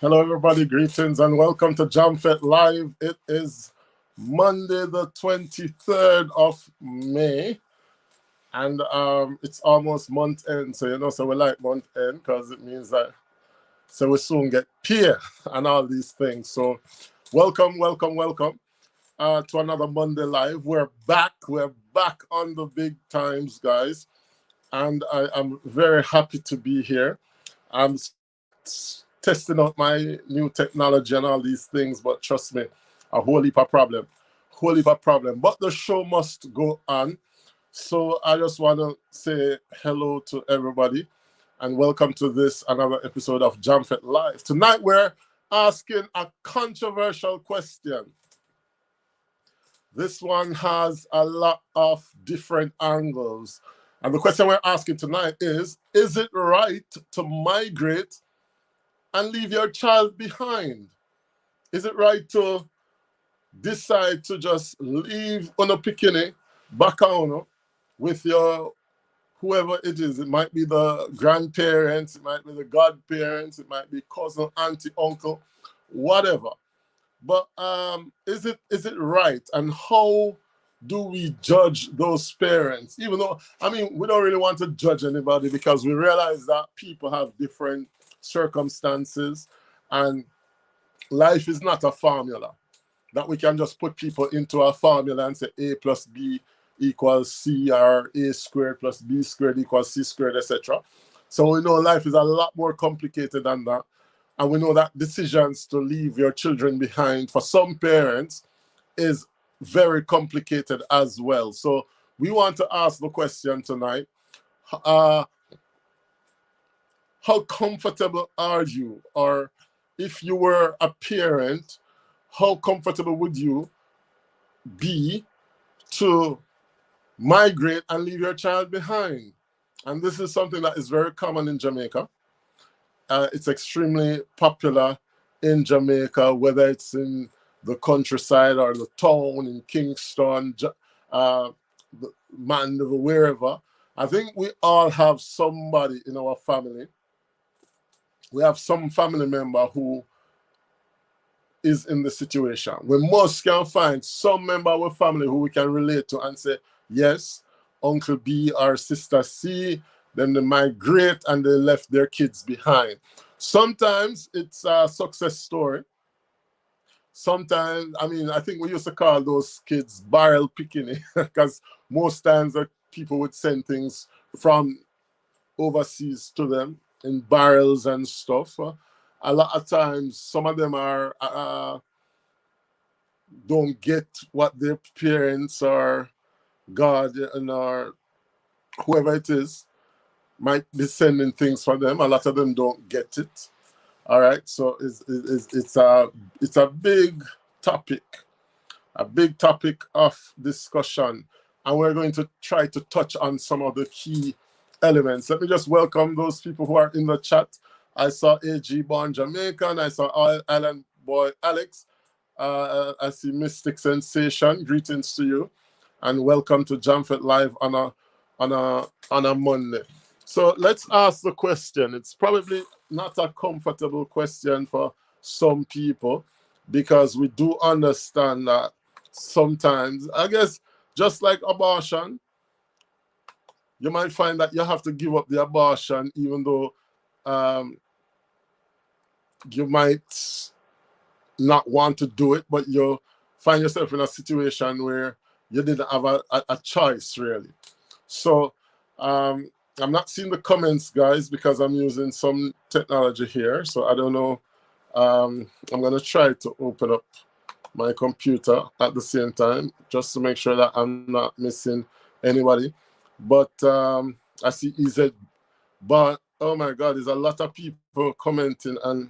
Hello, everybody. Greetings and welcome to JamFet Live. It is Monday, the 23rd of May, and it's almost month end. So we like month end because it means that we soon get paid and all these things. So, welcome to another Monday Live. We're back. We're back on the big times, guys, and I am very happy to be here. I'm testing out my new technology and all these things, but trust me, a whole heap of problem. But the show must go on. So I just want to say hello to everybody and welcome to this another episode of JamFet Live. Tonight we're asking a controversial question. This one has a lot of different angles. And the question we're asking tonight is it right to migrate and leave your child behind? Is it right to decide to just leave on a picnic back on with your whoever it is? It might be the grandparents, it might be the godparents, it might be cousin, auntie, uncle, whatever. But is it right? And how do we judge those parents? Even though, we don't really want to judge anybody because we realize that people have different circumstances and life is not a formula that we can just put people into a formula and say A plus B equals C, or A squared plus B squared equals C squared, etc. So we know life is a lot more complicated than that. And we know that decisions to leave your children behind for some parents is very complicated as well. So we want to ask the question tonight. How comfortable are you? Or if you were a parent, how comfortable would you be to migrate and leave your child behind? And this is something that is very common in Jamaica. It's extremely popular in Jamaica, whether it's in the countryside or the town in Kingston, Mandeville, wherever. I think we all have somebody in our family. We have some family member who is in the situation. We must can find some member of our family who we can relate to and say, yes, Uncle B or Sister C, then they migrate and they left their kids behind. Sometimes it's a success story. Sometimes, I think we used to call those kids barrel picking because most times people would send things from overseas to them in barrels and stuff. A lot of times, some of them are don't get what their parents or guardian or whoever it is might be sending things for them. A lot of them don't get it. All right, so it's a big topic of discussion, and we're going to try to touch on some of the key elements. Let me just welcome those people who are in the chat. I saw AG Born Jamaican. I saw Island Boy Alex. I see Mystic Sensation. Greetings to you, and welcome to JamFet Live on a Monday. So let's ask the question. It's probably not a comfortable question for some people because we do understand that sometimes, I guess, just like abortion, you might find that you have to give up the abortion even though you might not want to do it, but you find yourself in a situation where you didn't have a choice, really. So I'm not seeing the comments, guys, because I'm using some technology here. So I don't know. I'm going to try to open up my computer at the same time just to make sure that I'm not missing anybody. But I see EZ. But, oh, my God, there's a lot of people commenting, and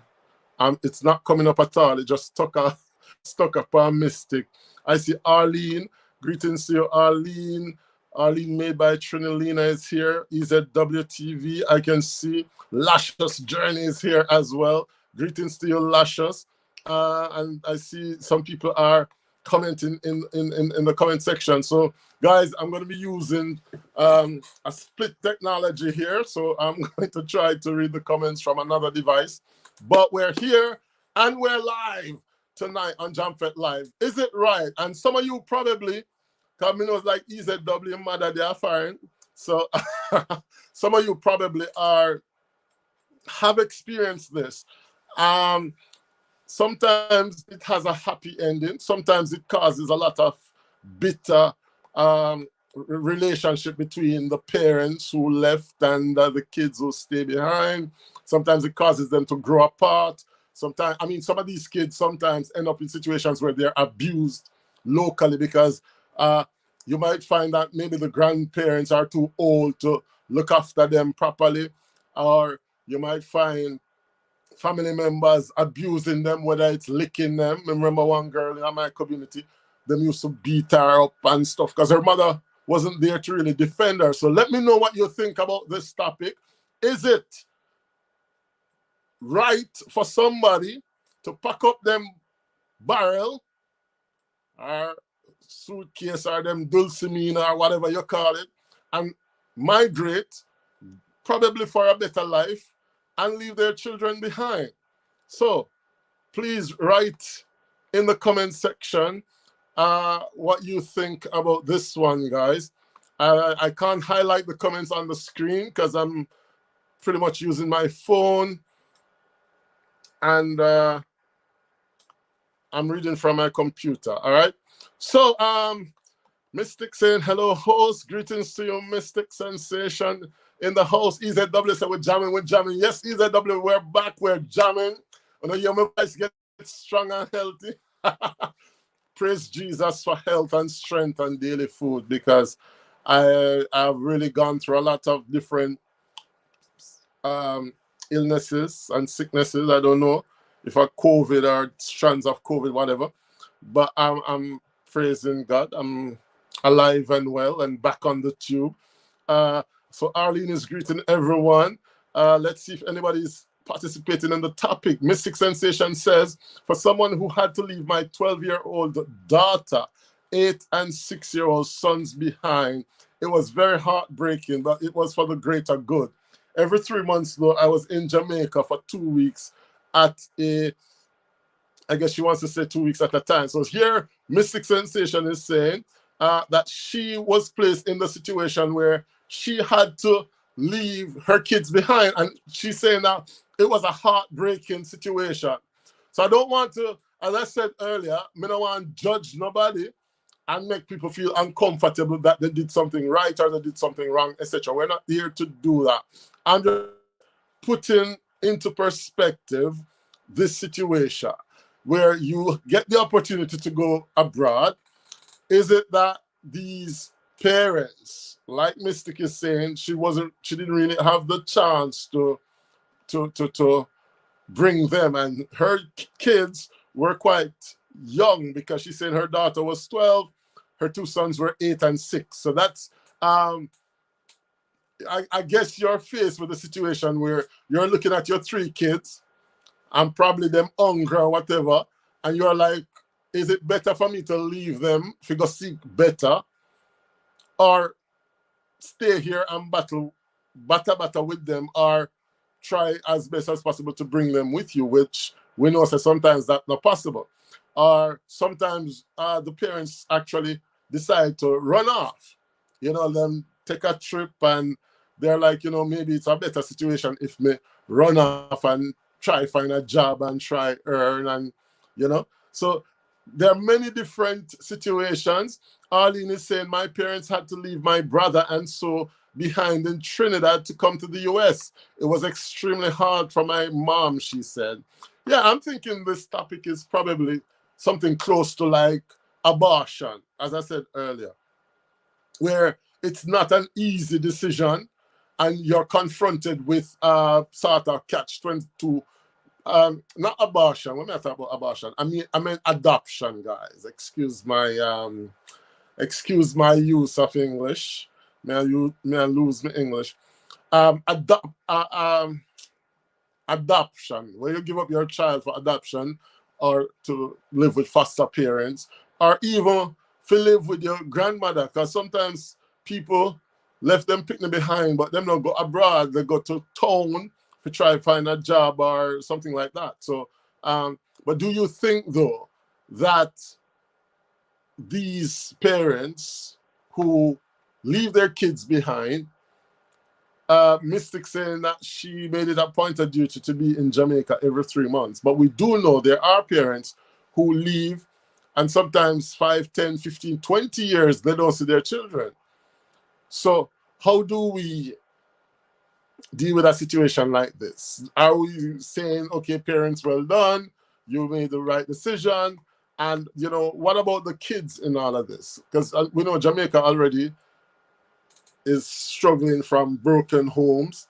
it's not coming up at all. It just stuck up on Mystic. I see Arlene. Greetings to you, Arlene. Arlene made by Trinalina is here. EZWTV. I can see Lascious Journey is here as well. Greetings to you, Lascious. And I see some people are comment in the comment section. So guys, I'm going to be using a split technology here. So I'm going to try to read the comments from another device. But we're here and we're live tonight on Jamfet Live. Is it right? And some of you probably, because I know it's like EZW mother, they are fine. So some of you probably have experienced this. Sometimes it has a happy ending. Sometimes it causes a lot of bitter relationship between the parents who left and the kids who stay behind. Sometimes it causes them to grow apart. Sometimes, I mean, some of these kids sometimes end up in situations where they're abused locally because you might find that maybe the grandparents are too old to look after them properly, or you might find family members abusing them, whether it's licking them. I remember one girl in my community, them used to beat her up and stuff because her mother wasn't there to really defend her. So let me know what you think about this topic. Is it right for somebody to pack up them barrel or suitcase or them dulcimina or whatever you call it and migrate, probably for a better life, and leave their children behind? So please write in the comment section what you think about this one, guys. I can't highlight the comments on the screen because I'm pretty much using my phone, and I'm reading from my computer. All right. So Mystic saying hello, host. Greetings to you, Mystic Sensation in the house. EZW said we're jamming. Yes, EZW, we're back. We're jamming. I know your voice get strong and healthy. Praise Jesus for health and strength and daily food, because I've really gone through a lot of different illnesses and sicknesses. I don't know if I COVID or strands of COVID, whatever. But I'm praising God. I'm alive and well and back on the tube. So Arlene is greeting everyone. Let's see if anybody's participating in the topic. Mystic Sensation says, for someone who had to leave my 12-year-old daughter, 8 and 6-year-old sons behind, it was very heartbreaking, but it was for the greater good. Every 3 months, though, I was in Jamaica for 2 weeks at I guess she wants to say 2 weeks at a time. So here, Mystic Sensation is saying that she was placed in the situation where she had to leave her kids behind. And she's saying that it was a heartbreaking situation. So I don't want to, as I said earlier, I don't want to judge nobody and make people feel uncomfortable that they did something right or they did something wrong, etc. We're not here to do that. I'm just putting into perspective this situation where you get the opportunity to go abroad. Is it that these parents, like Mystic is saying, she didn't really have the chance to bring them, and her kids were quite young, because she said her daughter was 12, her 2 sons were 8 and 6. So that's I guess you're faced with a situation where you're looking at your 3 kids and probably them hungry or whatever, and you're like, is it better for me to leave them if you go seek better, or stay here and battle with them, or try as best as possible to bring them with you, which we know that sometimes that's not possible. Or sometimes the parents actually decide to run off, them take a trip, and they're like, maybe it's a better situation if me run off and try find a job and try earn, and so there are many different situations. Arlene is saying, my parents had to leave my brother and so behind in Trinidad to come to the US. It was extremely hard for my mom, she said. Yeah, I'm thinking this topic is probably something close to like abortion, as I said earlier, where it's not an easy decision and you're confronted with sort of catch-22. Not abortion. When I talk about abortion, I mean adoption, guys. Excuse my use of English. May I lose my English? Adoption, where you give up your child for adoption or to live with foster parents, or even to live with your grandmother, because sometimes people left them picnic behind, but them don't go abroad, they go to town to try to find a job or something like that. So, but do you think though that these parents who leave their kids behind, Mystic saying that she made it a point of duty to be in Jamaica every 3 months, but we do know there are parents who leave and sometimes 5, 10, 15, 20 years they don't see their children. So how do we deal with a situation like this? Are we saying, okay, parents, well done, you made the right decision? And, you know, what about the kids in all of this? Because we know Jamaica already is struggling from broken homes.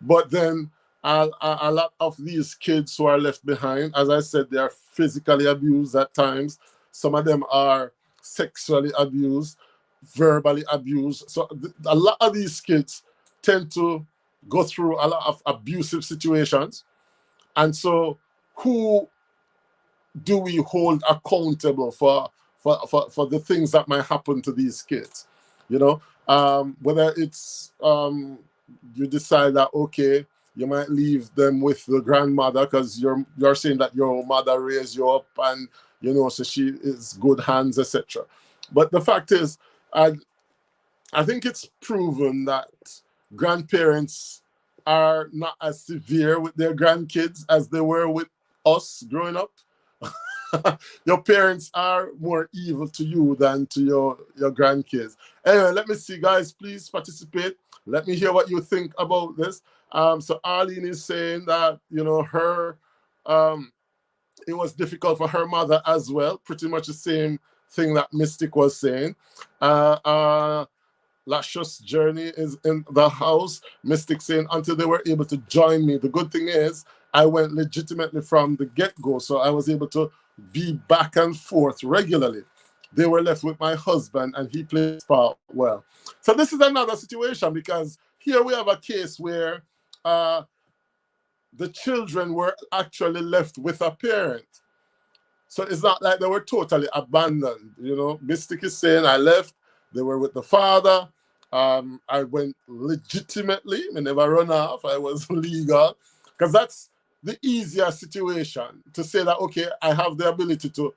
But then a lot of these kids who are left behind, as I said, they are physically abused at times. Some of them are sexually abused, verbally abused. So a lot of these kids tend to go through a lot of abusive situations. And so who do we hold accountable for the things that might happen to these kids? You know, whether it's you decide that, okay, you might leave them with the grandmother because you're saying that your mother raised you up and, you know, so she is good hands, etc. But the fact is, I think it's proven that grandparents are not as severe with their grandkids as they were with us growing up. Your parents are more evil to you than to your grandkids. Anyway, let me see, guys. Please participate. Let me hear what you think about this. So Arlene is saying that, you know, her it was difficult for her mother as well. Pretty much the same thing that Mystic was saying. Lascious Journey is in the house. Mystic saying, until they were able to join me. The good thing is I went legitimately from the get-go, so I was able to be back and forth regularly. They were left with my husband and he played his part well. So this is another situation, because here we have a case where the children were actually left with a parent. So it's not like they were totally abandoned. You know, Mystic is saying, I left, they were with the father. I went legitimately, I never run off, I was legal, because that's the easier situation to say that, okay, I have the ability to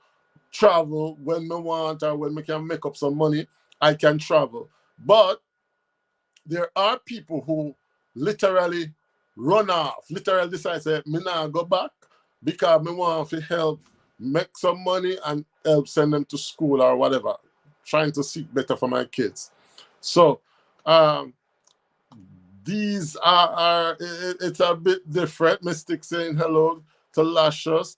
travel when I want or when I can make up some money, I can travel. But there are people who literally run off, literally decide, say, me now go back because me want to help make some money and help send them to school or whatever, trying to seek better for my kids. So these are it's a bit different. Mystic saying hello to Lascious.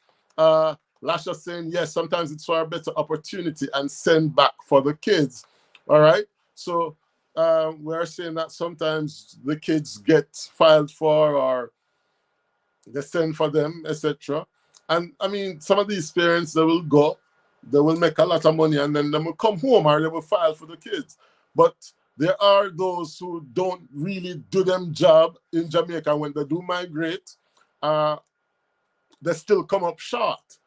Lascious saying, yes, sometimes it's for a better opportunity and send back for the kids. All right. So we're saying that sometimes the kids get filed for or they send for them, etc. And I mean, some of these parents, they will go, they will make a lot of money and then they will come home or they will file for the kids. But there are those who don't really do them job in Jamaica. When they do migrate, they still come up short.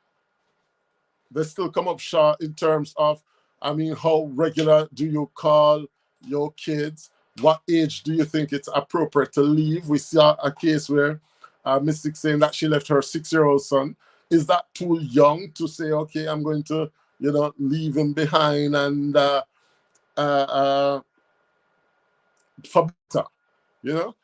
They still come up short in terms of, I mean, how regular do you call your kids? What age do you think it's appropriate to leave? We saw a case where Mystic saying that she left her 6-year-old son. Is that too young to say, okay, I'm going to, you know, leave him behind and for better, you know?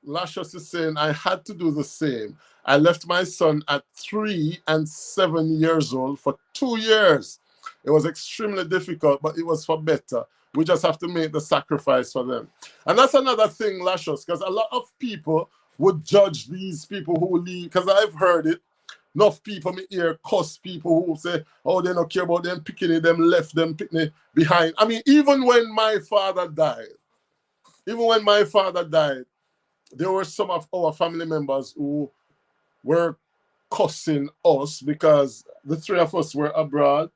Lascious is saying, I had to do the same. I left my son at 3 and 7 years old for 2 years. It was extremely difficult, but it was for better. We just have to make the sacrifice for them. And that's another thing, Lascious, because a lot of people would judge these people who leave, because I've heard it. Enough people me hear cuss people who say, oh, they don't care about them picking it, them left them picking behind. I mean, even when my father died, there were some of our family members who were cussing us because the 3 of us were abroad.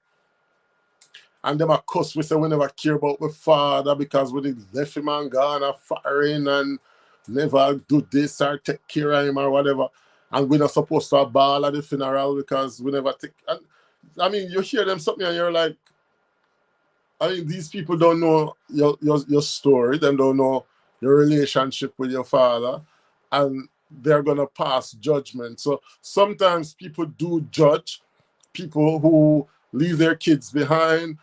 And them a cuss, we say we never care about the father because we did left him and gone a foreign and never do this or take care of him or whatever. And we're not supposed to ball at the funeral because we never take. And I mean, you hear them something and you're like, I mean, these people don't know your story. They don't know your relationship with your father, and they're gonna pass judgment. So sometimes people do judge people who leave their kids behind.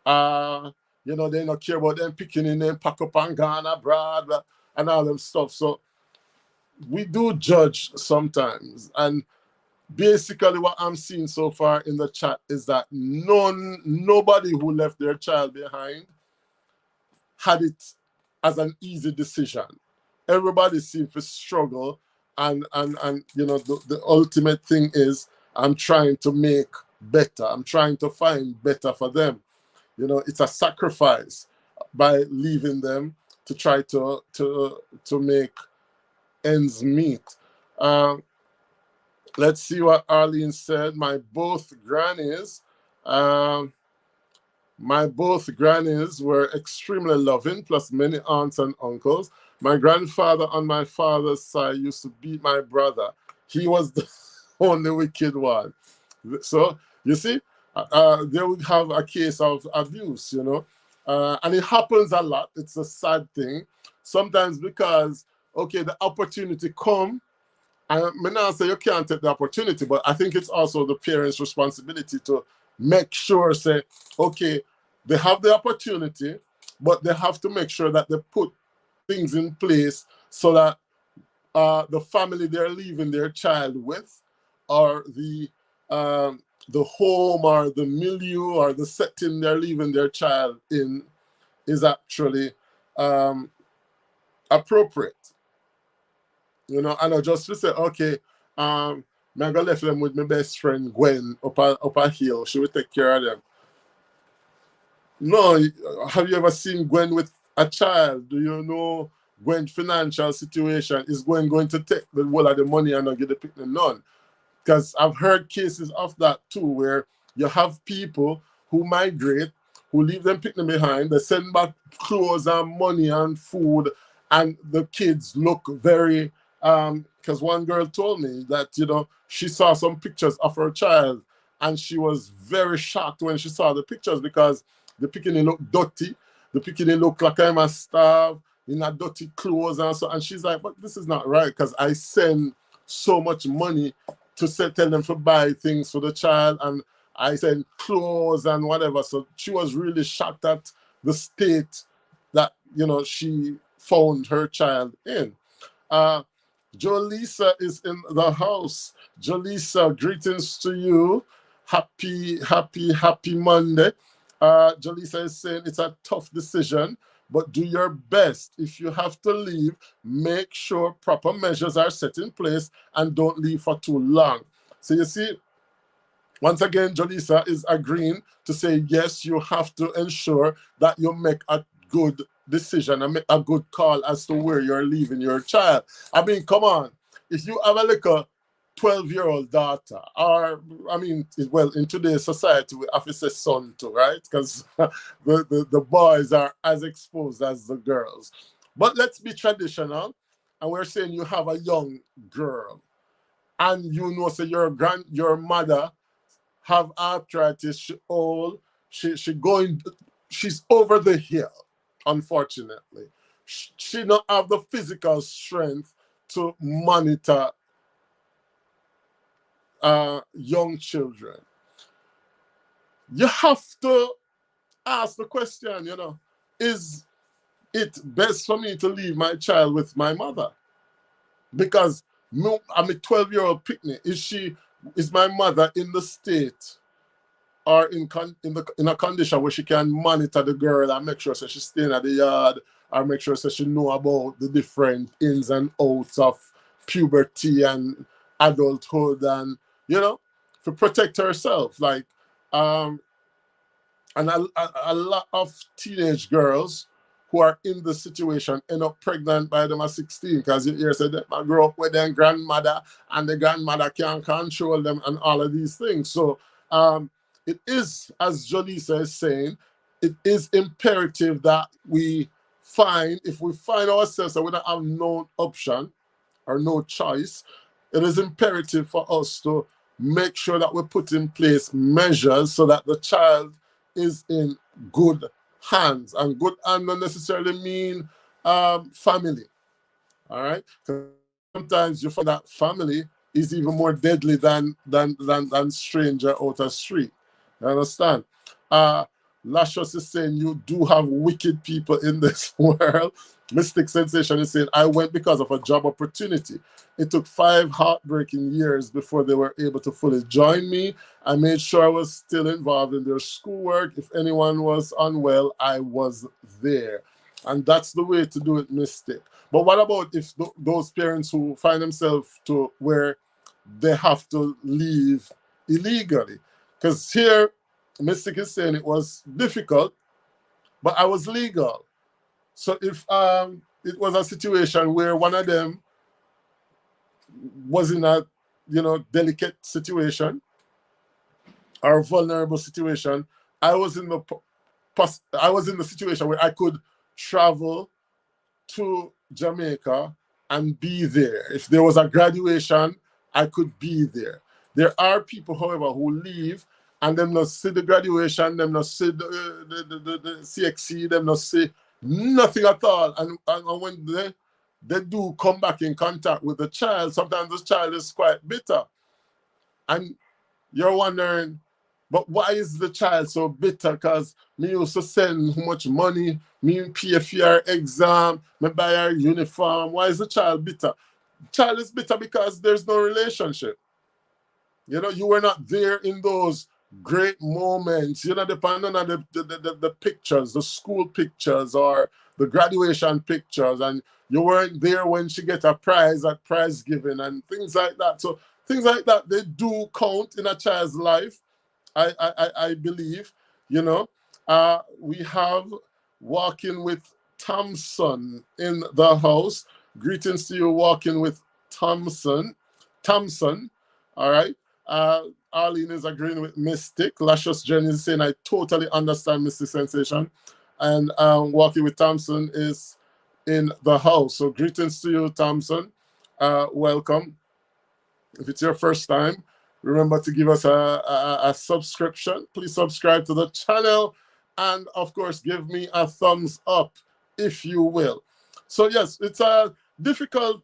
Uh, they don't care about them picking in them, pack up and gone abroad, and all them stuff. So we do judge sometimes, and basically what I'm seeing so far in the chat is that nobody who left their child behind had it as an easy decision. Everybody seemed to struggle, and the ultimate thing is I'm trying to make better. I'm trying to find better for them. It's a sacrifice by leaving them to try to make ends meet. Um, let's see what Arlene said. Um, My both grannies were extremely loving, plus many aunts and uncles. My grandfather on my father's side used to beat my brother. He was the only wicked one. So, you see, they would have a case of abuse. And it happens a lot. It's a sad thing. Sometimes because, okay, the opportunity come, I may not say you can't take the opportunity, but I think it's also the parents' responsibility to make sure, say, okay, they have the opportunity, but they have to make sure that they put things in place so that the family they're leaving their child with, or the home or the milieu or the setting they're leaving their child in, is actually appropriate. And I just say, okay, I'm gonna left them with my best friend Gwen up a hill. She will take care of them. No, have you ever seen Gwen with a child? Do you know Gwen's financial situation? Is Gwen going to take the whole of the money and not get the picnic? None. Because I've heard cases of that too, where you have people who migrate, who leave them picnic behind, they send back clothes and money and food, and the kids look very, because one girl told me that, she saw some pictures of her child, and she was very shocked when she saw the pictures, because the picnic looked dirty, the picnic looked like I'm a starve, in a dirty clothes and so, and she's like, but this is not right, because I send so much money to tell them to buy things for the child, and I send clothes and whatever. So she was really shocked at the state that she found her child in. Jolisa is in the house. Jolisa, greetings to you. Happy Monday. Jolisa is saying it's a tough decision, but do your best. If you have to leave, make sure proper measures are set in place and don't leave for too long. So you see, once again, Jolisa is agreeing to say, yes, you have to ensure that you make a good decision and make a good call as to where you're leaving your child. I mean, come on. If you have a little 12-year-old daughter, or, I mean, well, in today's society, we have to say son too, right? Because the boys are as exposed as the girls. But let's be traditional, and we're saying you have a young girl, and so your mother have arthritis, she old, she's over the hill, unfortunately. She don't have the physical strength to monitor young children. You have to ask the question, is it best for me to leave my child with my mother? Because I'm a 12-year-old picnic. Is my mother in the state or in a condition where she can monitor the girl and make sure that she's staying at the yard, or make sure that she know about the different ins and outs of puberty and adulthood, and to protect herself, like and a lot of teenage girls who are in the situation end up pregnant by them at 16, because you hear say that I grow up with their grandmother and the grandmother can't control them and all of these things. So it is, as Jolisa is saying, it is imperative that if we find ourselves that we don't have no option or no choice, it is imperative for us to make sure that we put in place measures so that the child is in good hands. And good hand don't necessarily mean family. All right. Sometimes you find that family is even more deadly than stranger out the street. You understand? Lashos is saying you do have wicked people in this world. Mystic Sensation is saying I went because of a job opportunity. It took 5 heartbreaking years before they were able to fully join me. I made sure I was still involved in their schoolwork. If anyone was unwell, I was there. And that's the way to do it, Mystic. But what about if those parents who find themselves to where they have to leave illegally? Because here, Mystic is saying it was difficult, but I was legal. So if it was a situation where one of them was in a delicate situation or vulnerable situation, I was in the situation where I could travel to Jamaica and be there. If there was a graduation, I could be there. There are people, however, who leave and them not see the graduation, them not see the CXC, them not see nothing at all. And when they do come back in contact with the child, sometimes the child is quite bitter. And you're wondering, but why is the child so bitter? Because me used to send how much money, me pay for your exam, me buy your uniform. Why is the child bitter? Child is bitter because there's no relationship. You were not there in those great moments, depending on the pictures, the school pictures or the graduation pictures, and you weren't there when she get a prize at prize giving and things like that. So things like that, they do count in a child's life. I believe, we have Walking with Thompson in the house. Greetings to you, Walking with Thompson. All right. Arlene is agreeing with Mystic. Lascious Jenny is saying, I totally understand Mystic Sensation. And Walking with Thompson is in the house. So greetings to you, Thompson. Welcome. If it's your first time, remember to give us a subscription. Please subscribe to the channel. And of course, give me a thumbs up, if you will. So yes, it's a difficult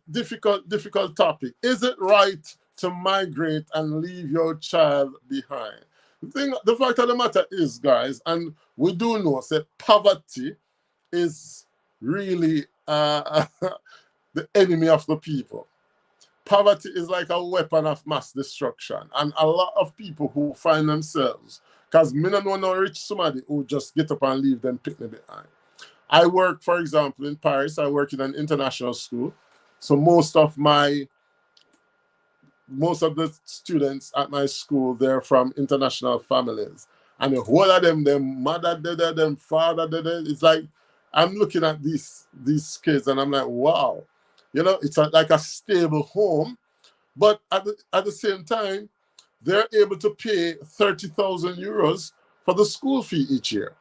topic. Is it right to migrate and leave your child behind? The fact of the matter is, guys, and we do know that poverty is really the enemy of the people. Poverty is like a weapon of mass destruction. And a lot of people who find themselves, because me don't know no rich somebody who just get up and leave them pick me behind. I work, for example, in Paris. I work in an international school. So most of the students at my school, they're from international families. And the whole of them mother, them father, it's like, I'm looking at these kids and I'm like, wow. It's like a stable home, but at the same time, they're able to pay 30,000 euros for the school fee each year.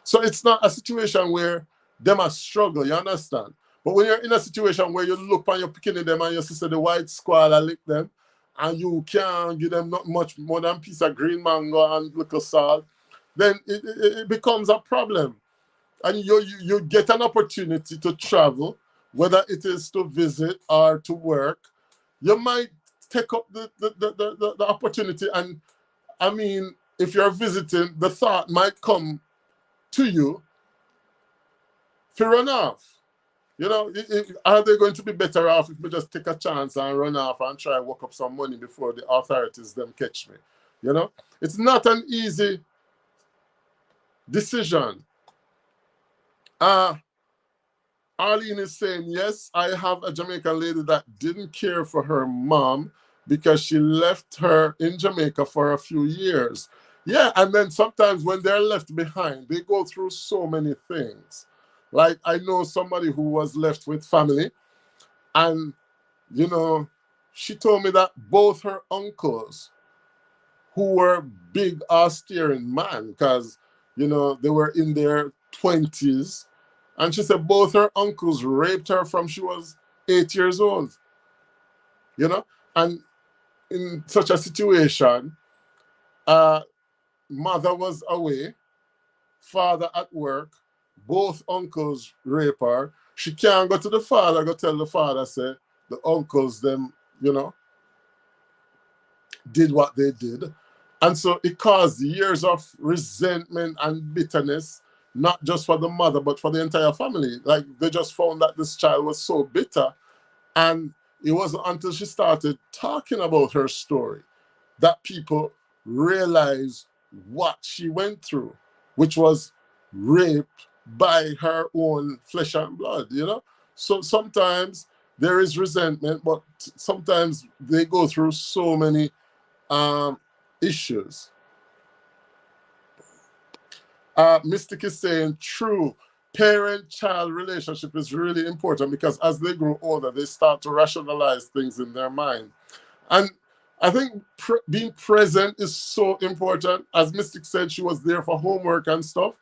So it's not a situation where them are struggle, you understand? But when you're in a situation where you look on your picking them and you see the white squall and lick them, and you can't give them not much more than a piece of green mango and little salt, then it becomes a problem. And you get an opportunity to travel, whether it is to visit or to work. You might take up the opportunity. And I mean, if you're visiting, the thought might come to you to run off. Are they going to be better off if we just take a chance and run off and try and work up some money before the authorities them catch me? It's not an easy decision. Arlene is saying, yes, I have a Jamaican lady that didn't care for her mom because she left her in Jamaica for a few years. Yeah, and then sometimes when they're left behind, they go through so many things. Like I know somebody who was left with family, and, she told me that both her uncles, who were big austere man, because, they were in their 20s, and she said both her uncles raped her from she was 8 years old. And in such a situation, mother was away, father at work, both uncles rape her. She can't go to the father, go tell the father, say, the uncles, them, you know, did what they did. And so it caused years of resentment and bitterness, not just for the mother, but for the entire family. Like they just found that this child was so bitter. And it wasn't until she started talking about her story that people realized what she went through, which was raped by her own flesh and blood, you know? So sometimes there is resentment, but sometimes they go through so many issues. Mystic is saying, true, parent-child relationship is really important because as they grow older, they start to rationalize things in their mind. And I think being present is so important. As Mystic said, she was there for homework and stuff,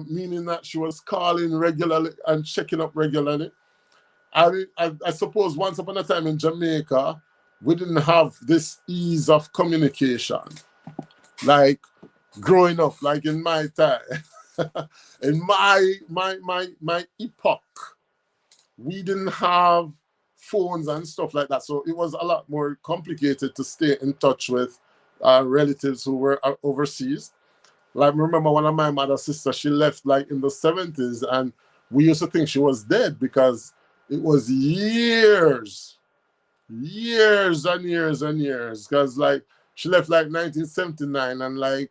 meaning that she was calling regularly and checking up regularly. I suppose once upon a time in Jamaica, we didn't have this ease of communication. Like growing up, like in my time, in my epoch, we didn't have phones and stuff like that. So it was a lot more complicated to stay in touch with relatives who were overseas. Like, remember one of my mother's sisters, she left like in the 70s, and we used to think she was dead because it was years and years and years. Because like she left like 1979 and like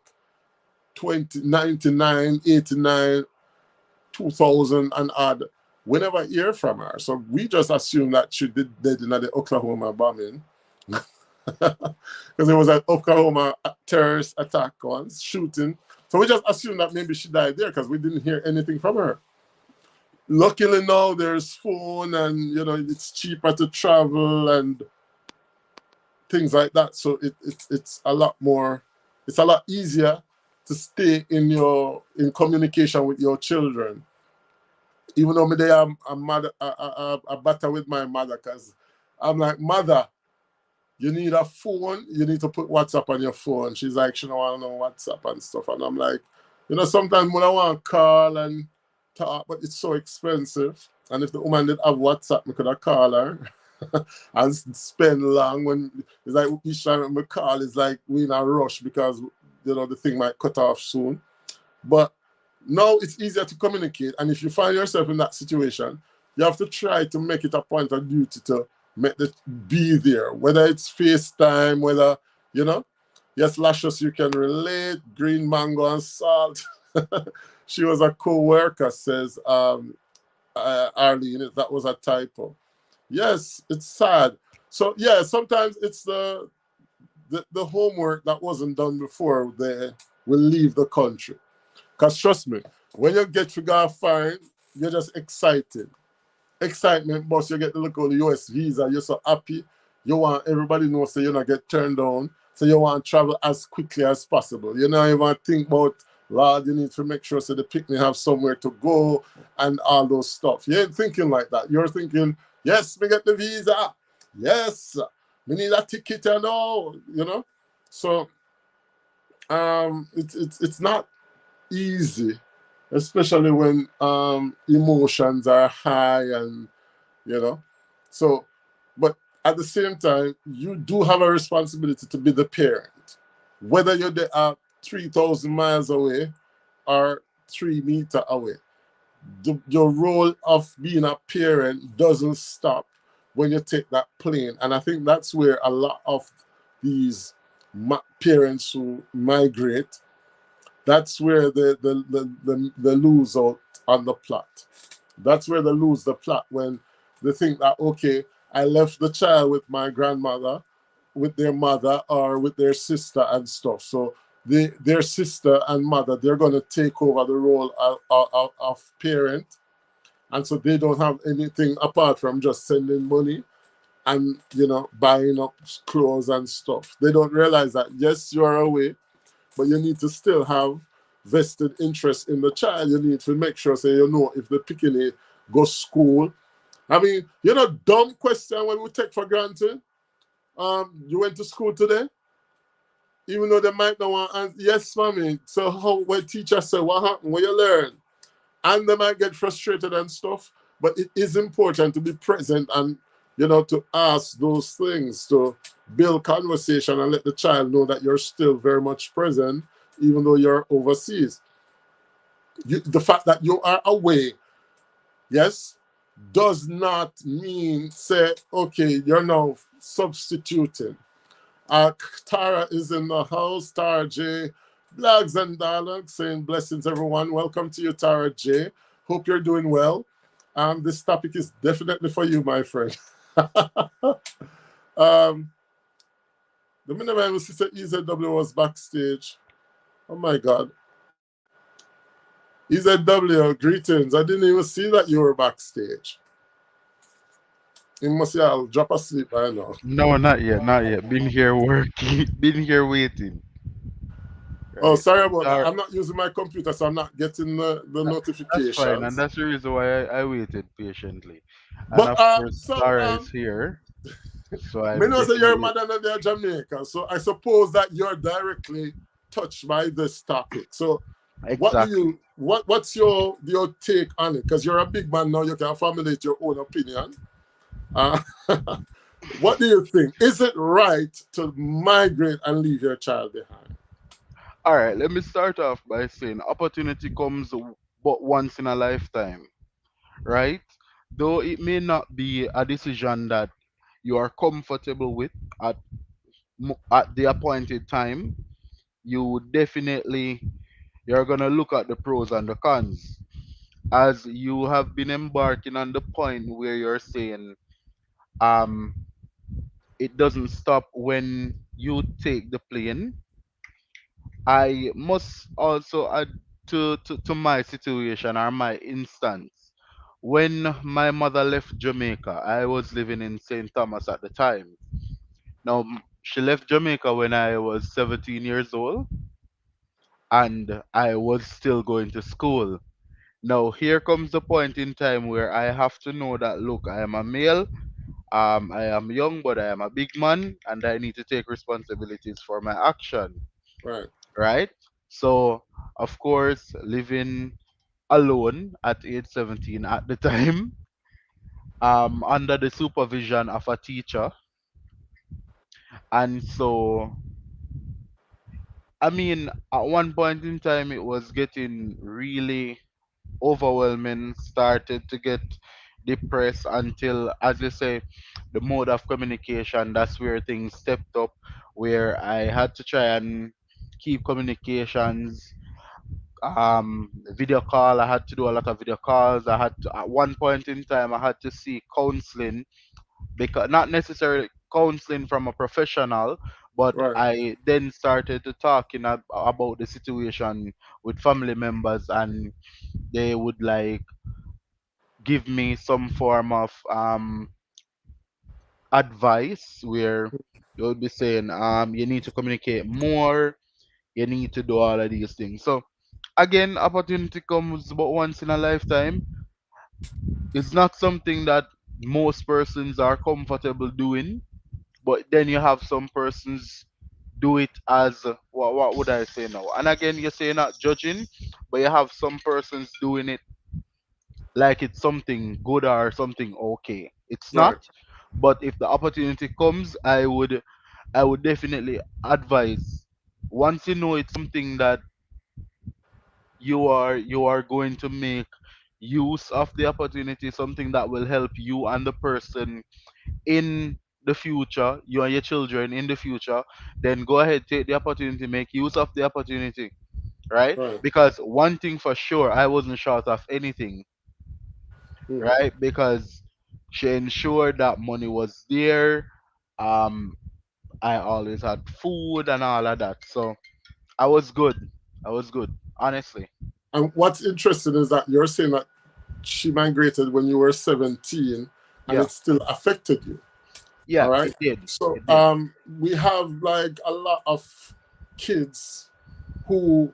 99, 89, 2000 and odd. We never hear from her. So we just assume that she did dead in the Oklahoma bombing. Because it was an Oklahoma terrorist attack once, shooting. So we just assumed that maybe she died there because we didn't hear anything from her. Luckily now there's phone and, you know, it's cheaper to travel and things like that. So it's a lot more, it's a lot easier to stay in communication with your children. Even though me I'm a battle with my mother because I'm like, mother, you need a phone, you need to put WhatsApp on your phone. She's like, she don't want to know WhatsApp and stuff. And I'm like, you know, sometimes when I want to call and talk, but it's so expensive. And if the woman did have WhatsApp, I could have called her and spend long when it's like each time I call, it's like we in a rush because, you know, the thing might cut off soon. But now it's easier to communicate. And if you find yourself in that situation, you have to try to make it a point of duty to be there, whether it's FaceTime, whether, you know, yes, Lashes, you can relate, green mango and salt. She was a co-worker, says Arlene, that was a typo. Yes, it's sad. So yeah, sometimes it's the homework that wasn't done before they will leave the country. Because trust me, when you get to go foreign, you're just excited. Excitement, boss, you get to look at the US visa, you're so happy. You want everybody to know so you not get turned down. So you want to travel as quickly as possible. You know, you want to think about, Lord, you need to make sure so the picnic have somewhere to go and all those stuff. You ain't thinking like that. You're thinking, yes, we get the visa. Yes, we need a ticket and all, you know. So it's not easy, especially when emotions are high and, you know. So, but at the same time, you do have a responsibility to be the parent, whether you're there 3,000 miles away or 3 meters away. Your role of being a parent doesn't stop when you take that plane. And I think that's where a lot of these parents who migrate, that's where they lose out on the plot. That's where they lose the plot when they think that, okay, I left the child with my grandmother, with their mother, or with their sister and stuff. So their sister and mother, they're going to take over the role of parent. And so they don't have anything apart from just sending money and, you know, buying up clothes and stuff. They don't realize that, yes, you're away, but you need to still have vested interest in the child. You need to make sure, say, you know, if the picking go school. I mean, you know, dumb question when we take for granted. You went to school today? Even though they might not want to answer, yes, mommy. So how when teacher say what happened? What you learn? And they might get frustrated and stuff. But it is important to be present and to ask those things, to build conversation and let the child know that you're still very much present, even though you're overseas. The fact that you are away, yes, does not mean say, okay, you're now substituting. Uh, Tara is in the house. Tara J. Blogs and dialogue saying blessings, everyone. Welcome to you, Tara J. Hope you're doing well. This topic is definitely for you, my friend. um, the minute my sister EZW was backstage. Oh my God. EZW, greetings. I didn't even see that you were backstage. You must say I'll drop asleep by now. No, not yet, not yet. Been here working, been here waiting. Oh, Right. sorry And about that. Tara, I'm not using my computer, so I'm not getting the that's fine, and notifications. that's the reason why I waited patiently. And But of course, so Tara is here, so me I'm know say you're definitely mother and they're Jamaica, so I suppose that you're directly touched by this topic. So exactly. what's your take on it? Because you're a big man now, you can formulate your own opinion. Uh, what do you think? Is it right to migrate and leave your child behind? All right, let me start off by saying opportunity comes but once in a lifetime, right? Though it may not be a decision that you are comfortable with at at the appointed time, you definitely you're gonna look at the pros and the cons as you have been embarking on the point where you're saying um it doesn't stop when you take the plane. I must also add to my situation or my instance. When my mother left Jamaica, I was living in St. Thomas at the time. Now, she left Jamaica when I was 17 years old and I was still going to school. Now, here comes the point in time where I have to know that look, I am a male, I am young, but I am a big man, and I need to take responsibilities for my action, Right, right? So, of course, living alone at age 17 at the time, under the supervision of a teacher. And so, I mean, at one point in time, it was getting really overwhelming, started to get depressed until, as you say, the mode of communication, that's where things stepped up, where I had to try and keep communications. Video call, I had to do a lot of video calls. I had to, at one point in time, I had to seek counseling, because not necessarily counseling from a professional, but right. I then started to talking about the situation with family members, and they would like give me some form of advice where you would be saying you need to communicate more, you need to do all of these things. So again, opportunity comes but once in a lifetime. It's not something that most persons are comfortable doing, but then you have some persons do it as what would I say now? And again, you say not judging, but you have some persons doing it like it's something good or something okay. It's not. Right. But if the opportunity comes, I would definitely advise. Once you know it's something that you are going to make use of the opportunity, something that will help you and the person in the future, you and your children in the future, then go ahead, take the opportunity, make use of the opportunity, right? Right. Because one thing for sure, I wasn't short of anything, Mm. right? Because she ensured that money was there. Um, I always had food and all of that. So I was good. I was good, honestly. And what's interesting is that you're saying that she migrated when you were 17 and Yeah. it still affected you. All Yeah, right. it did. So It did. we have like a lot of kids who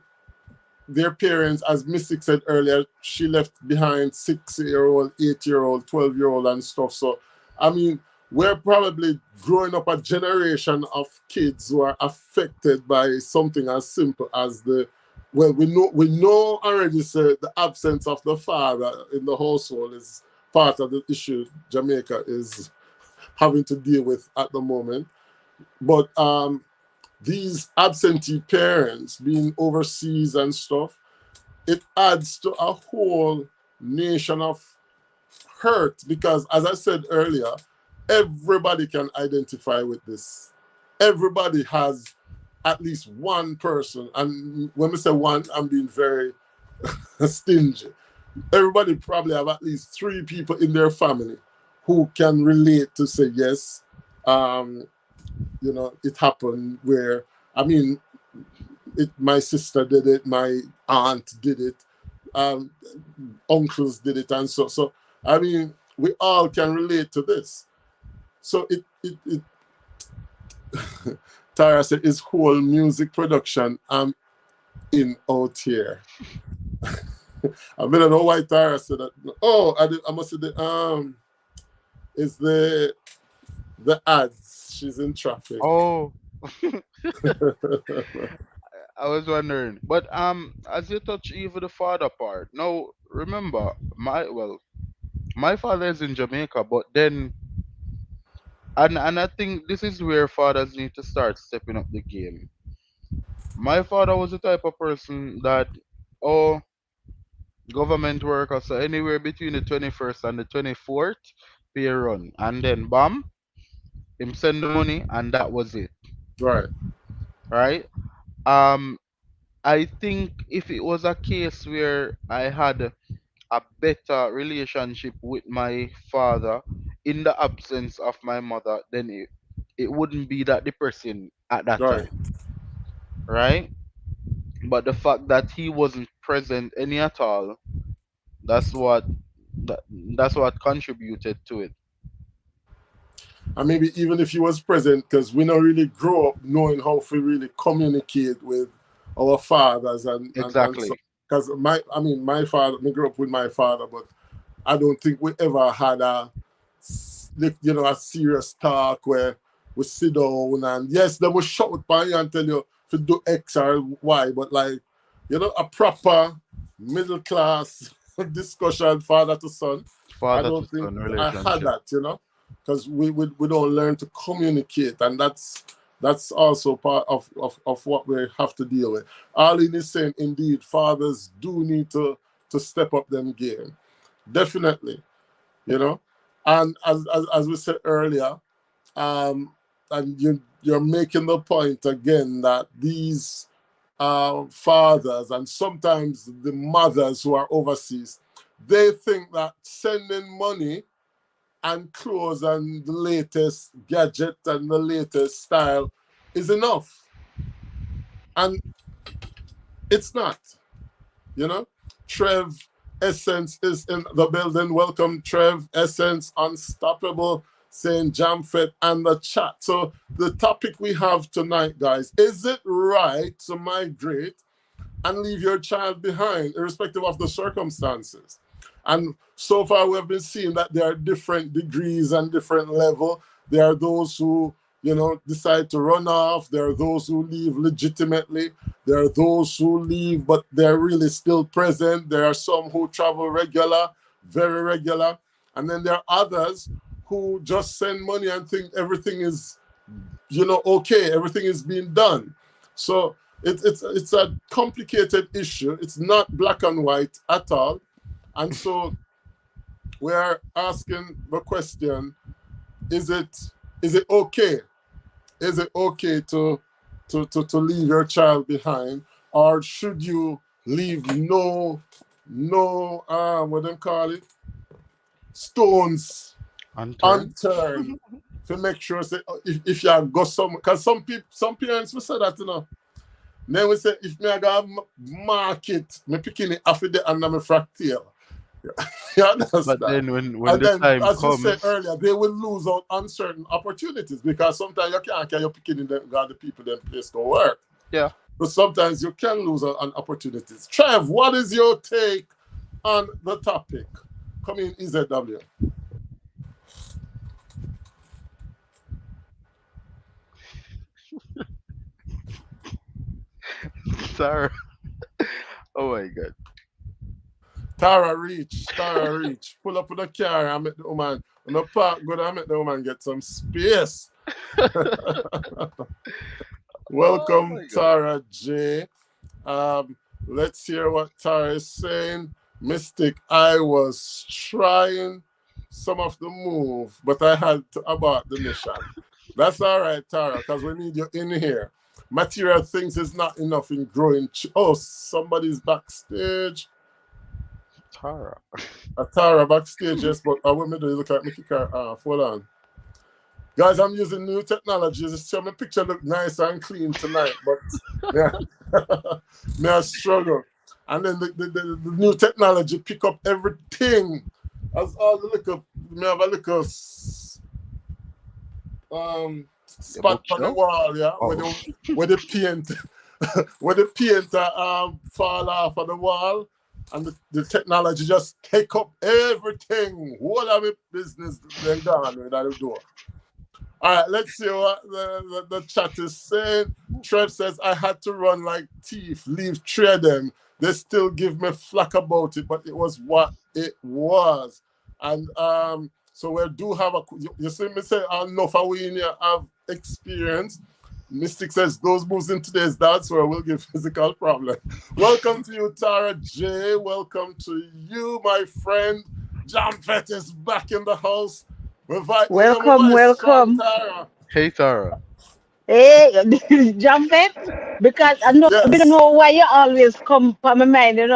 their parents, as Mystic said earlier, she left behind 6-year-old, 8-year-old, 12-year-old and stuff. So I mean, we're probably growing up a generation of kids who are affected by something as simple as the well, we know already, sir, the absence of the father in the household is part of the issue Jamaica is having to deal with at the moment. But these absentee parents being overseas and stuff, it adds to a whole nation of hurt because, as I said earlier, everybody can identify with this. Everybody has at least one person, and when we say one, I'm being very stingy. Everybody probably have at least three people in their family who can relate to say yes. Um, it happened where I mean, my sister did it, my aunt did it, um, uncles did it, and so. I mean, we all can relate to this. So it Tara said, "It's whole music production. I'm in out here." I mean, I don't know why Tara said that. Oh, I must say it's the ads. She's in traffic. Oh, I was wondering. But as you touch even the father part, now remember my father is in Jamaica, but then and I think this is where fathers need to start stepping up the game. My father was the type of person that, oh, government worker, so anywhere between the 21st and the 24th, pay run, and then bam, him send the money, and that was it, Right. right? Um, I think if it was a case where I had a better relationship with my father in the absence of my mother, then it wouldn't be that depressing at that Right. time, right? But the fact that he wasn't present any at all, that's what that, that's what contributed to it. And maybe even if he was present, because we don't really grow up knowing how to really communicate with our fathers and so Exactly. because my father, me grew up with my father, but I don't think we ever had a serious talk where we sit down and yes, they will shout by you and tell you to do X or Y, but like, a proper middle class discussion, father to son. I Father to don't think son I had relationship. that, because we don't learn to communicate, and that's also part of what we have to deal with. Arlene is saying, indeed, fathers do need to step up them game. Definitely, you know. And as we said earlier, um, and you're making the point again that these fathers and sometimes the mothers who are overseas, they think that sending money and clothes and the latest gadget and the latest style is enough. And it's not, you know. Trev Essence is in the building. Welcome, Trev Essence, Unstoppable, saying Jamfet and the chat. So the topic we have tonight, guys, is it right to migrate and leave your child behind, irrespective of the circumstances? And so far, we have been seeing that there are different degrees and different level. There are those who, decide to run off. There are those who leave legitimately. There are those who leave, but they're really still present. There are some who travel regular, very regular. And then there are others who just send money and think everything is, okay, everything is being done. So it's a complicated issue. It's not black and white at all. And so we're asking the question: Is it okay? Is it okay to leave your child behind, or should you leave no what them call it, stones And turn. unturned to make sure say, if you have got some, because some parents will say that. Then we say, if me I got market, me picking it off it under my fractal. You But understand? then when And the then, time as you said comes, earlier, they will lose out on certain opportunities because sometimes you can't get your picking in them, got the people them place to work. yeah. But sometimes you can lose out on opportunities. Trev, what is your take on the topic? Come in, EZW. Sarah. Oh my god. Tara reach. Pull up with the car and make the woman, on the park, go and make the woman get some space. Oh Welcome, my god. Tara J. Um, let's hear what Tara is saying. Mystic, I was trying some of the move, but I had to abort the mission. That's all right, Tara, because we need you in here. Material things is not enough in growing. Oh, somebody's backstage. Tara. Tara backstage, yes, but I want me to look at Mickey car off. Hold on. Guys, I'm using new technologies. So my picture look nice and clean tonight, but yeah, may I struggle. And then the new technology pick up everything. As all the little, may have a little The spot on the bookshelf? wall, yeah, Oh. where the paint where the paint fall off of the wall, and the technology just take up everything. What of it business then gone without the door. All right, let's see what the chat is saying. Trev says, I had to run like thief, leave three of them. They still give me flack about it, but it was what it was. And so we do have you see me say, enough of we in here have experience. Mystic says, those moves in today's dance where will give physical problem. Welcome to you, Tara J. Welcome to you, my friend. Jam Fett is back in the house. You know my Welcome, voice strong, welcome. Tara. Hey Tara. Hey, this is jump it because I know we don't Yes. know why you always come from my mind. I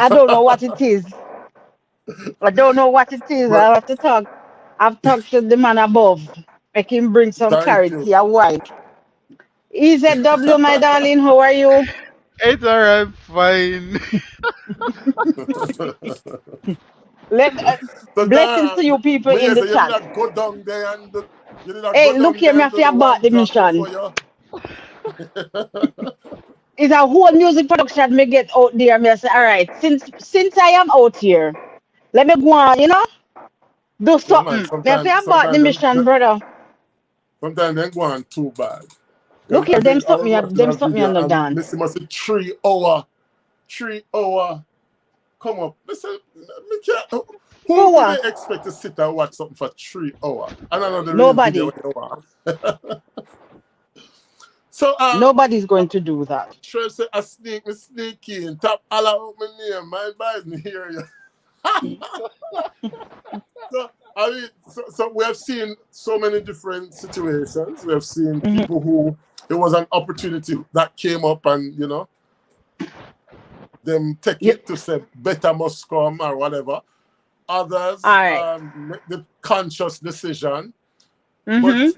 don't know what it is. I don't know what it is. Well, I have to talk. I've talked to the man above. Make him bring some thank you. clarity. Why? EZW, my darling, how are you? Hey Tara, I'm fine. Let So blessings Tara, to you people me in yes, the you did chat. not go down there and you did not go Hey, look down here, there me and have do to the abort one the drop mission. before you. It's a whole music production me get out there. Me I say, all right, since I am out here, let me go on. Do Yeah, man. something. Me say about the mission, brother. Sometimes they go on too bad. Look Because here, I think I was watching them a stop me video on the and dance. Missy must say 3 hour come up. Listen, me can't, who For do they what? expect to sit and watch something for 3 hours? And I know the real video Nobody. when you want. So Nobody's going to do that. Trev said I sneak in, tap all out my name, my buys me hear you. So I mean, so we have seen so many different situations. We have seen Hmm. people who it was an opportunity that came up and them take Yep. it to say better must come or whatever. All Others right. make the conscious decision. But Mm-hmm.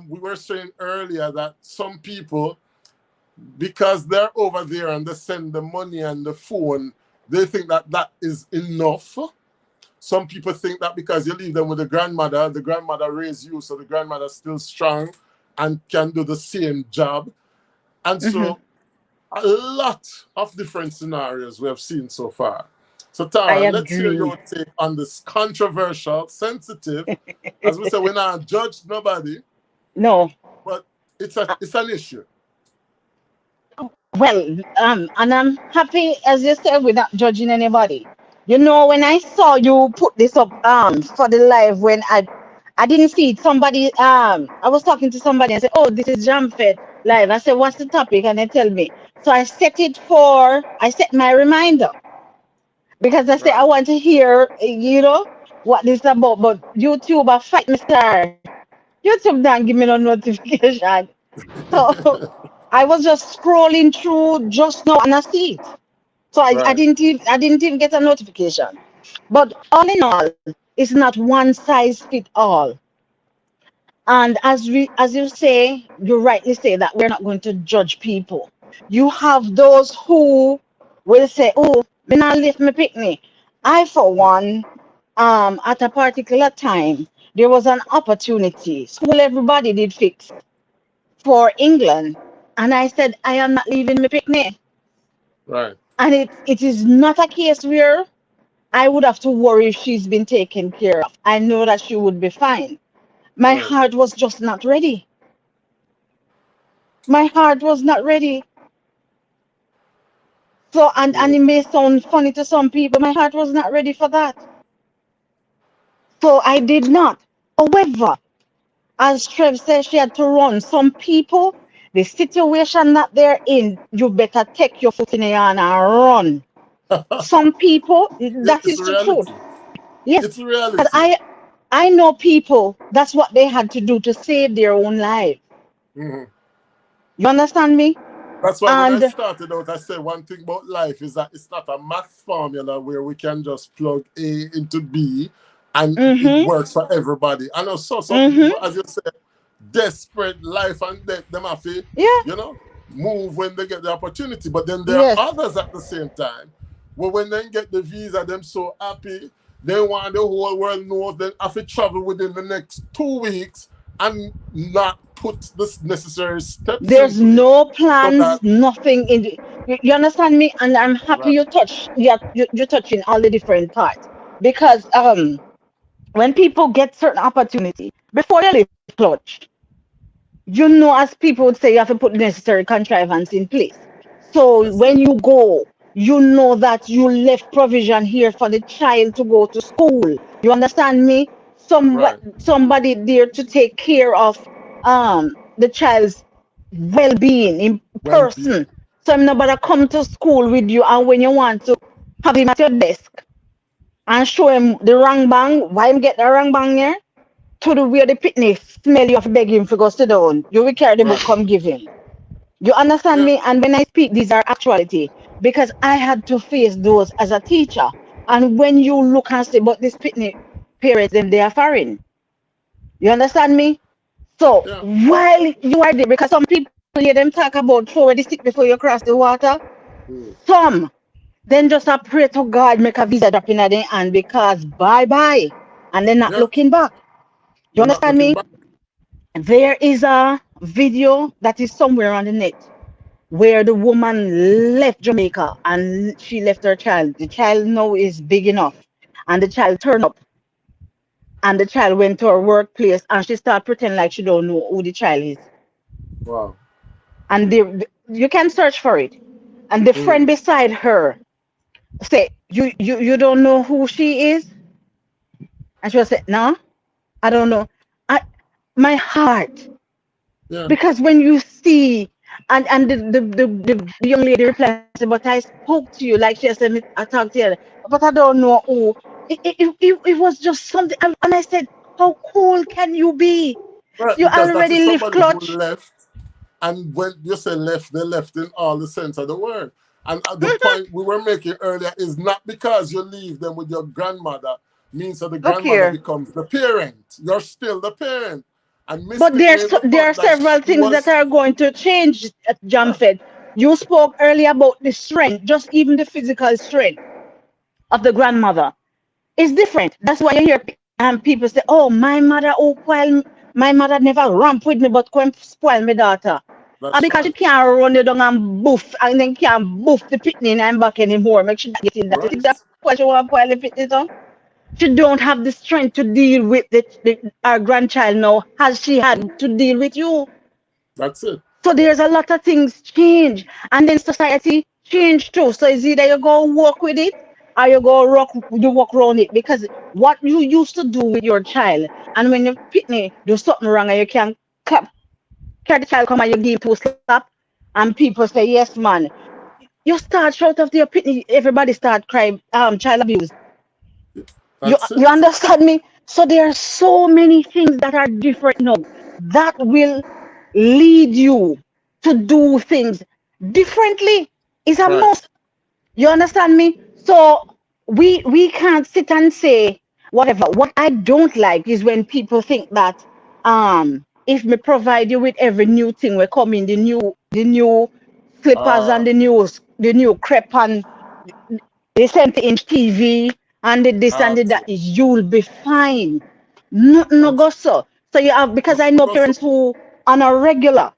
we were saying earlier that some people, because they're over there and they send the money and the phone, they think that that is enough. Some people think that because you leave them with the grandmother raised you, so the grandmother's still strong and can do the same job. And Mm-hmm. so a lot of different scenarios we have seen so far. So I Tara, let's hear agree. your take on this controversial, sensitive. As we say, we're not judge nobody, No. but Uh, it's an issue. well, and I'm happy, as you said, without judging anybody. When I saw you put this up for the live when I didn't see it. Somebody I was talking to somebody and said, "Oh, this is Jamfed live." I said, "What's the topic?" And they tell me. So I set my reminder because I said I Right. want to hear, what this about. But YouTube I fight me star. YouTube don't give me no notification. So I was just scrolling through just now and I see it. So Right. I didn't even get a notification. But all in all, it's not one size fit all. And as you say, you rightly say that we're not going to judge people. You have those who will say, "Oh, me not lift me picnic." I, for one, at a particular time, there was an opportunity. School everybody did fix for England, and I said, "I am not leaving me picnic." Right. And it is not a case where I would have to worry if she's been taken care of. I know that she would be fine. My Right. heart was just not ready. My heart was not ready. So, and Mm. it may sound funny to some people. My heart was not ready for that. So I did not. However, as Trev said, she had to run. Some people, the situation that they're in, you better take your foot in the hand and run. Some people, Yeah, that it's is a the truth. reality. Yes, It's a but reality. I know people. That's what they had to do to save their own life. Mhm. You understand me? That's why when I And started out, I said one thing about life is that it's not a math formula where we can just plug A into B and it mm-hmm, works for everybody. I know some people, mm-hmm, as you said, desperate life and death, them have to, yeah, move when they get the opportunity. But then there are yes. others at the same time where when they get the visa, them so happy, they want the whole world know they have to travel within the next 2 weeks and not put the necessary steps in There's place no so plans, that nothing in the, you understand me? And I'm happy right, you touch, you're touching all the different parts because when people get certain opportunity before you leave clutch, you know, as people would say, you have to put the necessary contrivance in place. So that's when it. you go, you know that you left provision here for the child to go to school. You understand me? Right. Somebody there to take care of the child's well-being in Well person. being. So I'm nobody come to school with you, and when you want to have him at your desk and show him the wrong bang, why him get the wrong bang here? To the where the picnic smell, you have to beg him to go sit down. You will carry the book, Right. come give him. You understand Yeah. me? And when I speak, these are actuality because I had to face those as a teacher. And when you look and say, but this picnic parents, then they are foreign. You understand me? So Yeah. while you are there, because some people hear them talk about throw away the stick before you cross the water, Mm. some then just a pray to God make a visa drop in their hand because bye bye. And they're not Yeah. looking back. You They're not understand looking me? back. There is a video that is somewhere on the net where the woman left Jamaica and she left her child. The child now is big enough, and the child turned up, and the child went to her workplace, and she started pretending like she don't know who the child is. Wow. And you can search for it. And the friend Mm. beside her say, you don't know who she is? And she was say, no, I don't know. I, my heart. Yeah. Because when you see, and the young lady replied, say, but I spoke to you, like she said, I talked to you, but I don't know who. It was just something. And I said, how cool can you be? Right. You Because that is already live somebody who clutch. left. And when you say left, they left in all the sense of the word. And the point we were making earlier is not because you leave them with your grandmother means that the Look grandmother here. becomes the parent. You're still the parent. And But Mystic made the there are point that several she things that was, are going to change, yeah, Jamfed. You spoke earlier about the strength, just even the physical strength of the grandmother. It's different. That's why you hear people say, "Oh, my mother, oh, well, my mother never ramp with me, but come spoil my daughter." And that's because she right. can't run you down and boof, and then can't boof the pitney and back anymore, make sure that get in that. You think Right. that's why she want to spoil the pitney down? She don't have the strength to deal with our grandchild now, as she Mm. had to deal with you. That's it. So there's a lot of things change, and then society change too. So it's either you go work with it or you walk around it because what you used to do with your child, and when you pitney do something wrong and you can clap, carry the child come and you give two slap, and people say yes man, you start shout of your pitney, everybody start crying child abuse. That's You it. understand me? So there are so many things that are different now that will lead you to do things differently. Is a Right. must. You understand me? So we can't sit and say whatever. What I don't like is when people think that if me provide you with every new thing we come in, the new slippers and Uh, the new crepe and the 70-inch TV and the this and the that's that, it. you'll be fine. No, no That's go so. So you have, because I know also, parents who on a regular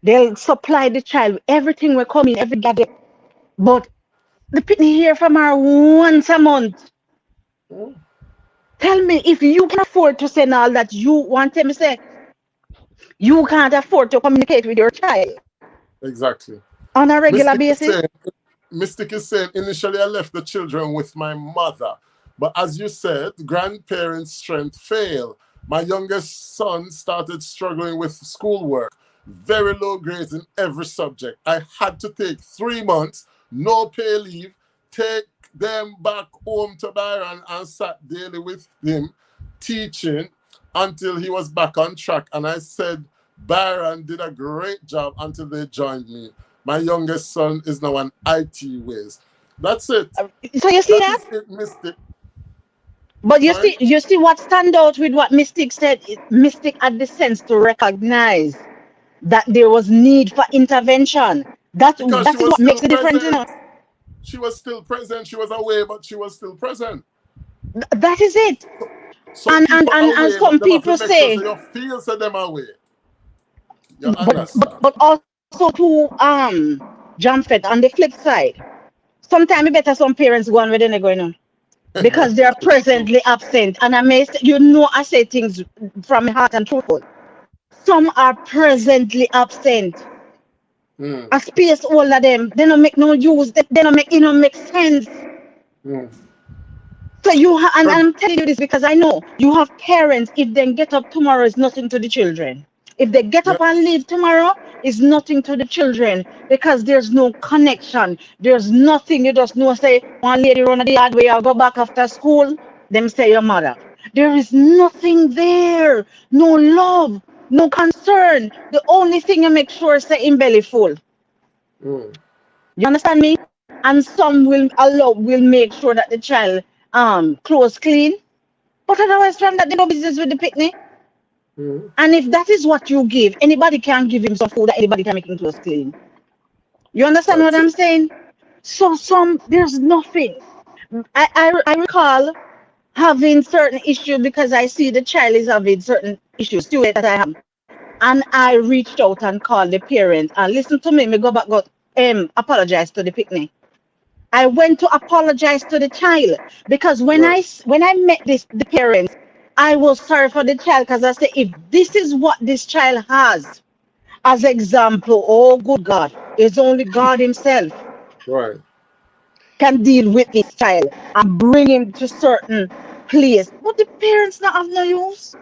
they'll supply the child with everything will come in, every gadget. But the pitney hear from her once a month. mm, Tell me if you can afford to send all that you want them to say, you can't afford to communicate with your child exactly. on a regular Mystic is basis. saying. Mystic is saying, initially I left the children with my mother. But as you said, grandparents' strength failed. My youngest son started struggling with schoolwork, very low grades in every subject. I had to take 3 months, no pay leave, take them back home to Byron and sat daily with him, teaching until he was back on track. And I said, Byron did a great job until they joined me. My youngest son is now an IT whiz. That's it. So you see That that? is it, Mystic. But Sorry? you see what stand out with what Mystic said. Mystic had the sense to recognize that there was need for intervention. Because she That is was what still makes the difference, you know. present. She was still present. She was away, but she was still present. That is it. Some people And away, but some them have to people make sure say, so you feel so them away. You but understand? also to jump it on the flip side. Sometimes it better some parents go on where they're going on because they are It's true. presently absent. And I may say, you know, I say things from my heart and truthful. Some are presently absent. Mm, A space all of them. They don't make no use. They don't make, it don't make sense. mm. So and Pres- I'm telling you this because I know you have parents. If they get up tomorrow, it's nothing to the children. If they get yeah, up and leave tomorrow, it's nothing to the children because there's no connection. There's nothing. You just know, say, one lady run the yard where you go back after school, them say your mother. There is nothing there. No love, no concern. The only thing you make sure say in belly full. mm, You understand me? And some will make sure that the child clothes clean. But otherwise from that they no business with the picnic. mm. And if that is what you give, anybody can give him some food that anybody can make him clothes clean. You understand what That's I'm it. saying? So there's nothing. I recall having certain issues because I see the child is having certain issues too that I have. And I reached out and called the parents and listen to me go back, go apologize to the picnic. I went to apologize to the child because Right. when I met the parents, I was sorry for the child because I said if this is what this child has as example, oh good God, it's only God Himself Right. can deal with this child and bring him to certain place. But the parents not have no use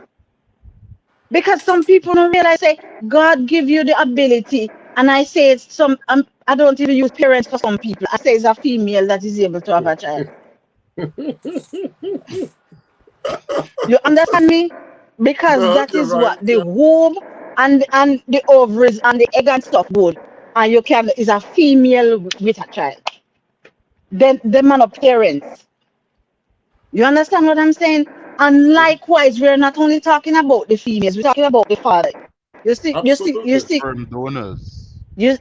because some people don't realize say God give you the ability, and I say it's some. I don't even use parents for some people. I say it's a female that is able to have a child. You understand me? Because No, that you're is right. what the Yeah, womb and the ovaries and the egg and stuff good. And you can is a female with a child. Then the man of parents. You understand what I'm saying? And likewise, we're not only talking about the females, we're talking about the father. You absolutely. see, Sperm donors. you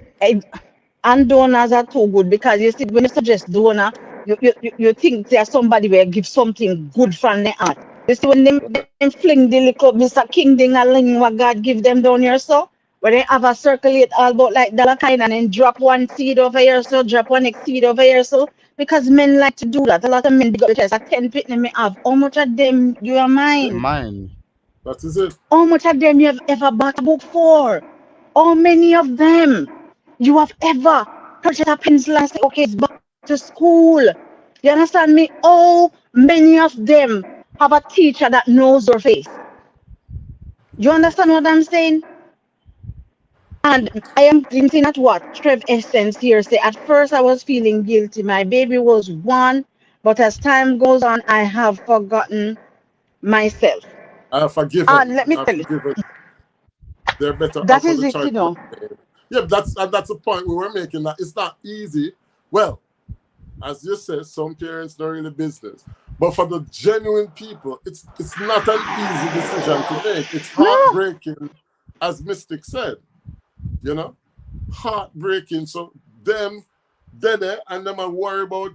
and donors are too good because you see when you suggest donor, you think there's somebody will give something good from the heart. You see when them fling the little Mr. King ding a ling what God give them down here so where they have a circulate all about like dollar kind and then drop one seed over here so drop one next seed over here so because men like to do that. A lot of men big up the chest. At 10 pitney me have. How much of them you are Yeah, mine? Mine. that is it. How much of them you have ever bought a book for? How many of them you have ever purchased a pencil and say, okay, it's back to school? You understand me? How many of them have a teacher that knows your face? You understand what I'm saying? And I am hinting at what Trev Essence here say. At first, I was feeling guilty. My baby was one, but as time goes on, I have forgotten myself. I have And forgiven. let me I've tell you, forgiven. They're better that off for is the it, choice you they know. made. Yeah, that's the point we were making. That it's not easy. Well, as you said, some parents don't really business. But for the genuine people, it's not an easy decision to make. It's No, heartbreaking, as Mystic said. You know, heartbreaking. So them, they and them are worry about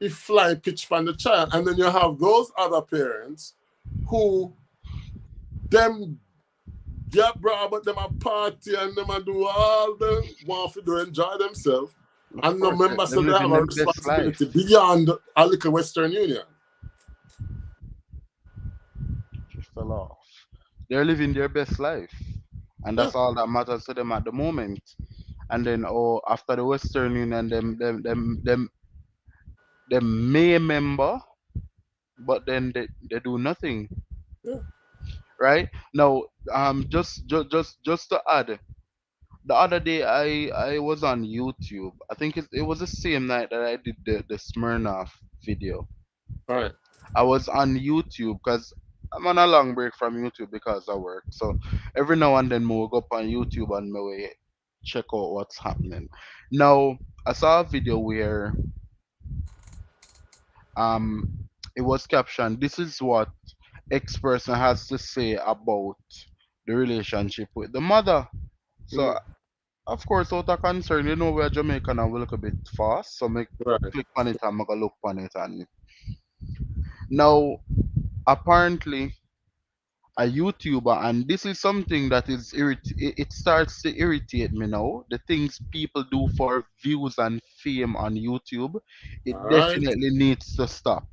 if fly pitch from the child, and then you have those other parents who them get bra, but them a party and them a do all them want to do enjoy themselves. Of And no course, member so them they have living a their best responsibility life. beyond a little Western Union. Just fell off. They're living their best life. And Yeah, that's all that matters to them at the moment. and then oh after the Western Union them may member, but then they do nothing. Yeah. Right now, just to add, the other day I was on YouTube. I think it was the same night that I did the Smirnoff video. All right. I was on YouTube because I'm on a long break from YouTube because I work. So every now and then, I will go up on YouTube and my way check out what's happening. Now I saw a video where it was captioned, "This is what X person has to say about the relationship with the mother." So Mm. of course, out of concern, you know we're Jamaican and we look a bit fast, so make Right. click on it and make a look on it and now apparently a YouTuber, and this is something that it starts to irritate me now. The things people do for views and fame on YouTube, it All right. definitely needs to stop.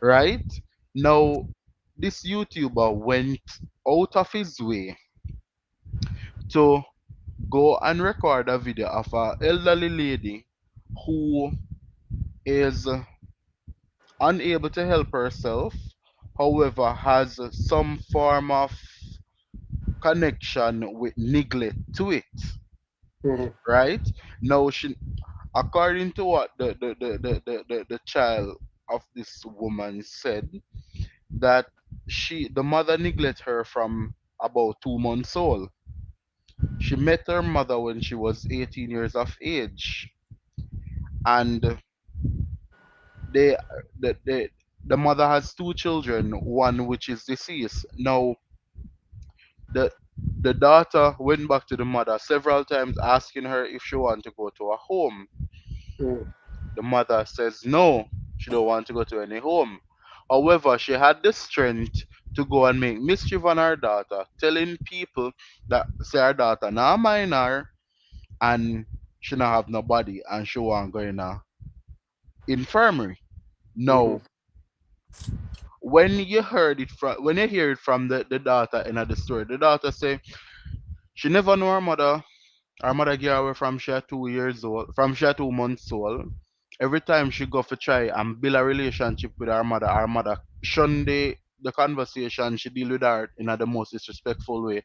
Right? Now, this YouTuber went out of his way to go and record a video of a elderly lady who is unable to help herself, however, has some form of connection with neglect to it, Mhm. right? Now, according to what the child of this woman said, that the mother neglect her from about 2 months old. She met her mother when she was 18 years of age, and they the mother has two children, one which is deceased. Now the the daughter went back to the mother several times asking her if she want to go to a home. Mm. The mother says no, she don't want to go to any home. However, she had the strength to go and make mischief on her daughter, telling people that say her daughter now minor and she not have nobody and she want go in a infirmary. Mhm. No, when you hear it from the daughter in the story, the daughter say she never know her mother. Her mother get away from she at 2 years old, from she at 2 months old. Every time she go for try and build a relationship with her mother shun the conversation, she deal with her in a the most disrespectful way.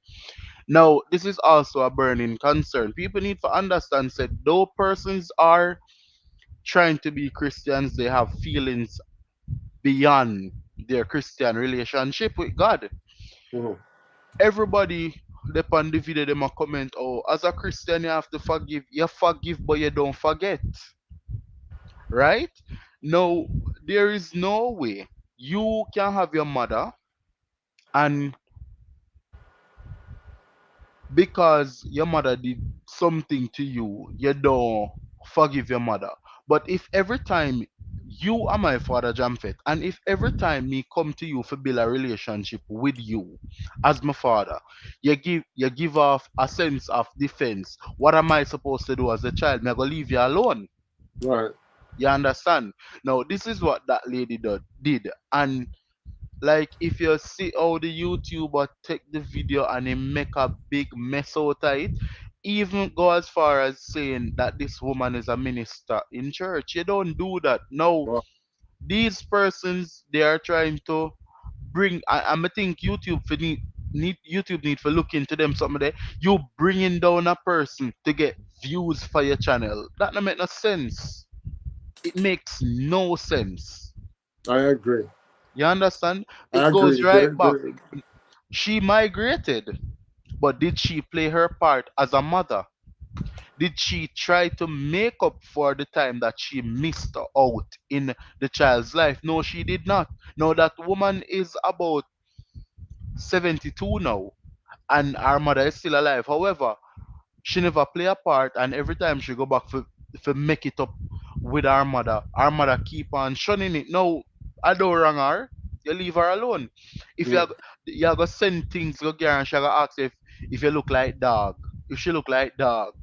Now, this is also a burning concern. People need to understand that though persons are trying to be Christians, they have feelings beyond their Christian relationship with God. Mhm. Everybody upon the video them a comment, oh, as a Christian you have to forgive. You forgive but you don't forget. Right? No, there is no way you can have your mother and because your mother did something to you, you don't forgive your mother. But if every time you are my father, Jamfet, and if every time me come to you for build a relationship with you as my father, you give off a sense of defense. What am I supposed to do as a child? Me I go leave you alone. Right. You understand? Now this is what that lady did. And like if you see how the YouTuber take the video and he make a big mess out of it, even go as far as saying that this woman is a minister in church. You don't do that. No, Well, these persons they are trying to bring. I think YouTube need to look into them something there. You bringing down a person to get views for your channel. That don't make no sense. It makes no sense. I agree. You understand? I It goes agree. right back. She migrated, but did she play her part as a mother? Did she try to make up for the time that she missed out in the child's life? No, she did not. No, that woman is about 72 now, and our mother is still alive. However, she never play a part, and every time she go back for make it up with our mother keep on shunning it. No, I don't wrong her. You leave her alone. If Mm. you go send things go get her and she go ask if you look like dog. If she look like dog.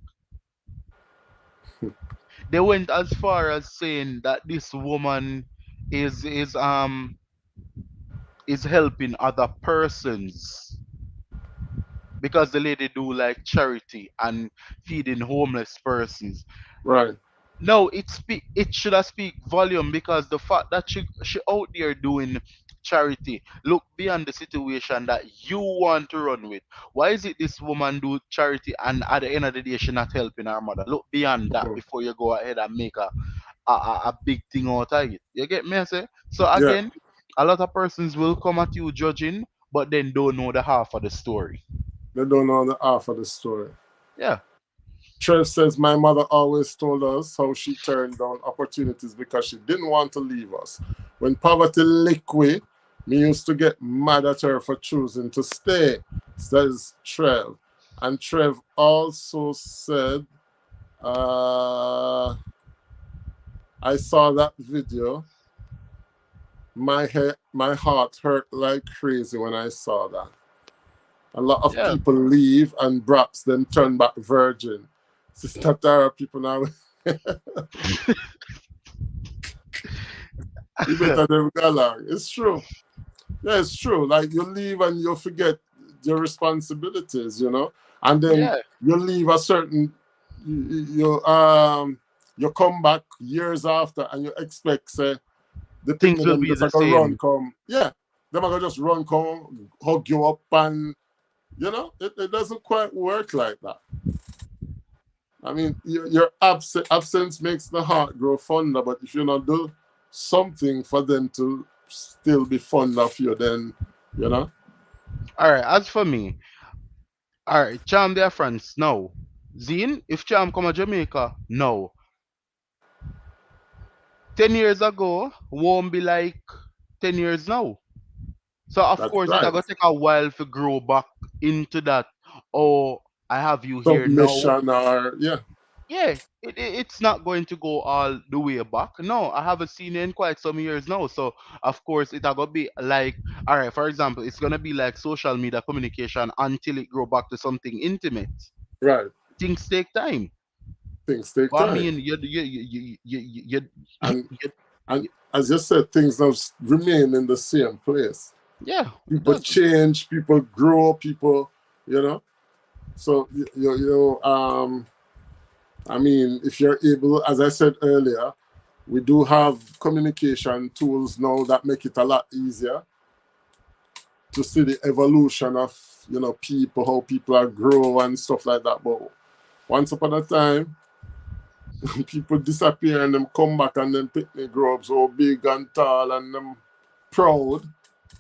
They went as far as saying that this woman is is um is helping other persons. because the lady do like charity and feeding homeless persons. Right. No, it should have speak volume because the fact that she out there doing charity look beyond the situation that you want to run with. Why is it this woman do charity and at the end of the day she not helping her mother? Look beyond that Mhm. before you go ahead and make a big thing out of it. You get me? I say? So Yeah. again, a lot of persons will come at you judging, but then don't know the half of the story. They don't know the half of the story. Yeah. Trev says, my mother always told us how she turned down opportunities because she didn't want to leave us. When poverty licked me used to get mad at her for choosing to stay, says Trev. And Trev also said, uh, I saw that video. My heart hurt like crazy when I saw that. A lot of Yeah. people leave and perhaps then turn back virgin. Sister Tara, people now, you better than go along. It's true. Yeah, it's true. Like you leave and you forget your responsibilities, and then Yeah. you leave a certain, you come back years after and you expect, say, the Things picnic will them be just the like a run same. come. Yeah, them are gonna just run come, hug you up, and it doesn't quite work like that. I mean, your absence makes the heart grow fonder, but if you not do something for them to still be fond of you, then you know Alright, as for me, alright, Cham their friends, no. Zine, if Cham come to Jamaica, no. 10 years ago won't be like 10 years now. So of that's course it's right. gonna take a while to grow back into that. Oh, I have you here now. Submission or yeah, Yeah, it's not going to go all the way back. No, I haven't seen it in quite some years now. So of course it's gonna be like, all right, for example, it's gonna be like social media communication until it grow back to something intimate. right. Things take time. Things take But I time, mean, and you, and as you said, things have remained in the same place. yeah, it People doesn't. change, people grow, people, you know. So I mean, if you're able, as I said earlier, we do have communication tools now that make it a lot easier to see the evolution of people, how people are grow and stuff like that. But once upon a time, people disappear and them come back and then picnic grow up so big and tall and them proud,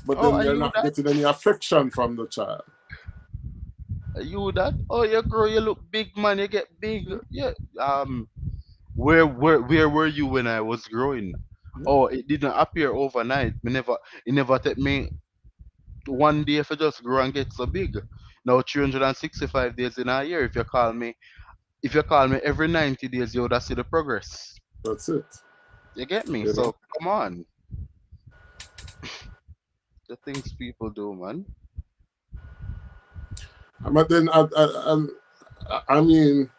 but Oh, then are they're you not that? getting any affection from the child. Are you that? Oh, you grow, you look big, man. You get big. Yeah. Where were you when I was growing? Yeah, Oh, it didn't appear overnight. It never took me one day for just grow and get so big. Now 365 days in a year. If you call me every 90 days, you would have see the progress. that's it. You get me? You know, So come on, the things people do, man. but then I mean,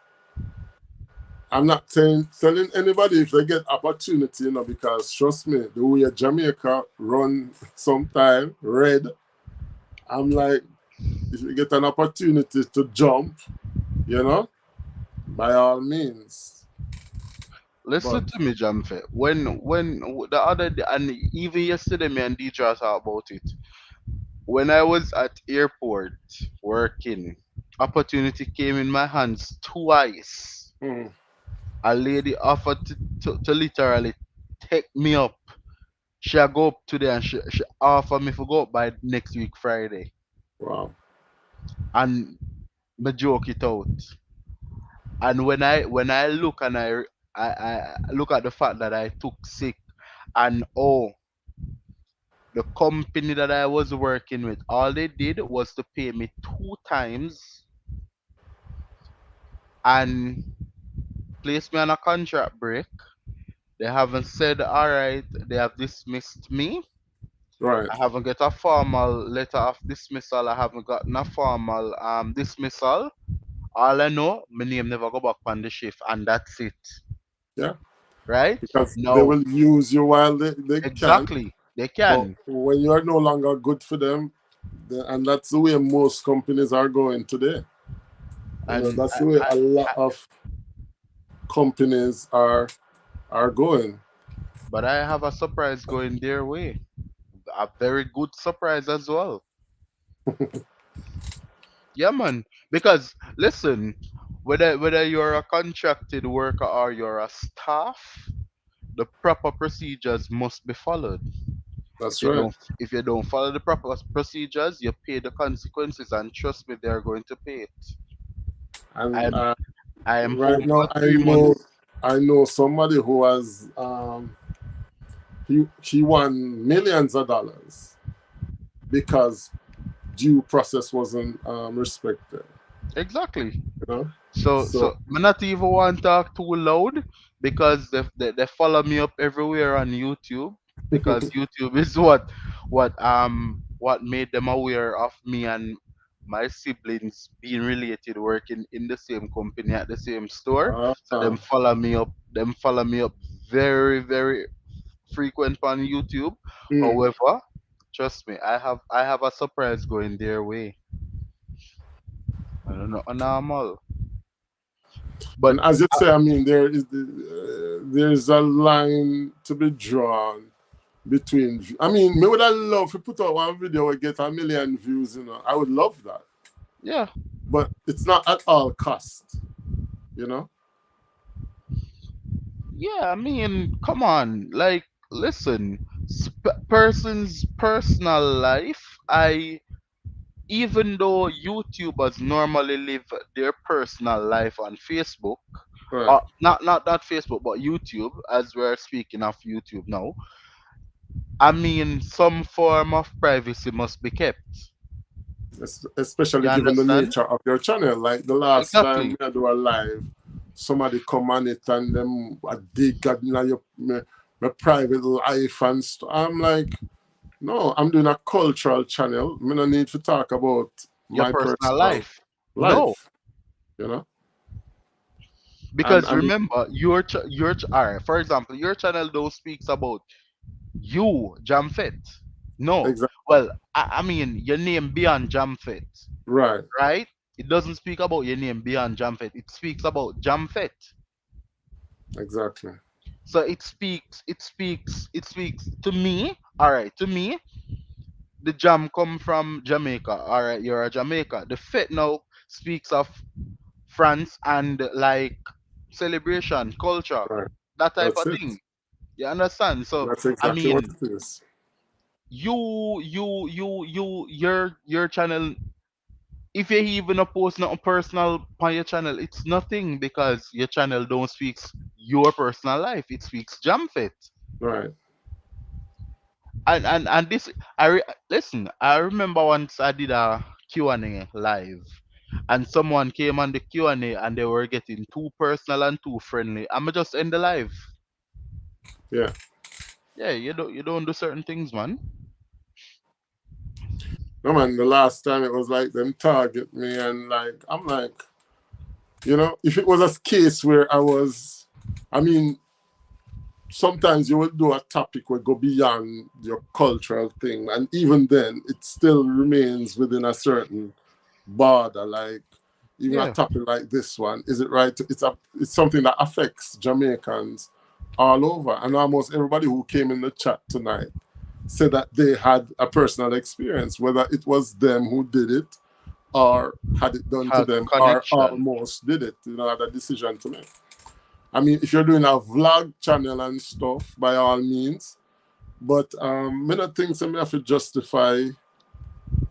I'm not telling anybody if they get opportunity, because trust me, the way Jamaica run sometime red, I'm like, if you get an opportunity to jump, you know, by all means. Listen But to me, Jamfe. When the other day, and even yesterday, me and DJ talked about it. When I was at airport working, opportunity came in my hands twice. mm, A lady offered to literally take me up. She'll go up today and she offered me to go up by next week Friday. wow, And me joke it out. And when I look and I look at the fact that I took sick and the company that I was working with, all they did was to pay me two times and place me on a contract break. They haven't said all right, they have dismissed me. right, I haven't got a formal letter of dismissal. I haven't gotten a formal dismissal. All I know, my name never go back on the shift, and that's it. yeah, Right? because they No, will use you while they can, exactly. They but can. when you are no longer good for them, And that's the way most companies are going today. You know, And that's the way a lot I of companies are going. but I have a surprise going their way. A very good surprise as well. Yeah, man. Because listen, whether you're a contracted worker or you're a staff, the proper procedures must be followed. If That's you right. don't if you don't follow the proper procedures, you pay the consequences, and trust me, they're going to pay it. And I'm I am right home now, for 3 months. I know somebody who has he won millions of dollars because due process wasn't respected. Exactly. You know, So so me not even want to talk too loud because they follow me up everywhere on YouTube, because YouTube is what made them aware of me and my siblings being related, working in the same company at the same store. So uh, them follow me up very, very frequent on YouTube. mm. However, trust me, I have a surprise going their way. I don't know, normal. But And as you say, I mean, there's a line to be drawn between. I mean, me would I love to put out one video and get a million views. You know, I would love that, yeah, but it's not at all cost. You know, yeah, I mean, come on. Like, listen, person's personal life, even though YouTubers normally live their personal life on Facebook, right? or not that Facebook, but YouTube, as we're speaking of YouTube now, I mean, some form of privacy must be kept. Especially You given the understand? nature of your channel. Like the last time Exactly. we do a live, somebody come on it and them a dig at my private life and stuff. I'm like, no, I'm doing a cultural channel. Me no need to talk about Your my personal personal life. No, life, you know. because And remember, all right. For example, your channel don't speaks about you, Jamfet. No. exactly Well, I mean, your name beyond Jamfet, right, right? It doesn't speak about your name beyond Jamfet. It speaks about Jamfet. exactly, So it speaks to me. All right, to me, the Jam come from Jamaica. All right, you're a Jamaica. The Fet now speaks of France and like celebration, culture, right. that type That's of it. thing. You understand? So That's I exactly what mean, it is. your channel, if you even a post nothing personal on your channel, it's nothing because your channel don't speaks your personal life. It speaks Jamfet. Right. And this listen, I remember once I did a Q&A live, and someone came on the Q&A and they were getting too personal and too friendly. I'ma just end the live. Yeah. Yeah, you don't do certain things, man. No man, the last time it was like them target me and like I'm like, you know, if it was a case where I mean, sometimes you will do a topic where go beyond your cultural thing, and even then, it still remains within a certain border. Like even a Yeah. topic like this one, is it right? It's something that affects Jamaicans all over, and almost everybody who came in the chat tonight said that they had a personal experience, whether it was them who did it or had it done to Had them or connection. almost did it. You know, had a decision to make. I mean, if you're doing a vlog channel and stuff, by all means. But many things I have to justify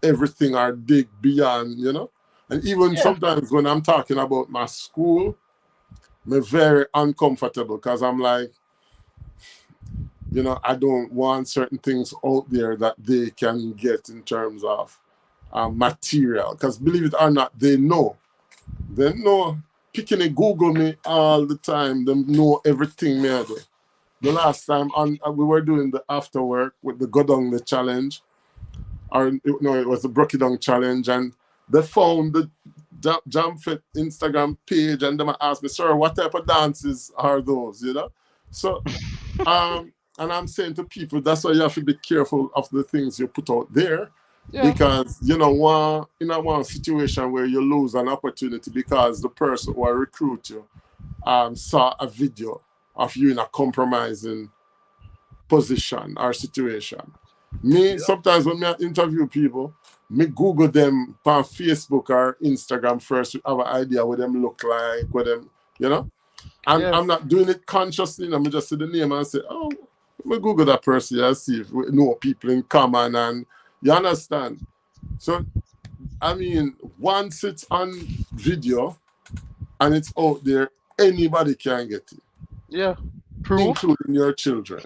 everything or dig beyond, you know. And even Yeah. sometimes when I'm talking about my school, I'm very uncomfortable because I'm like, you know, I don't want certain things out there that they can get in terms of material. Because believe it or not, they know. They know. Picking a Google me all the time. They know everything me I do. The last time on we were doing the after work with the go down the challenge, or no, it was the Brocky Down challenge, and they found the Jam Fit Instagram page, and they asked me, "Sir, what type of dances are those?" You know, so and I'm saying to people, that's why you have to be careful of the things you put out there, Yeah. because one situation where you lose an opportunity because the person who recruit you saw a video of you in a compromising position or situation. Me Yeah. sometimes when I interview people, me Google them on Facebook or Instagram first to have an idea what them look like, what them you know. And Yeah. I'm not doing it consciously. I'm just see the name and say, oh, me Google that person and see if we know people in common and you understand. So I mean, once it's on video and it's out there, anybody can get it, Yeah. Proof. including your children.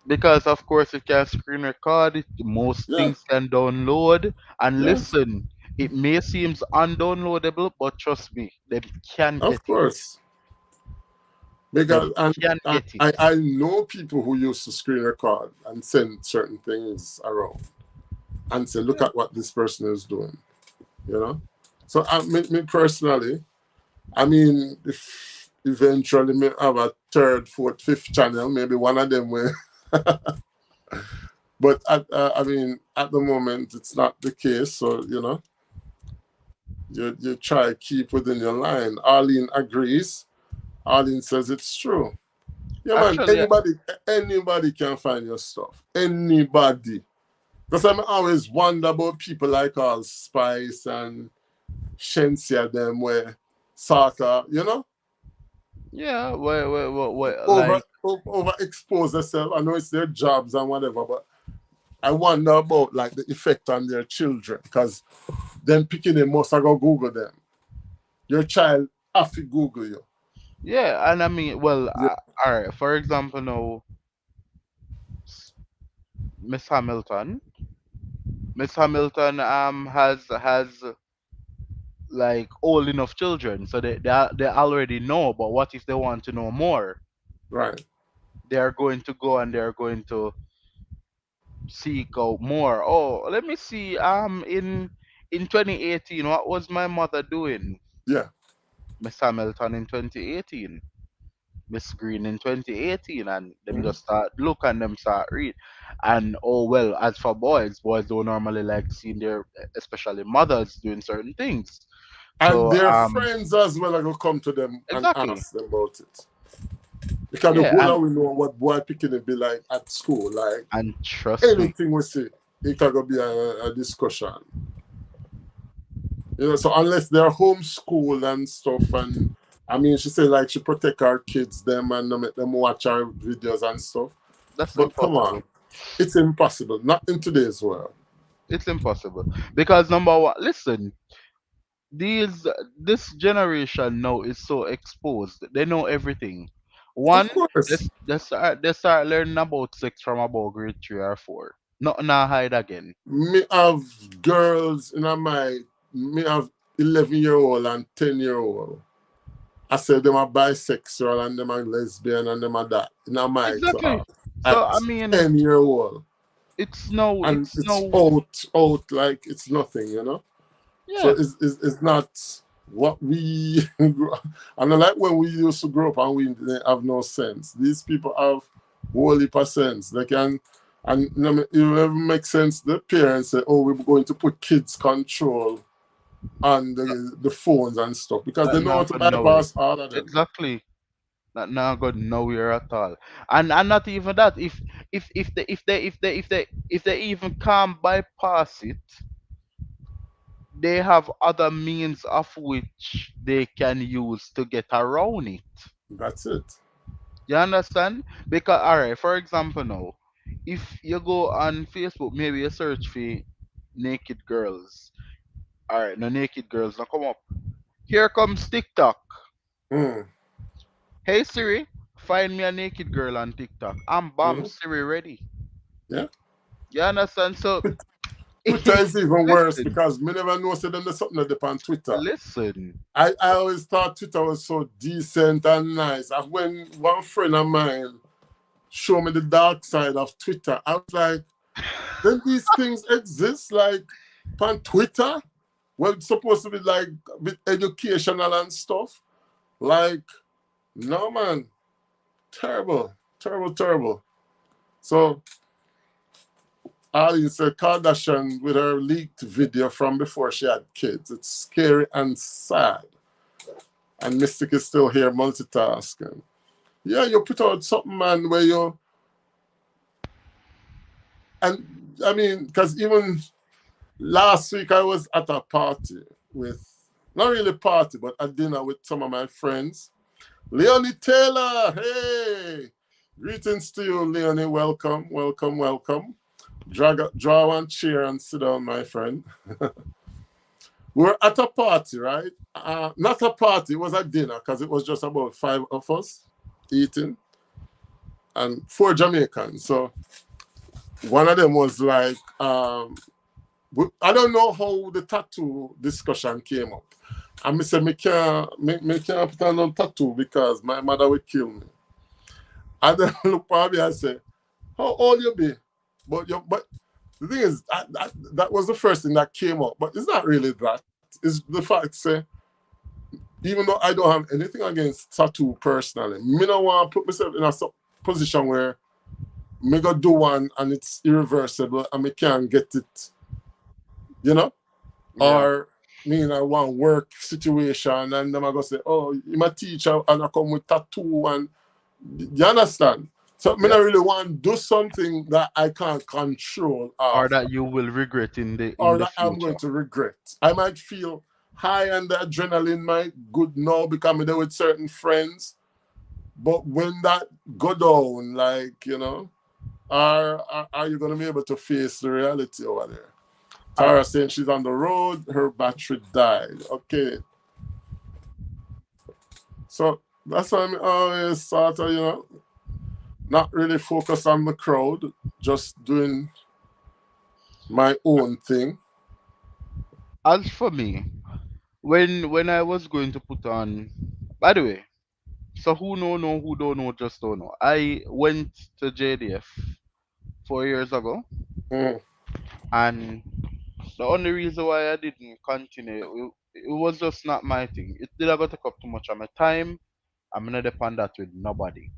Because of course it can screen record it, most Yeah, things can download. And yeah, listen, it may seems undownloadable, but trust me, they can get of it. course. They Because can and get it. I know people who used to screen record and send certain things around and say, look Yeah. at what this person is doing, you know? So me personally, I mean, if eventually me have a third, fourth, fifth channel, maybe one of them will. But I mean, at the moment, it's not the case. So you try to keep within your line. Arlene agrees. Arlene says it's true. Yeah, man. Actually, Anybody can find your stuff. Anybody. Because I'm always wonder about people like all Spice and Shensia them where Saka, yeah, over like, overexpose themselves. I know it's their jobs and whatever, but I wonder about like the effect on their children because them picking them must I go Google them. Your child have to Google you. yeah, and I mean, well, Yeah, all right. For example, now s- Miss Hamilton, Miss Hamilton has like old enough children, so they already know. But what if they want to know more? right. They are going to go and they are going to seek out more. Oh, let me see. In 2018, what was my mother doing? Yeah. Miss Hamilton in 2018, Miss Green in 2018, and them Mhm. just start look and them start read. And oh well, as for boys don't normally like seeing their, especially mothers, doing certain things. And So their friends as well are gonna come to them and exactly, ask them about it. Because the yeah, whole and of we know what boy picking it be like at school. Like trust me, anything we see, it can go be a discussion. So unless they're homeschooled and stuff, and I mean, she said like she protect her kids, them and make them watch her videos and stuff. that's But come impossible. on, it's impossible. Not in today's world. It's impossible because number one, listen, these this generation now is so exposed. They know everything. Of One, course, they start learning about sex from about grade 3 or 4. Nothing to hide again. me have girls in my me have 11-year-old and 10-year-old. I said them are bisexual and them are lesbian and them are that in my Exactly. class So at I mean, 10-year-old. it's And it's no, out like it's nothing. So yeah, it's not what we and I like when we used to grow up and we didn't have no sense. These people have whole heap of sense. They can and it never makes sense. The parents say, "Oh, we're going to put kids control on the phones and stuff," because they that know how not to going nowhere. bypass all of them. Exactly. That not going nowhere at all. And not even that. If they even can't bypass it, they have other means of which they can use to get around it. That's it. You understand? Because alright, for example now, if you go on Facebook, maybe you search for naked girls. Alright, no naked girls now come up. Here comes TikTok. Mm, Hey Siri, find me a naked girl on TikTok. And bam, mm, Siri ready. yeah. You understand? So Twitter is even worse listen, because me never know say them there's something that on Twitter. listen. I always thought Twitter was so decent and nice. And when one friend of mine showed me the dark side of Twitter, I was like, then these things exist like on Twitter? Well, it's supposed to be like with educational and stuff. Like, no man, terrible, terrible, terrible. So Ali said Kardashian with her leaked video from before she had kids. It's scary and sad. And Mystic is still here multitasking. Yeah, you put out something, man, where you, and I mean, because even last week I was at a party with, not really party, but a dinner with some of my friends. Leonie Taylor, hey! Greetings to you, Leonie. Welcome, welcome, welcome. Draw one chair and sit down, my friend. We're at a party, right? Not a party, it was a dinner because it was just about 5 of us eating and 4 Jamaicans. So one of them was like, I don't know how the tattoo discussion came up. And I said, me can't put on no tattoo because my mother would kill me. And then look at me and say, how old you be? But the thing is, that was the first thing that came up. But it's not really that. It's the fact, say, even though I don't have anything against tattoo personally, me don't want to put myself in a position where me go do one and it's irreversible and me can't get it, you know? Yeah. Or me in a one work situation and them I go say, oh, I'm a teacher and I come with tattoo and you understand? So me Yeah. not really want to do something that I can't control Or after, that you will regret in or the that I'm going future. to regret. I might feel high and the adrenaline might good now because I'm there with certain friends. But when that go down, like, are you going to be able to face the reality over there? Or Tara saying she's on the road, her battery died. Okay. So that's why I'm always sort of, not really focused on the crowd, just doing my own thing. as for me, when I was going to put on, by the way, so know, who don't know, just don't know. I went to JDF 4 years ago, Mm, and the only reason why I didn't continue, it was just not my thing. It did not take up too much of my time. I'm not depend that with nobody.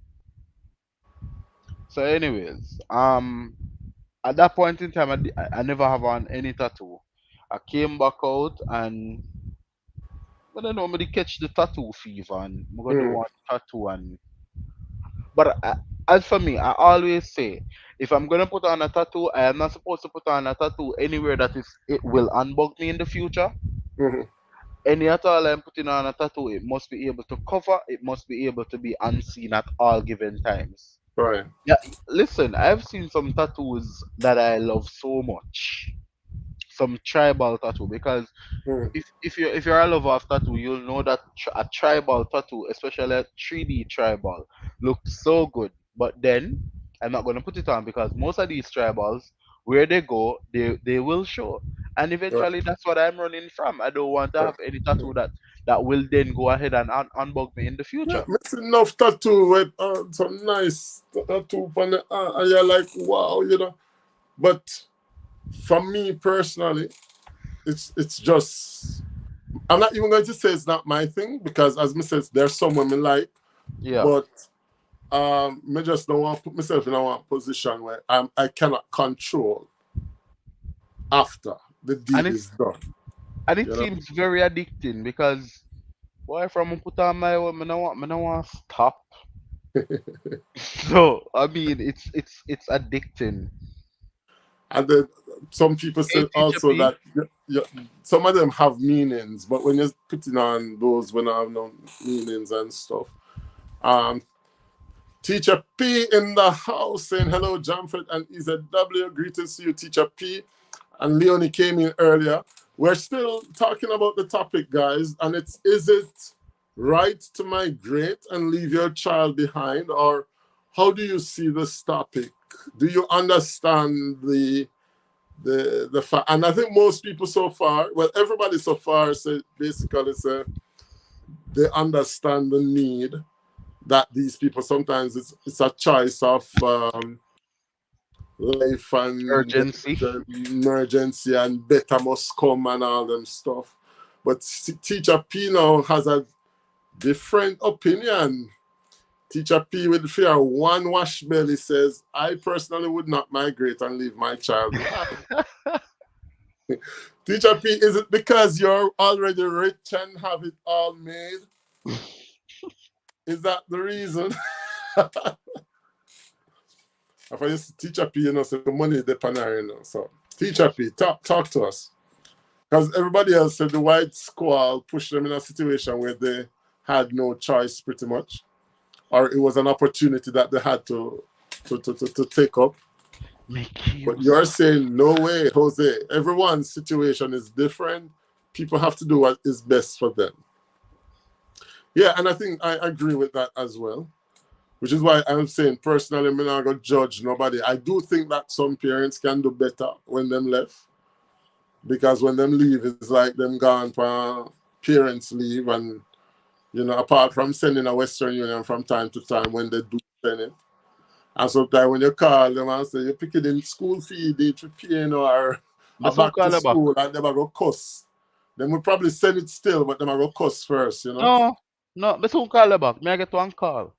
So, anyways, at that point in time, I never have on any tattoo. I came back out and I don't know, me catch the tattoo fever and I'm gonna do mm, one tattoo and but as for me, I always say if I'm gonna put on a tattoo, I am not supposed to put on a tattoo anywhere that is it will unbug me in the future. mm, Any at all I'm putting on a tattoo, it must be able to cover, it must be able to be unseen at all given times. right. Yeah, listen, I've seen some tattoos that I love so much. Some tribal tattoo because Mm, if you're a lover of tattoo, you'll know that a tribal tattoo, especially a 3D tribal, looks so good. But then I'm not gonna put it on because most of these tribals, where they go, they will show, and right, eventually that's what I'm running from. I don't want to right. have any tattoo that will then go ahead and unbug me in the Yeah, future. missing enough tattoo with some nice tattoo on the and you're like, wow. But for me personally, it's just I'm not even going to say it's not my thing because as me says, there's some women like, Yeah, but me just don't want to put myself in a one position where I cannot control after the and deed it is done. and it You know? seems very addicting because boy, from put on my woman, I don't want to stop. So I mean, it's addicting. And then some people Hey, say teacher also P. that some of them have meanings, but when you're putting on those when I have no meanings and stuff. Um, Teacher P in the house saying hello, Jamford and EZW. Greetings to you, Teacher P. And Leonie came in earlier. We're still talking about the topic, guys, and it's is it right to migrate and leave your child behind, or how do you see this topic? Do you understand the fact? And I think most people so far, well, everybody so far say basically say they understand the need that these people sometimes it's a choice of life and Urgency. the emergency and better must come and all them stuff. But teacher P now has a different opinion. Teacher P with fear one wash belly says, I personally would not migrate and leave my child behind. Teacher P, is it because you're already rich and have it all made? Is that the reason? If I used to Teacher P, so the money depend on So Teacher P, talk to us. Because everybody else said the white squall pushed them in a situation where they had no choice pretty much. Or it was an opportunity that they had to take up. Make But use you're of. saying, no way, Jose. Everyone's situation is different. People have to do what is best for them. Yeah, and I think I agree with that as well. Which is why I'm saying, personally, I'm not going to judge nobody. I do think that some parents can do better when them left. Because when them leave, it's like them gone for parents leave. And, apart from sending a Western Union from time to time when they do send it. And sometimes when you call them and say, you're picking in school fee, they to pay, or a But soon back to call her back. school, and them are going to cuss. Then we probably send it still, but them are going to cuss first. No, no, but soon call her back. Me I get one call.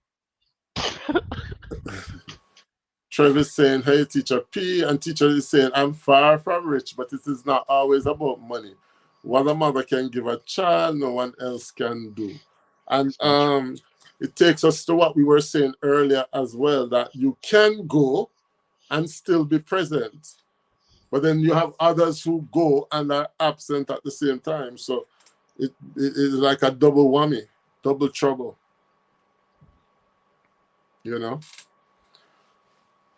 Travis saying, hey, teacher P, and teacher is saying, I'm far from rich, but it is not always about money. What a mother can give a child, no one else can do. And So true. it takes us to what we were saying earlier as well, that you can go and still be present. But then you have others who go and are absent at the same time. So it is like a double whammy, double trouble, you know?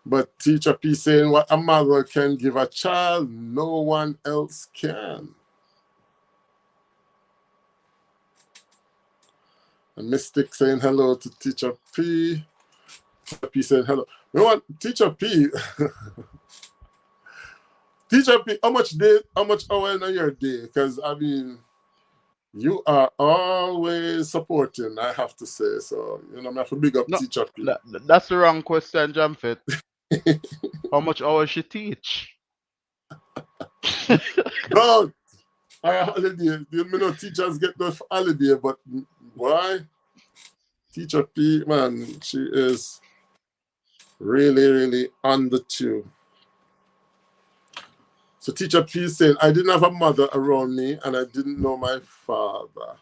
But teacher P saying what a mother can give a child, no one else can. And Mystic saying hello to teacher P. Teacher P saying hello. You know what, teacher P, teacher P, how much hour in your day? Because I mean, you are always supporting, I have to say. So, I have to big up No, teacher P. that's the wrong question, Jamfit. How much hours she teach? Dog, our holiday. You know teachers get the holiday, but why? Teacher P, man, she is really, really on the tune. So teacher P saying, I didn't have a mother around me and I didn't know my father.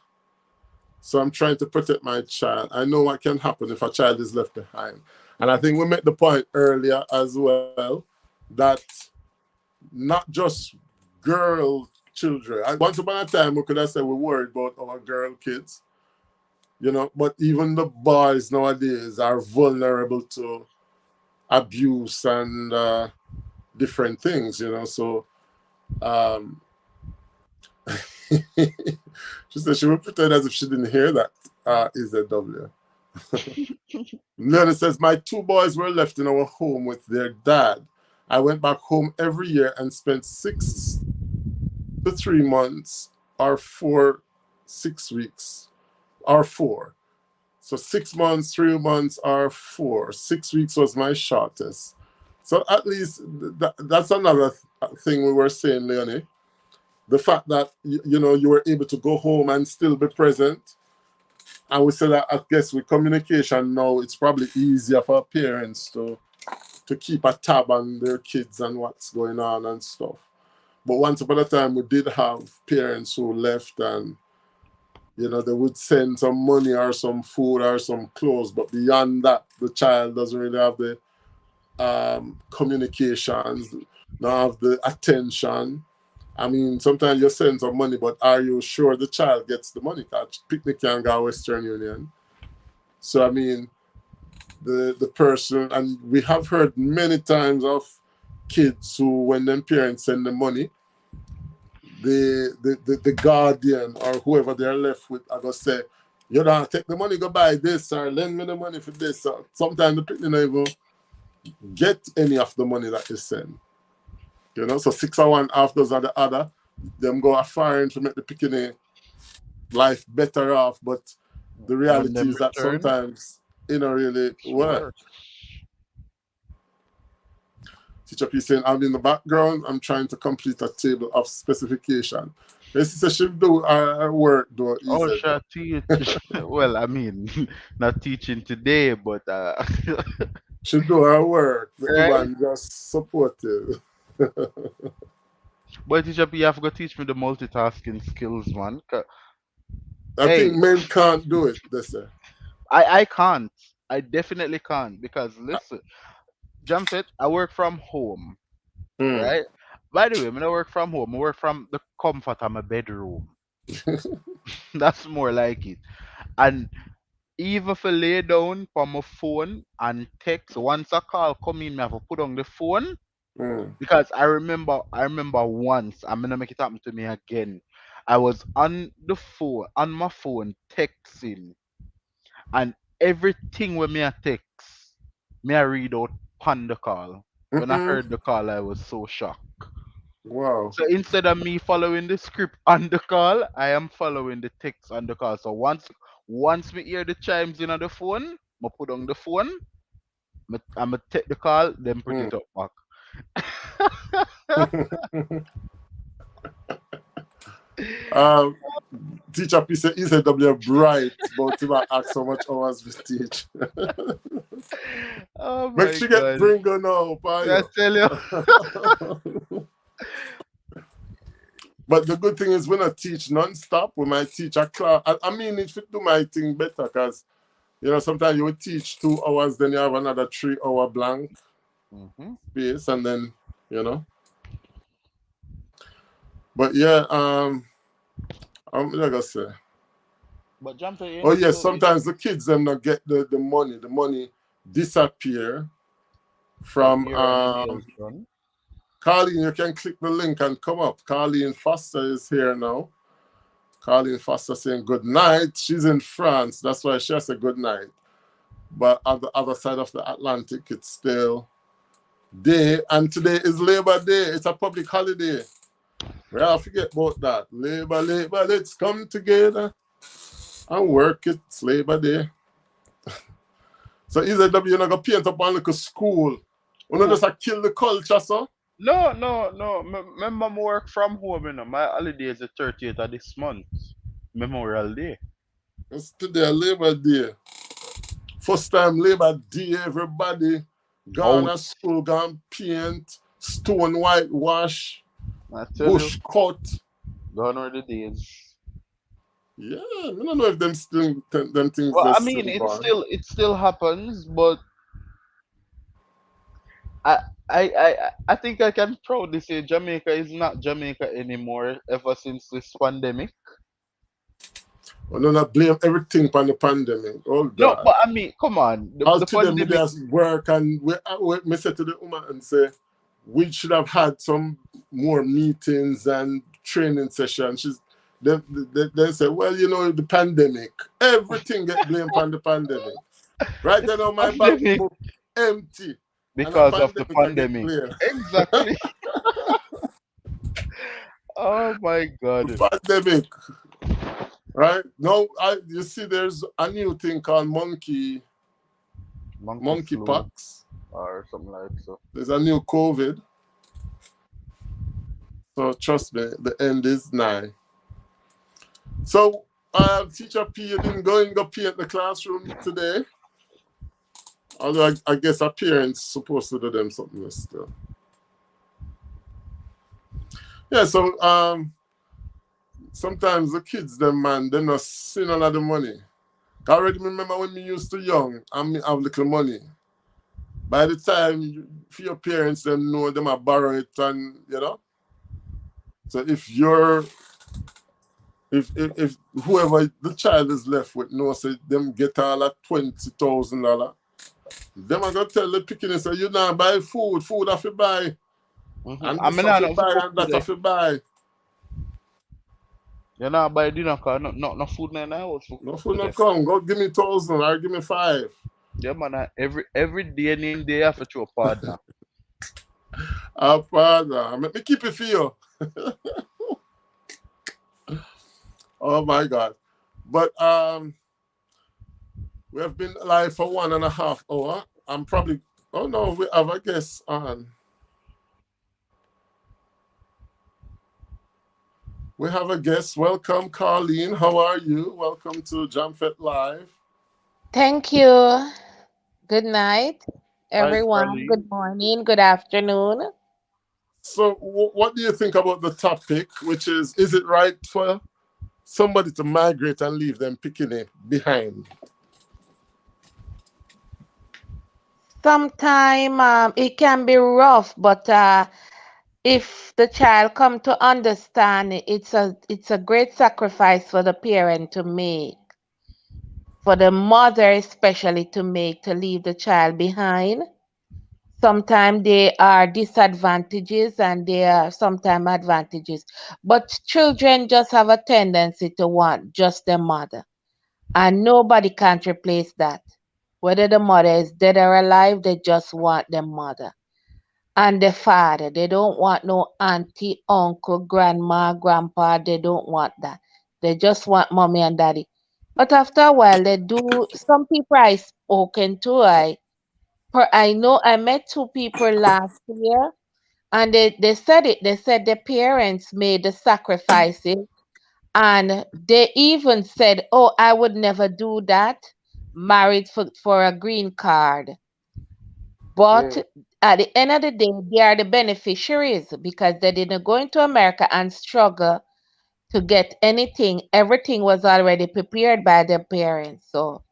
So I'm trying to protect my child. I know what can happen if a child is left behind. And I think we made the point earlier as well that not just girl children. Once upon a time, we could have said we're worried about our girl kids, but even the boys nowadays are vulnerable to abuse and different things. So um, she said she would pretend as if she didn't hear that. EZW. Leonard says, my two boys were left in our home with their dad. I went back home every year and spent 6 to 3 months or 6 weeks or 4. So 6 months, 3 months or 4. 6 weeks was my shortest. So at least that's another thing we were saying, Leonie. The fact that, you were able to go home and still be present. And we said that, I guess, with communication now, it's probably easier for parents to keep a tab on their kids and what's going on and stuff. But once upon a time, we did have parents who left and, they would send some money or some food or some clothes. But beyond that, the child doesn't really have the communications, not have the attention. I mean, sometimes you send some money, but are you sure the child gets the money? Because picnic can go Western Union. So, I mean, the person, and we have heard many times of kids who, when them parents send them money, the guardian or whoever they're left with, I go say, you don't take the money, go buy this, or lend me the money for this. So sometimes the picnic don't even get any of the money that they send. So 6 or 1, half dozen the other, them go a foreign to make the picnic life better off. But the When reality them is that return, sometimes really it's work. work. Teacher P saying, I'm in the background, I'm trying to complete a table of specification. This is a she do her work do Oh, easy. sure, teach. Well, I mean, not teaching today, but She do her work. The right. woman just supportive. But teacher, P, you have to teach me the multitasking skills, man. I think Hey, men can't do it, they say. I can't. I definitely can't because listen, Jamfet, I work from home, Hmm. right? By the way, when I work from home, I work from the comfort of my bedroom. That's more like it. And even if I lay down on my phone and text, once a call come in, I have to put on the phone Hmm. because I remember once, I'm gonna make it happen to me again. I was on my phone texting, and everything when me a text, me I read out on the call. When I Mm-mm. heard the call, I was so shocked. Wow. So instead of me following the script on the call, I am following the text on the call. So once me hear the chimes in on the phone, I put on the phone, I'ma take the call, then put Hmm. it up back. um, Teacher P said EZW bright, but him a ask how much hours we teach. Oh Make my sure get god. Bringo now, pa I yo. tell you. But the good thing is when I teach non-stop, we might teach a class. I mean, it should do my thing better because, sometimes you would teach 2 hours, then you have another 3 hour blank Hmm. space, and then, you know. But yeah, like I say. But Jumper, Oh yes, so it sometimes the kids them not get the money. The money disappear get from your nails done. Carleen. You can click the link and come up. Carleen Foster is here now. Carleen Foster saying good night. She's in France. That's why she has a good night. But on the other side of the Atlantic, it's still day. And today is Labor Day. It's a public holiday. We all forget about that. Labor, labor, let's come together and work. It's Labor Day. So EZW, you're not going to paint up one little school. You know, Who? just kill the culture, so. No, no, no. Remember, my work from home. My holiday is the 30th of this month, Memorial Day. It's today Labor Day. First time Labor Day, everybody gone Out. to school, gone paint, stone whitewash, I tell you, bush cut. gone are the days. Yeah, I don't know if them things Well, I just mean, still it gone. still it still happens, but I I think I can proudly say Jamaica is not Jamaica anymore ever since this pandemic. I don't not blame everything on the pandemic. Oh No, God. but I mean, come on, All the to them with pandemic. their work and me say to the woman and say we should have had some more meetings and training sessions. They say, well, the pandemic. Everything get blamed on the pandemic. Right It's the now, my bank pandemic book empty, and a because of the pandemic I get pandemic. blamed. Exactly. Oh my God. Pandemic, right? Now, you see, there's a new thing called Monkey flu monkeypox. or something like so. There's a new COVID. So trust me, the end is nigh. So, Teacher P, you didn't go paint the classroom today. Although I guess our parents supposed to do them something still. Yeah, so sometimes the kids, them man, they not see none of the money. I already remember when me used to young and me have little money. By the time for your parents them know them a borrow it and. So if whoever the child is left with knows say them get all at $20,000, them are gonna tell the picking say you not buy food have to buy, and I this mean, have I to not buy food and that today. have to buy. You know, buy dinner cause no food in the house No food today. not come. Go give me 1,000 or give me 5. Yeah, man. Every day name day I have to a partner. Father, make me keep it for you. Oh my God. But we have been live for 1.5 hours. I'm probably oh no, we have a guest on. We have a guest. Welcome, Carlene. How are you? Welcome to Jamfet Live. Thank you. Good night, Hi, everyone. Carlene. Good morning, good afternoon. So, what do you think about the topic, which is it right for somebody to migrate and leave them picking it behind? Sometimes it can be rough, but if the child come to understand, it's a great sacrifice for the parent to make, for the mother especially to make to leave the child behind. Sometimes there are disadvantages and there are sometimes advantages, but children just have a tendency to want just their mother. And nobody can replace that. Whether the mother is dead or alive, they just want their mother. And the father, they don't want no auntie, uncle, grandma, grandpa. They don't want that. They just want mommy and daddy. But after a while, they do. Some people I spoken to, I know I met two people last year, and they said it. They said their parents made the sacrifices, and they even said, "Oh, I would never do that, married for a green card." But Mm. at the end of the day, they are the beneficiaries because they didn't go into America and struggle to get anything. Everything was already prepared by their parents. So,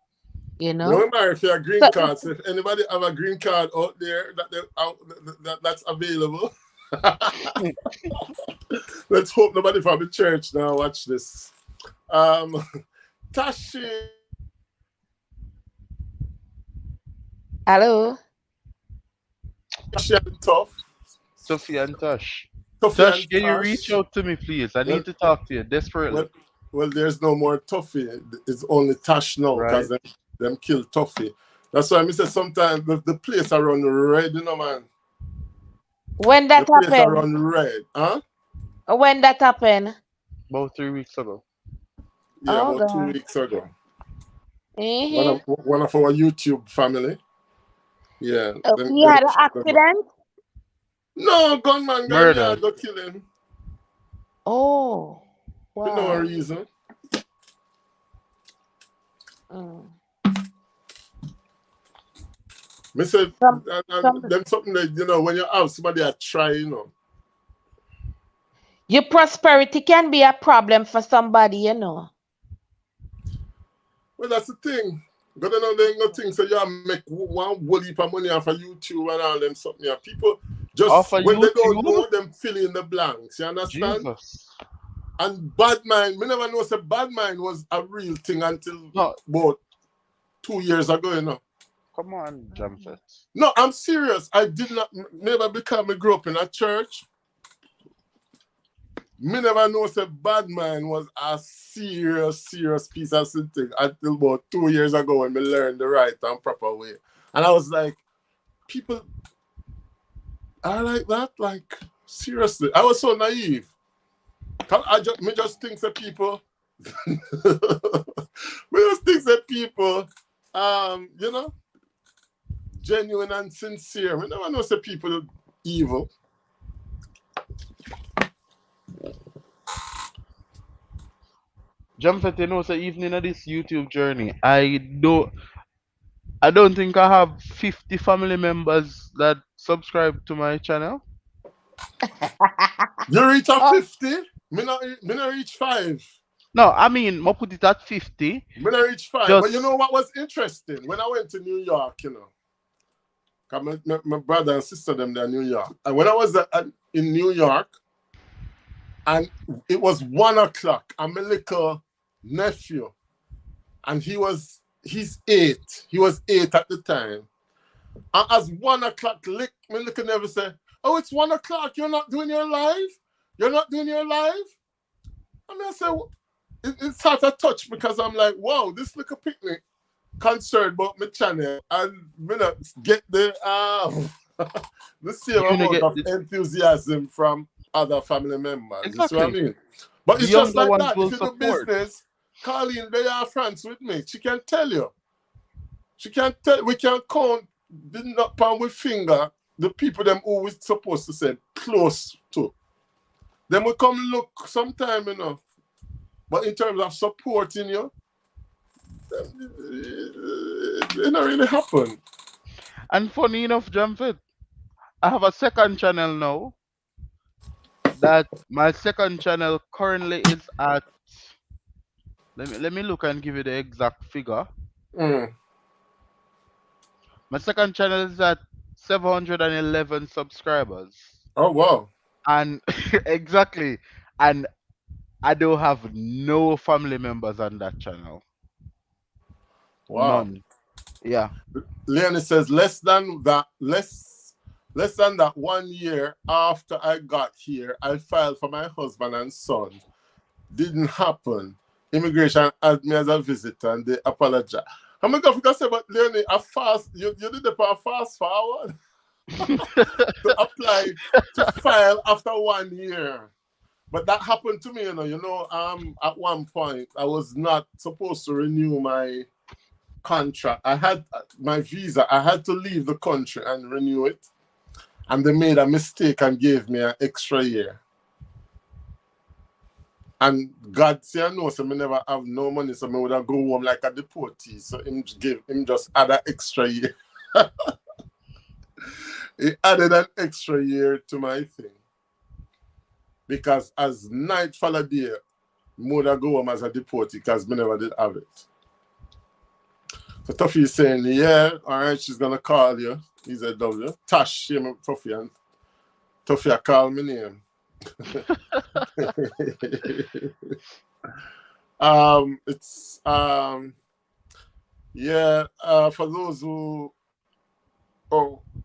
you know. Remember, if you're a green So card, so if anybody have a green card out there that's available, let's hope nobody from the church now watch this. Um, Tashi hello. and Tough, Sophie and Tosh. Tuffy Tosh, and can you reach Tash. out to me, please? I Well, need to talk to you well, desperately. well. There's no more Tuffy. It's only Tash now because Right? them kill Tuffy. That's why I say sometimes the place around red, you know, man. When The that place happened? around red, huh? When that happened? About 3 weeks ago. Yeah, Oh about two God. weeks ago. Mm-hmm. One of our YouTube family. Yeah, He them had an kill them. accident. No, gunman gone there, Murdered. go kill him. Oh, For no wow. reason. Mm. Me said, Some, and some. them something that, when you have somebody that try, Your prosperity can be a problem for somebody, you know. Well, that's the thing. But then they ain't no thing, so you make one whole heap of money off of YouTube and all them something. Yeah. People Off just, of when they don't YouTube? know, them fill in the blanks. You understand? Jesus. And bad mind, me never know say bad mind was a real thing until No, about 2 years ago, come on, Jamfet. No, I'm serious. I did not, never because I grew up in a church. Me never know say bad mind was a serious piece of thing until about 2 years ago when me learned the right and proper way. And I was like, people are like that? Like, seriously. I was so naive. Me just think that people me just think that people you know, genuine and sincere. Me never know say people evil. Jamfet, you know, so even in this YouTube journey, I don't think I have 50 family members that subscribe to my channel. You reach a Oh, 50, me not reach five. No, I mean, I put it at 50. Me not reach five. But you Just know what was interesting? When I went to New York, 'cause my brother and sister them there in New York. And when I was in New York, and it was 1 o'clock, and my little nephew, and he's 8. He was 8 at the time. And as 1 o'clock lick, my little nephew say, "Oh, it's 1 o'clock. You're not doing your live? You're not doing your live?" I mean, I say, it's sort of touch because I'm like, wow, this little picnic concerned about my channel and me not get the same you gonna amount get of enthusiasm from other family members. You see what I exactly. mean? But The it's just younger like ones that. If will you do support. business, Colleen, they are friends with me. She can tell you. She can tell. We can count the not palm with finger the people them who we supposed to say close to. Then we come look sometime, But in terms of supporting you, it don't really happen. And funny enough, Jamfit, I have a second channel now. That my second channel currently is at. Let me look and give you the exact figure. Mm. My second channel is at 711 subscribers. Oh, wow. And exactly. And I don't have no family members on that channel. Wow. None. Yeah. Leonie says less than that 1 year after I got here, I filed for my husband and son. Didn't happen. Immigration had me as a visitor and they apologize. How many of you say, but Leonie, you did a fast forward to apply to file after 1 year. But that happened to me, at one point I was not supposed to renew my contract. I had my visa. I had to leave the country and renew it. And they made a mistake and gave me an extra year. And God say I know, so I never have no money, so I would have go home like a deportee. So him just add an extra year. He added an extra year to my thing. Because as night followed day, I would have go home as a deportee because I never did have it. So Tuffy is saying, yeah, all right, she's going to call you. He said, W. Tash, him, Tuffy, and Tuffy call me name. It's, for those who,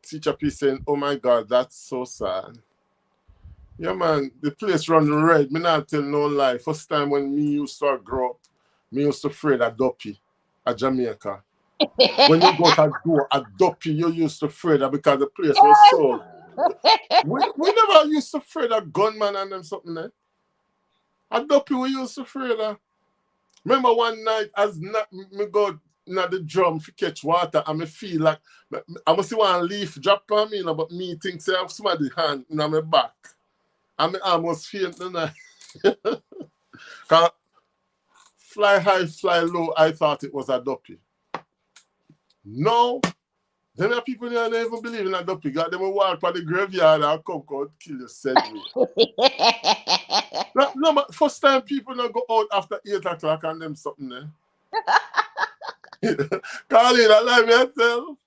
Teacher P saying, oh my God, that's so sad. Yeah, man, the place run red. Me not tell no lie. First time when me used to grow up, me used to afraid of Duppy at Jamaica. When you go to door at Duppy, you used to afraid of because the place was so. We never used to afraid of gunman and them something there. At Duppy, we used to afraid of. Remember one night, me go na the drum to catch water, and me feel like I must see one leaf drop on me, but me think say I have somebody hand in my back. I mean, almost faint the night. Cause fly high, fly low, I thought it was a duppy. No, then the people there don't even believe in a duppy. Got them a walk by the graveyard and come out kill you, said me. No, but first time people don't go out after 8 o'clock and them something there. Carly, that lie me I tell.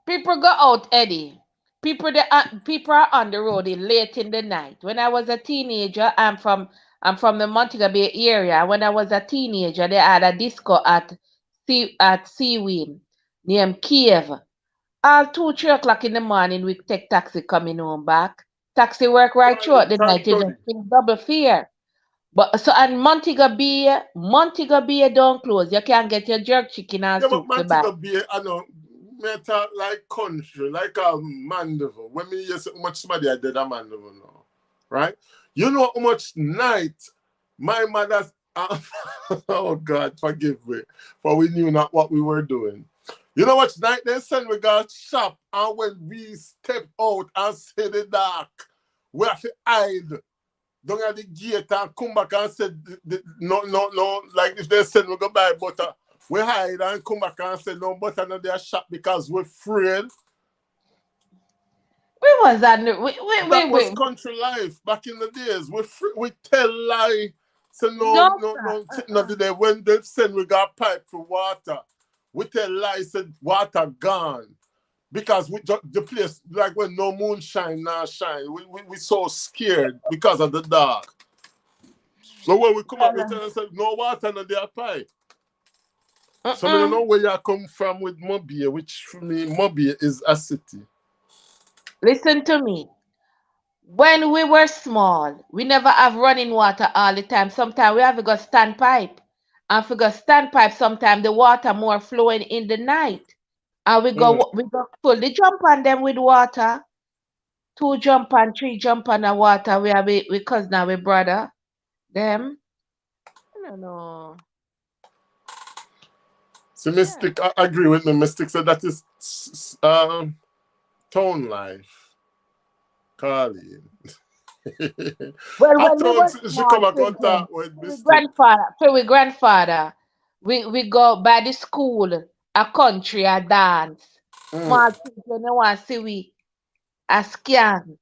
People go out, Eddie. People are on the road late in the night. When I was a teenager, I'm from the Montego Bay area. When I was a teenager, they had a disco at Seaweed named Kiev. All 2, 3 o'clock in the morning, we take taxi coming home back. Taxi work right throughout the night. You just pay double fare. But so and Montego Bay don't close. You can get your jerk chicken and Yeah, but soup to buy. Montego Bay, I know, me talk like country, like a Mandeville. When me hear so much somebody I did a Mandeville now, right? You know how much night my mother's, oh God, forgive me, for we knew not what we were doing. You know what night they send we got shop, and when we step out and see the dark, we have to hide down at the gate and come back and say, no, like if they send we go buy butter, we hide and come back and say, no butter in their shop because we're afraid. We was that That was country life back in the days. We tell lie. So no no today. When they send we got pipe for water, we tell lie said water gone. Because the place, like when no moonshine now shine, we so scared because of the dark. So when we come up, we tell them no water in their pipe. So I don't know where you come from with Mobile, which for me, Mobile is a city. Listen to me. When we were small, we never have running water all the time. Sometimes we have to go standpipe. And for go standpipe, sometimes the water more flowing in the night. And we go fully jump on them with water. 2 jump on, 3 jump on the water. We cousin and we brother. Them. I don't know. So Mystic, I agree with me. Mystic said that is town life. Carly. Well, I when we told were she small come back and children, talk with for we Mystic. grandfather, we go by the school, a country, a dance. Mm. Small children, they want to see we a scan.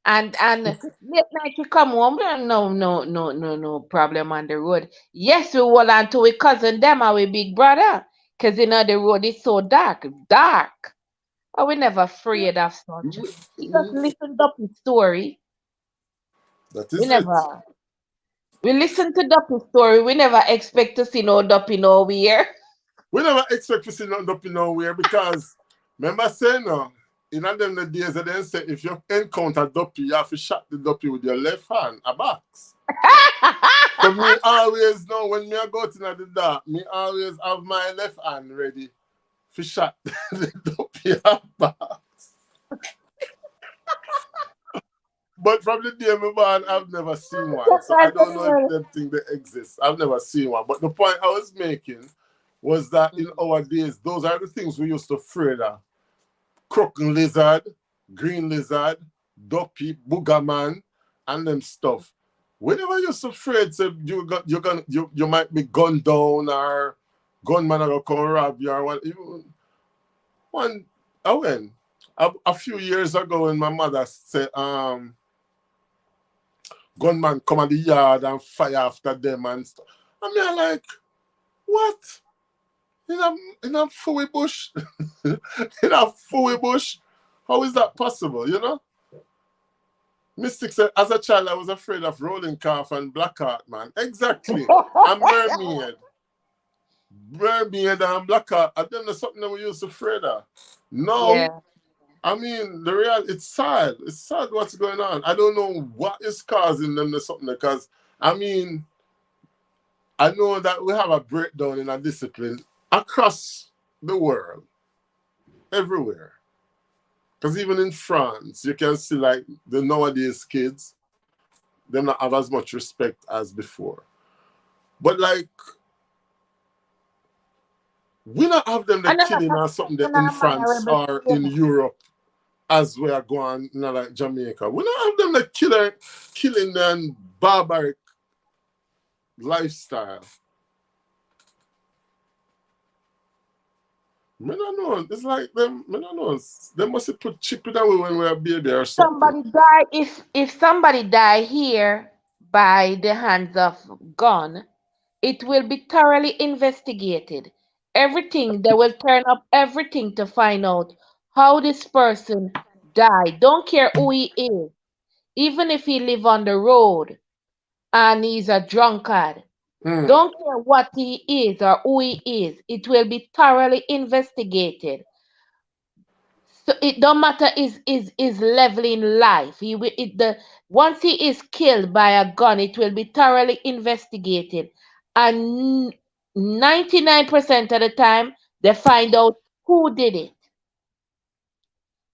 And late night we come home, no problem on the road. Yes, we hold on to we cousin them and we big brother. Cause the road is so dark. But we never afraid of such. We just listen to the story. That We is it. never we listen to Duppy story. We never expect to see no Duppy nowhere. We never expect to see nothing up in nowhere because remember saying no, in them the days that they say if you encounter duppy, you have to shot the duppy with your left hand, a box. So me always know when me go out in the dark, me always have my left hand ready for shot the duppy a box. But from the day me born, I've never seen one. So I don't know if them thing they exist. I've never seen one. But the point I was making was that in our days, those are the things we used to afraid of. Crooked lizard, green lizard, duppy, boogerman, and them stuff. Whenever you're so afraid, so you might be gunned down or gunman are gonna come rob you or what. Even one, I went a few years ago when my mother said, gunman come at the yard and fire after them and stuff. I mean, I'm like, what? In a fully bush? In a fully bush? How is that possible, you know? Mystic said, as a child, I was afraid of rolling calf and blackheart, man. Exactly. And mermaid. Mermaid and blackheart. I don't know something that we used to afraid of. No. Yeah. I mean, it's sad. It's sad what's going on. I don't know what is causing them to something because, I mean, I know that we have a breakdown in a discipline across the world, everywhere. Because even in France, you can see like the nowadays kids, they not have as much respect as before. But like, we not have them the Another killing or something there in France admirable or in thing. Europe as we are going, you know, like Jamaica. We don't have them the killing and barbaric lifestyle. Me don't know. It's like them. Me don't know. They must have put chip in away when we were a baby or something. Somebody die if somebody die here by the hands of gun, it will be thoroughly investigated. Everything they will turn up everything to find out how this person died. Don't care who he is, even if he live on the road and he's a drunkard. Mm. Don't care what he is or who he is. It will be thoroughly investigated. So it don't matter is level in life. He will the once he is killed by a gun, it will be thoroughly investigated, and 99% of the time they find out who did it.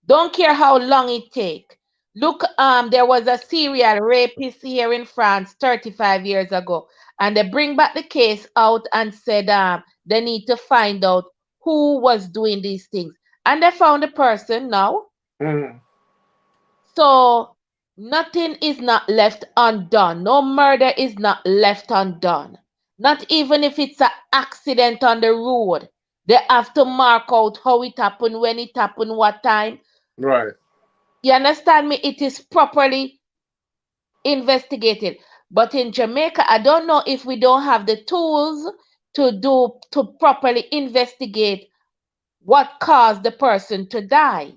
Don't care how long it take. Look, there was a serial rapist here in France 35 years ago, and they bring back the case out and said they need to find out who was doing these things, and they found the person now. Mm. So nothing is not left undone. No murder is not left undone. Not even if it's an accident on the road. They have to mark out how it happened, when it happened, what time. Right. You understand me? It is properly investigated. But in Jamaica, I don't know if we don't have the tools to properly investigate what caused the person to die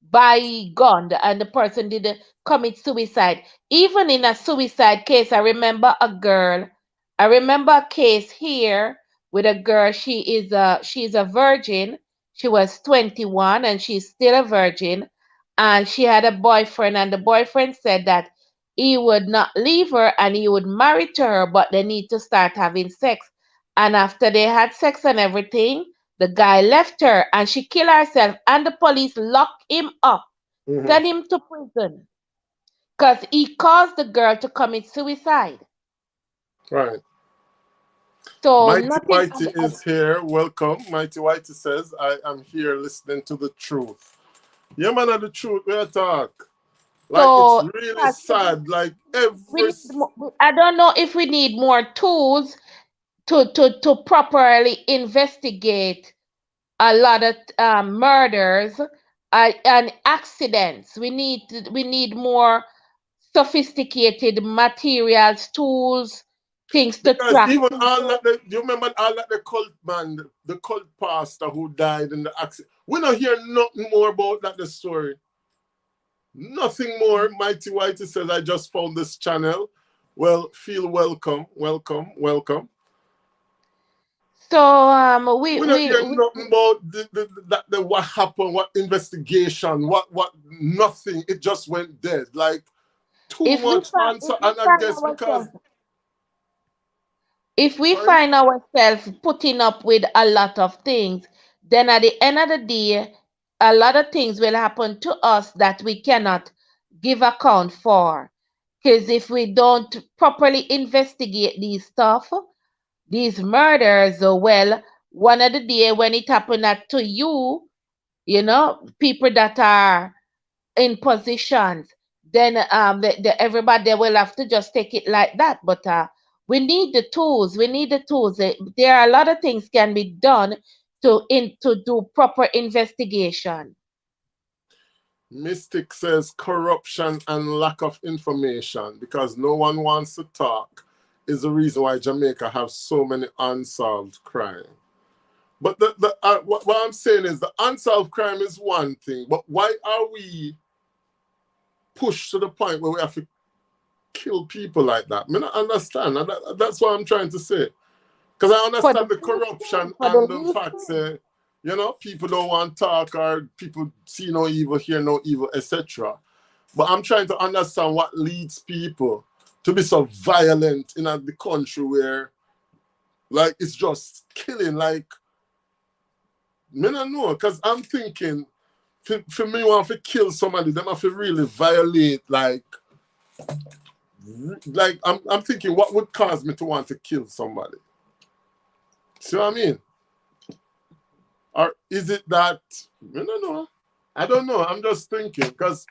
by gun, and the person didn't commit suicide. Even in a suicide case, I remember a case here with a girl. She's a virgin. She was 21 and she's still a virgin, and she had a boyfriend, and the boyfriend said that he would not leave her and he would marry to her, but they need to start having sex. And after they had sex and everything, the guy left her and she killed herself, and the police locked him up, Mm-hmm. sent him to prison because he caused the girl to commit suicide. Right. So Mighty nothing. Whitey is here. Welcome. Mighty Whitey says, I am here listening to the truth. Yeah, man, of the truth. We are talk. Like it's So really sad. Like every I don't know if we need more tools to properly investigate a lot of murders and accidents. We need more sophisticated materials, tools, things to because track even all people. that the, you remember all that the cult man, the cult pastor who died in the accident. We don't hear nothing more about that the story. Nothing more. Mighty Whitey says, I just found this channel. Well, feel welcome, welcome, welcome. So We don't hear nothing about the what happened, what investigation, what nothing. It just went dead. Like too much answer, and I guess because if we sorry, find ourselves putting up with a lot of things, then at the end of the day, a lot of things will happen to us that we cannot give account for. Because if we don't properly investigate these stuff, these murders, well, one of the day when it happened to you, people that are in positions, then everybody will have to just take it like that. But we need the tools. We need the tools. There are a lot of things can be done to do proper investigation. Mystic says corruption and lack of information because no one wants to talk is the reason why Jamaica have so many unsolved crime. But what I'm saying is the unsolved crime is one thing, but why are we pushed to the point where we have to kill people like that? I mean, I understand. And that's what I'm trying to say. Because I For the understand the corruption for the and the least fact that, people don't want to talk or people see no evil, hear no evil, etc. But I'm trying to understand what leads people to be so violent in the country where, like, it's just killing. Like, I don't know, because I'm thinking, for me, want to kill somebody, they have to really violate, like I'm thinking, what would cause me to want to kill somebody? See what I mean? Or is it that, I don't know. I don't know. I'm just thinking, because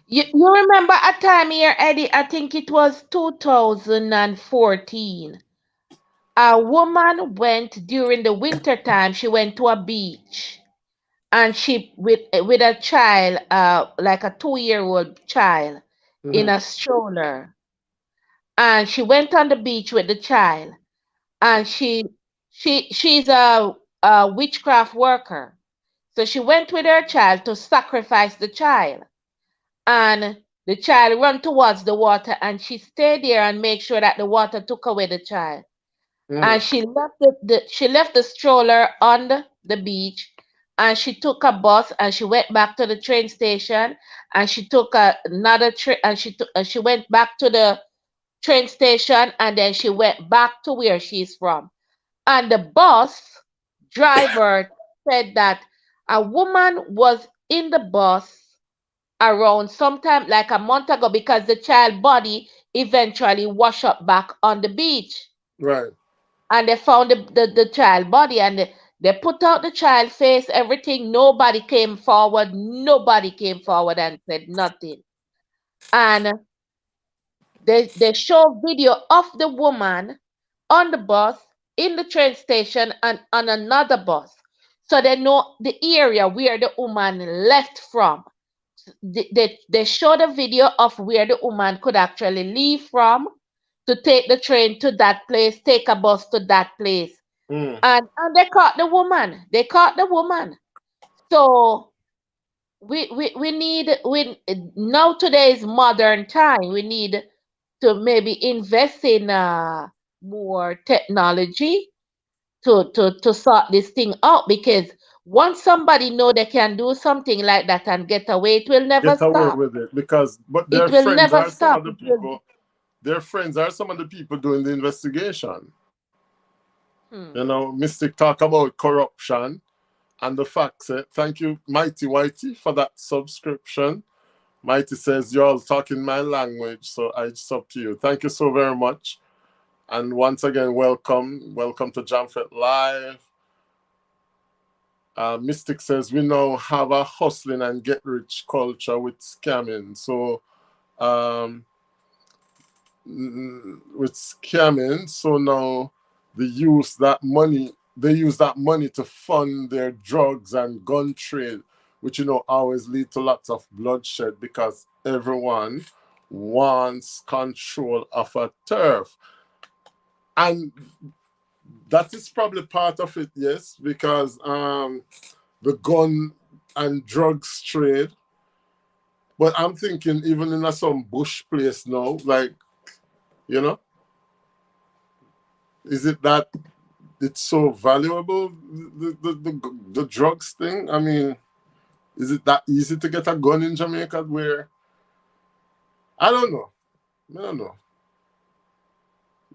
you remember a time here, Eddie, I think it was 2014. A woman went during the winter time, she went to a beach and she with a child, like a 2-year-old child in Mhm. a stroller, and she went on the beach with the child, and she's a witchcraft worker, so she went with her child to sacrifice the child, and the child run towards the water, and she stayed there and make sure that the water took away the child, and Mhm. she left the stroller on the beach, and she took a bus and she went back to the train station, and she took another train, and she went back to the train station, and then she went back to where she's from, and the bus driver said that a woman was in the bus around sometime like a month ago, because the child body eventually washed up back on the beach, Right. and they found the child body, and they put out the child face, everything. Nobody came forward and said nothing. And they show video of the woman on the bus, in the train station, and on another bus, so they know the area where the woman left from. They show the video of where the woman could actually leave from to take the train to that place, take a bus to that place, Mm. and they caught the woman. They caught the woman. So we need, we now, today's modern time, we need to maybe invest in more technology to sort this thing out, because once somebody know they can do something like that and get away, it will never Get away stop. with it because, but It their will friends never are some stop. of the It will. people. Their friends are some of the people doing the investigation. Hmm. Mystic talk about corruption and the facts. Thank you, Mighty Whitey, for that subscription. Mighty says, you're all talking my language, so I sub to you. Thank you so very much. And once again, welcome. Welcome to Jamfet Live. Mystic says we now have a hustling and get rich culture with scamming. So um, with scamming, so now they use that money to fund their drugs and gun trade, which always lead to lots of bloodshed because everyone wants control of a turf. And that is probably part of it, yes, because the gun and drugs trade. But I'm thinking even in some bush place now, like, you know, is it that it's so valuable, the drugs thing? I mean, is it that easy to get a gun in Jamaica where, I don't know. I don't know.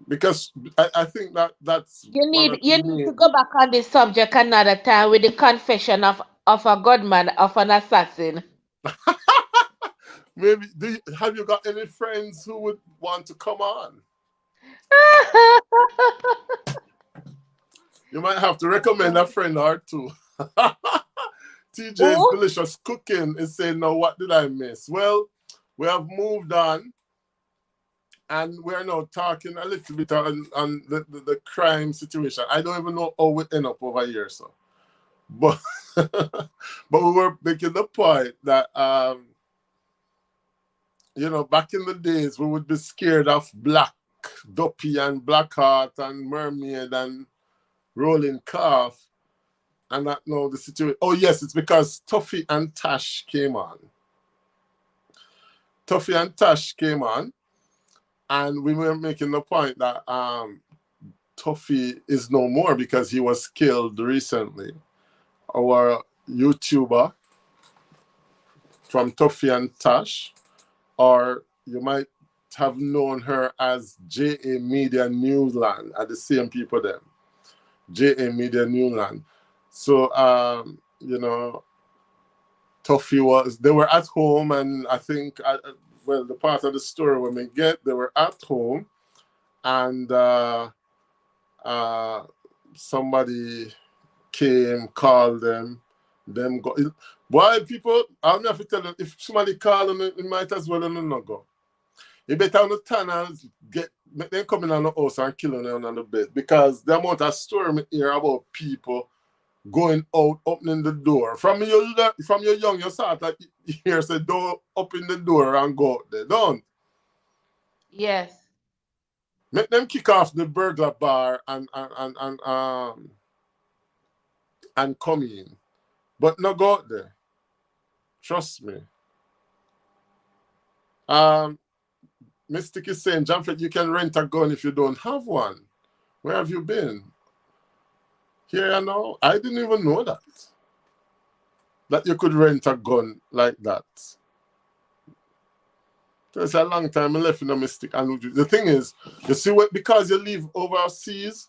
Because I think that's You one need of the you need to main. go back on this subject another time with the confession of a gunman, of an assassin. Maybe, have you got any friends who would want to come on? You might have to recommend a friend or two. TJ's Oh, Delicious Cooking is saying, now what did I miss? Well, we have moved on and we're now talking a little bit on the crime situation. I don't even know how we end up over here, so. But, but we were making the point that, back in the days, we would be scared of Black Duppy and Blackheart and Mermaid and Rolling Calf. And that now the situation. Oh yes, it's because Tuffy and Tash came on. Tuffy and Tash came on, and we were making the point that Tuffy is no more because he was killed recently. Our YouTuber from Tuffy and Tash, or you might have known her as JA Media Newland, are the same people then. JA Media Newland. So Tuffy they were at home, and I think, well, the part of the story when we get, they were at home, and uh, somebody came, called them go. Boy, people, I'm have to tell them, if somebody call them, it might as well not go. You better on the turn and make them come in on the house and kill them on the bed, because the amount of story me hear about people going out, opening the door. From your young, you start to hear say, don't open the door and go out there. Don't. yes. Make them kick off the burglar bar and come in. But not go out there. Trust me. Um, Mystic is saying, Jamfet, you can rent a gun if you don't have one. Where have you been? Here I know. I didn't even know that. That you could rent a gun like that. It's a long time I left in a Mystic. And the thing is, you see what, because you live overseas,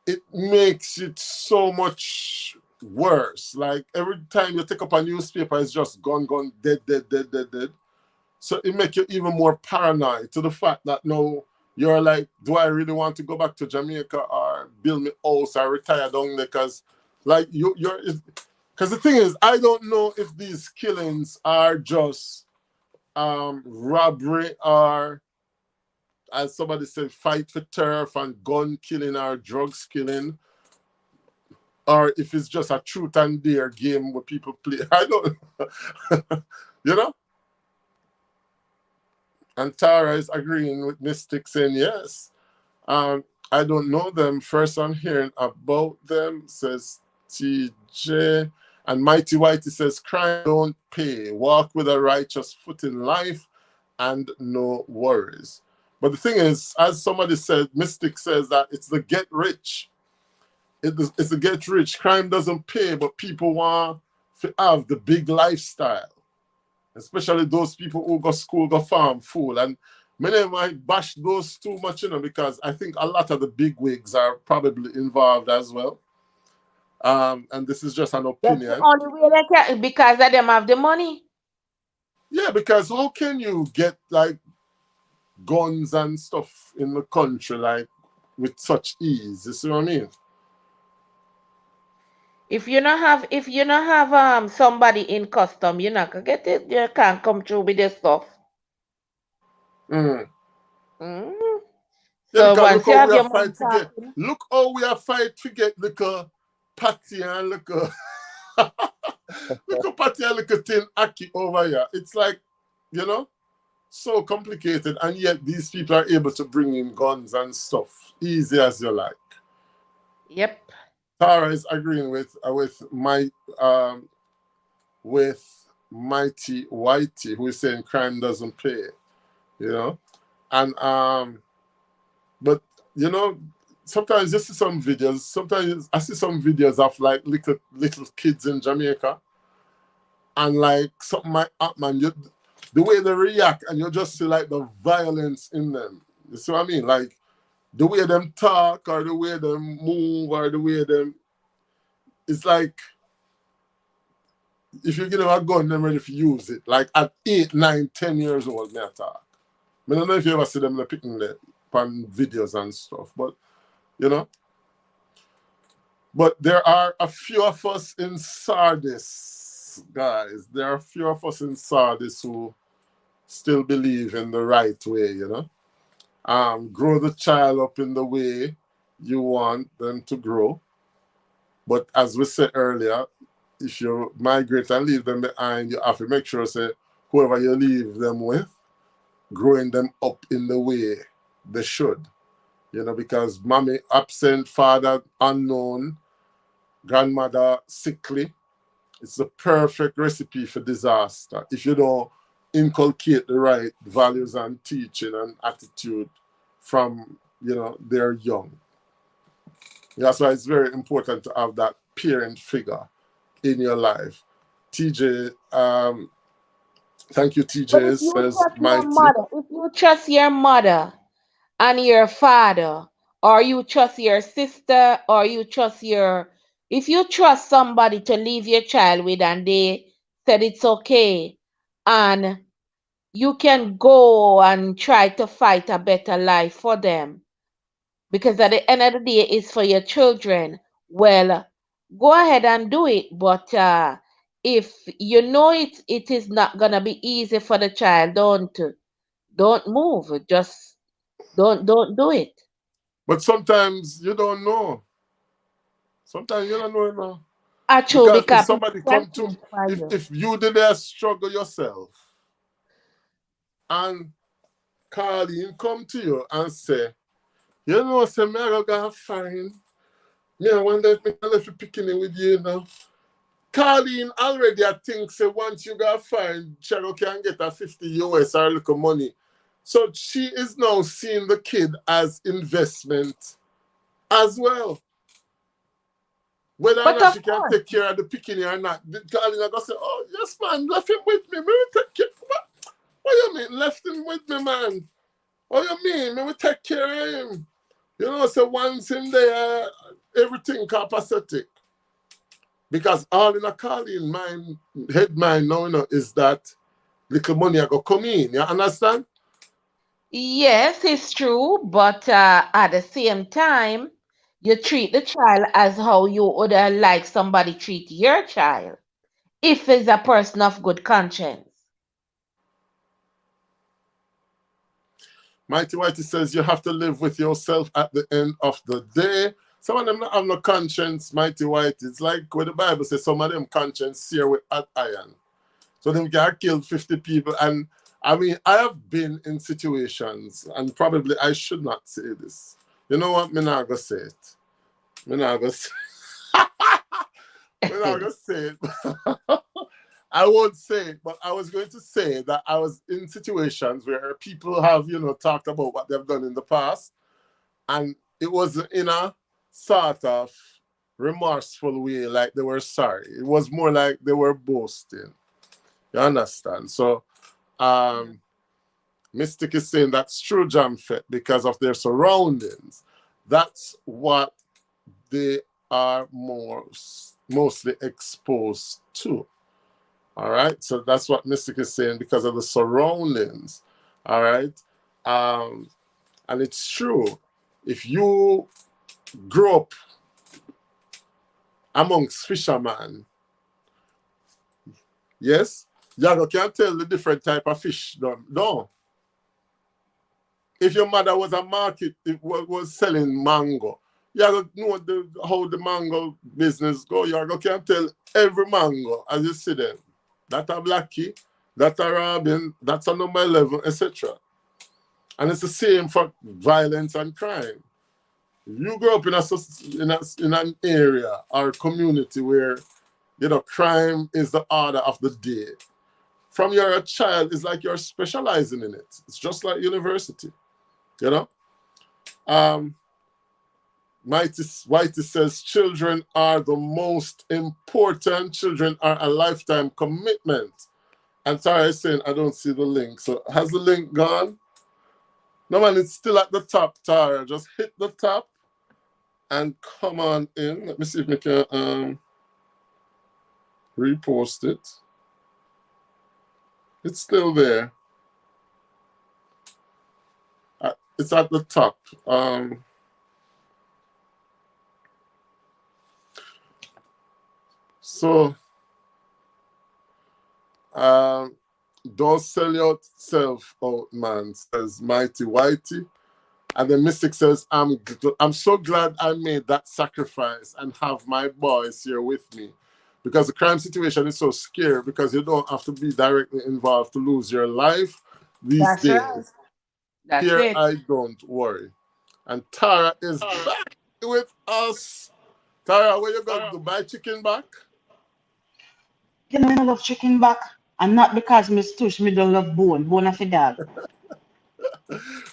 it makes it so much worse. Like every time you take up a newspaper, it's just gone, dead, dead, dead, dead, dead. So it makes you even more paranoid to the fact that now you're like, do I really want to go back to Jamaica or build me house or retire down there? Because like because the thing is, I don't know if these killings are just robbery, or, as somebody said, fight for turf and gun killing or drugs killing, or if it's just a truth and dare game where people play. I don't you know? And Tara is agreeing with Mystic, saying yes. I don't know them. First I'm hearing about them, says TJ. And Mighty Whitey says, crime don't pay. Walk with a righteous foot in life and no worries. But the thing is, as somebody said, Mystic says that it's the get rich. It's the get rich. Crime doesn't pay, but people want to have the big lifestyle. Especially those people who go school, go farm, fool. And many might bash those too much, because I think a lot of the big wigs are probably involved as well. And this is just an That's the opinion. only way they can, because of them have the money. Yeah, because how can you get like guns and stuff in the country like with such ease? You see what I mean? If you not have somebody in custom, you're not gonna get it. You can't come through with your stuff. Mm. Mm. Yeah, So because look once you how we have are your money fight to get. talking, Look how we are fight to get little Patty and little little Patty and little Tin Aki over here. It's like, you know, so complicated, and yet these people are able to bring in guns and stuff easy as you like. yep. Tara is agreeing um with Mighty Whitey, who is saying crime doesn't pay. You know, and but you know, sometimes you see some videos. Sometimes I see some videos of like little kids in Jamaica, and like something might happen, the way they react, and you just see like the violence in them. You see what I mean? Like the way them talk, or the way them move, or the way them. It's like if you give them a gun, they're ready to use it. Like at 8, 9, 10 years old, they attack. I don't know if you ever see them like, picking the on videos and stuff, but you know. But there are a few of us in Sardis, guys. There are a few of us in Sardis who still believe in the right way, you know. Grow the child up in the way you want them to grow. But as we said earlier, if you migrate and leave them behind, you have to make sure say whoever you leave them with, growing them up in the way they should. You know, because mommy absent, father unknown, grandmother sickly, it's the perfect recipe for disaster if you don't inculcate the right values and teaching and attitude from, you know, they're young. That's why it's very important to have that parent figure in your life. TJ, thank you, But TJ, says Mighty. if you trust your mother and your father, or you trust your sister, or you trust your, if you trust somebody to leave your child with and they said it's okay, and you can go and try to fight a better life for them, because at the end of the day it's for your children. Well, go ahead and do it, but if you know it is not gonna be easy for the child, don't move. Just don't do it. But sometimes you don't know. Sometimes you don't know, you know. Actually, Because if because people somebody can come to, change for you. if you did a struggle yourself and Carleen come to you and say, you know, say, me I go find, me I wonder if me can left you picking it with you now. Carleen already, I think, say once you go find, Cheryl can get a 50 US or a little money. So she is now seeing the kid as investment as well. Whether or But not of she can course, take care of the picking or not, Carleen I go say, oh, yes, man, left him with me. Me will take care. What you mean, left him with me, man? What you mean? Me will take care of him. You know, so once in there, everything copacetic. Because all in a Carleen mind, head mind now, you know, is that little money I go come in. You understand? yes, it's true, but at the same time, you treat the child as how you would like somebody treat your child, if it's a person of good conscience. Mighty Whitey says you have to live with yourself at the end of the day. Some of them not have no conscience, Mighty Whitey. It's like what the Bible says, some of them conscience sear with hot iron. So them can kill 50 people. And I mean, I have been in situations, and probably I should not say this. You know what? Me not gonna say it. Me not gonna say, me not gonna say it. I won't say it, but I was going to say that I was in situations where people have, you know, talked about what they've done in the past, and it was in a sort of remorseful way, like they were sorry. It was more like they were boasting. You understand? So, um, Mystic is saying that's true, Jamfet, because of their surroundings. That's what they are mostly exposed to. All right. So that's what Mystic is saying because of the surroundings. All right. Um, and it's true. If you grow up amongst fishermen. Yes? You can't tell the different type of fish. No. If your mother was a market, it was selling mango, you gotta know how the mango business go. You can't tell every mango as you see them. That a blackie, that a robin, that's a number 11, etc. And it's the same for violence and crime. You grow up in an area or community where crime is the order of the day. From you're a child, it's like you're specializing in it. It's just like university, you know. Whitey says children are the most important. Children are a lifetime commitment. And Tara is saying I don't see the link. So has the link gone? No man, it's still at the top, Tara. Just hit the top and come on in. Let me see if we can repost it. It's still there. It's at the top. So, don't sell yourself out, man, says Mighty Whitey. And the Mystic says, I'm so glad I made that sacrifice and have my boys here with me. Because the crime situation is so scary because you don't have to be directly involved to lose your life these That's right. days. That's Here it. I don't worry. And Tara is back with us. Tara, where you going to buy chicken back? You know, I love chicken back. And not because Miss Tush me don't love bone. Bone of a dog.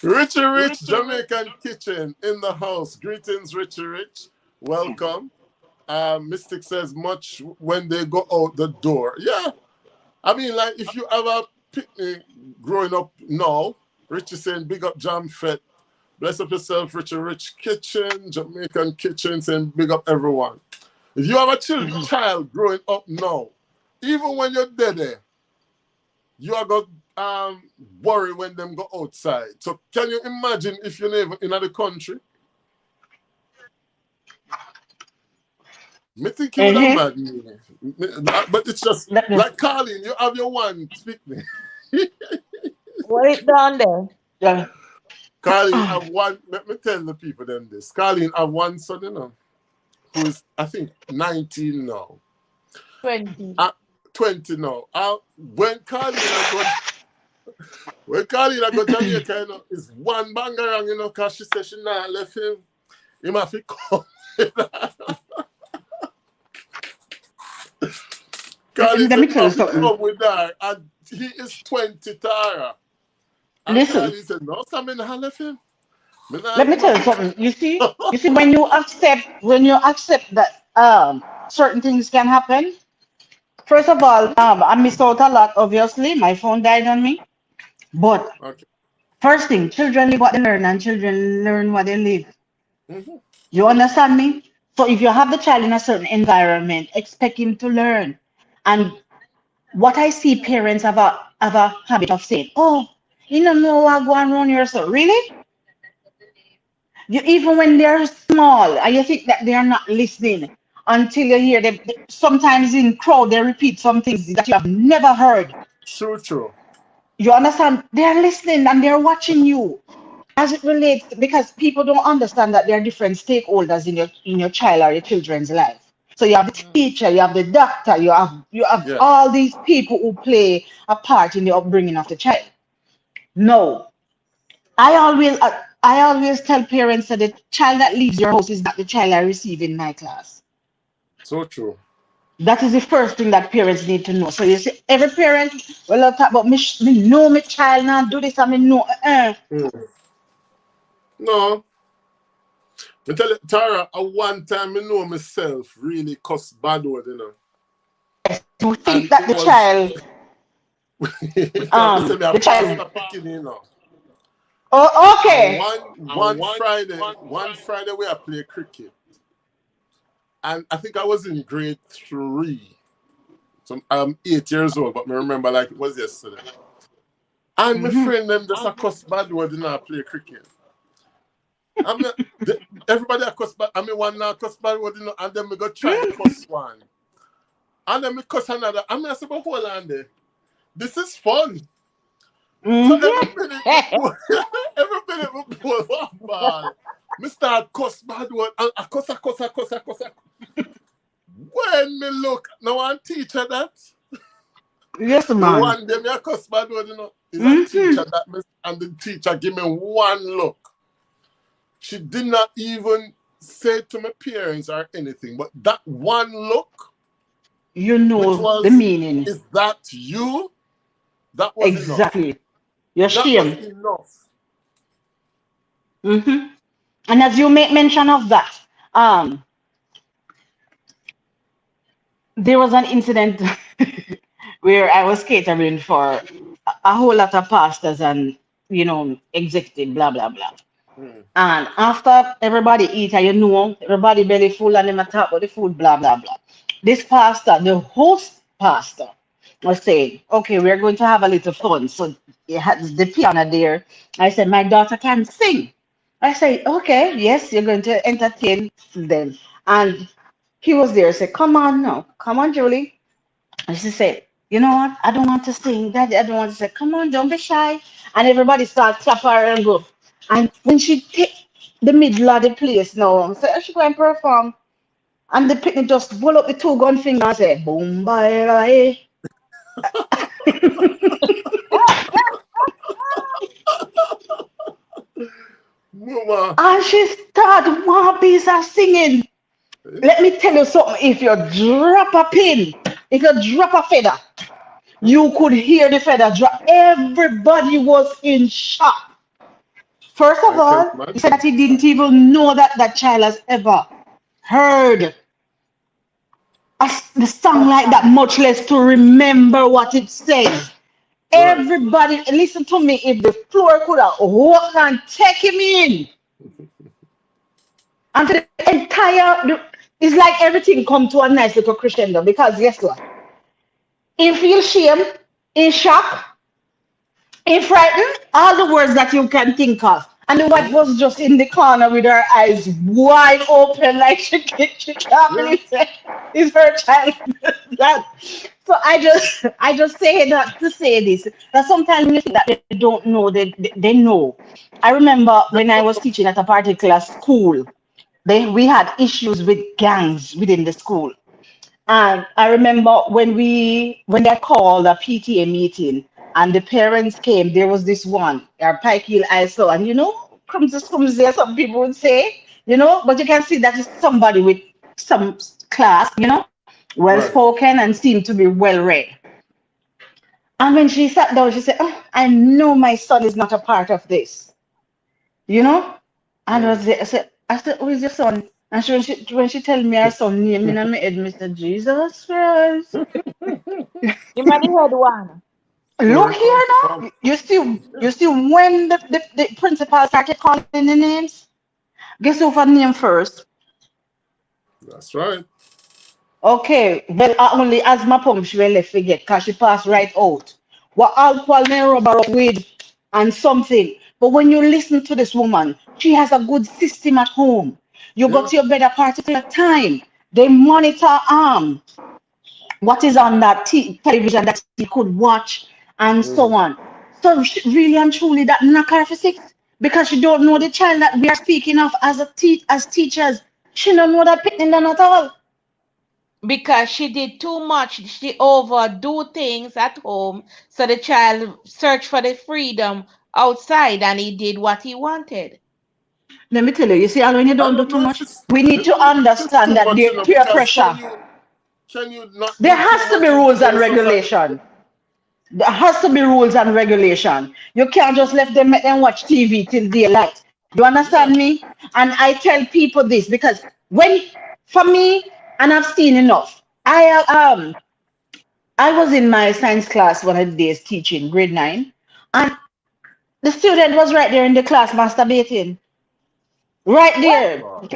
Richie Rich Jamaican Kitchen in the house. Greetings, Richie Rich. Welcome. Mystic says much when they go out the door. Yeah. I mean, like if you have a picnic growing up now, Richie saying big up Jam Fett. Bless up yourself, Richie Rich Kitchen, Jamaican Kitchen, saying big up everyone. If you have a child growing up now, even when you're dead there, you are going to worry when them go outside. So can you imagine if you live in another country? Me think you would have Mm-hmm. mad me. But it's just Let me, like Colin, you have your one, speak me. Wait down there. let Colin, me. I've one, let me tell the people them this. Colin, I've one son, who is, I think, 19 now. 20. Uh, 20 now. When Colin I go Jamaica, is one bangarang, because she said she not left him. He might have come. Colin Let said me he tell you might have something. come with her, and he is 20, Tara. And Listen, Colin said, no, Sam, I not left him. Me not let me him have tell you something. You see, when you accept that certain things can happen. First of all, I missed out a lot. Obviously, my phone died on me. But Okay. first thing, children live what they learn, and children learn what they live. Mm-hmm. You understand me? So if you have the child in a certain environment, expect him to learn. And what I see parents have a habit of saying, "Oh, you don't know what going on here, so really?" You even when they're small, and you think that they are not listening until you hear them. Sometimes in crowd, they repeat some things that you have never heard. True. You understand? They're listening and they're watching you. As it relates, because people don't understand that there are different stakeholders in your child or your children's life. So you have the Mm. teacher, you have the doctor, you have Yeah. all these people who play a part in the upbringing of the child. No, I always tell parents that the child that leaves your house is not the child I receive in my class. So true. That is the first thing that parents need to know. So you see, every parent will talk about me know my child now do this and me know. Mm. No. Me tell you, Tara, at one time I know myself really cuss bad word. You think And that it was me say me a the child. pastor picking. Oh, And okay. one Friday we are play cricket. And I think I was in grade 3. So I'm 8 years old, but I remember like it was yesterday. And my Hmm. friend them just a cuss bad word play cricket. I mean, everybody a cuss, but I mean one now cuss bad word, and then we go try cuss one, and then we cuss another. I mean, I say, but hold on there. This is fun. So every Mm-hmm. minute we pull, every minute we pull one ball. Me start cuss bad word, and I cuss, I cuss, I cuss, I cuss. When me look, now one teacher that Yes, the man. one day me a cuss bad word, is a Mm-hmm. teacher that me, and the teacher give me one look. She did not even say to my parents or anything, but that one look, You which know the was, meaning. is that you? That was enough. Exactly. You're That was shame. enough. Mm-hmm. And as you make mention of that, um, there was an incident where I was catering for a whole lot of pastors and executive, blah blah blah. Mm, And after everybody eat, and everybody belly full and them a talk about the food, blah blah blah. This pastor, the host pastor, was saying, "Okay, we're going to have a little fun." So he had the piano there. I said, "My daughter can sing." I said, "Okay, yes, you're going to entertain them." And he was there. I said, "Come on now, come on, Julie." And she said, "You know what? I don't want to sing. Daddy, I don't want to say, come on, don't be shy." And everybody started clap her and go. And when she take the middle of the place now, so she go and perform. And the picnic just pull up the two gun finger and say, boom, bye, bye. Mama, And she started one piece of singing. Let me tell you something. If you drop a pin, if you drop a feather, you could hear the feather drop. Everybody was in shock. First of I can all, he said that imagine. he didn't even know that that child has ever heard the song like that, much less to remember what it says. Right. Everybody, listen to me. If the floor could have walked and take him in, and to the it's like everything come to a nice little crescendo because guess what? He feels shame, in shock, in frightened, all the words that you can think of. And the wife Mm, was just in the corner with her eyes wide open, like she can't yeah. believe it. It's her child. that. So I just say that to say this. That sometimes when you think that they don't know, they know. I remember when I was teaching at a particular school, we had issues with gangs within the school. And I remember when they called a PTA meeting and the parents came, there was this one, our Pike Hill I saw, and comes there, some people would say, but you can see that is somebody with some class, well Right. spoken and seemed to be well read. And when she sat down, she said, "Oh, I know my son is not a part of this, you know?" And Mm. I said, "Who is your son?" And when she tell me her son name in my head, Mr. Jesus Christ. You might heard one. Where Look it come here from? now. You see when the principal started calling the names, guess who for name first? That's right. Okay, well only as my pump she will left forget because she passed right out. What alcohol may rubber up with and something. But when you listen to this woman, she has a good system at home. You go Yeah. to your bed at a particular time. They monitor what is on that television that he could watch and so Mm. on. So really and truly, that knock her for six because she don't know the child that we are speaking of as teachers. She don't know that picking them at all. Because she did too much. She overdo things at home, so the child searched for the freedom outside, and he did what he wanted. Let me tell you, you see, and when you I don't do don't too know if much, it's we need I to don't know if it's understand too that much, there peer because pressure. can you not There do too has to be much in rules and today's society? regulation. There has to be rules and regulation. You can't just let them make them watch TV till daylight. You Yeah. understand me? And I tell people this because for me, and I've seen enough. I was in my science class one of the days teaching grade 9, and the student was right there in the class masturbating, right What? there, Wow.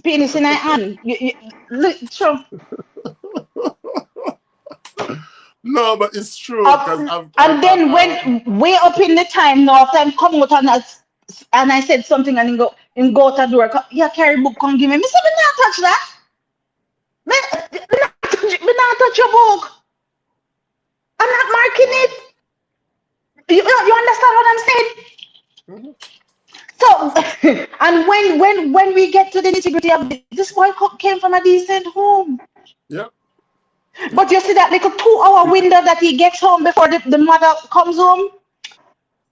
penis in her hand. Look, so No, but it's true because up, I've and then when way up in the time north and come out on us. and I said something, and he go to the door. Yeah, carry book, come give me. Me say, me not touch that. Me not touch your book. I'm not marking Wow. it. You understand what I'm saying? Mhm. So, and when we get to the nitty gritty of this boy came from a decent home. Yeah. Yeah. But you see that little 2 hour window that he gets home before the mother comes home.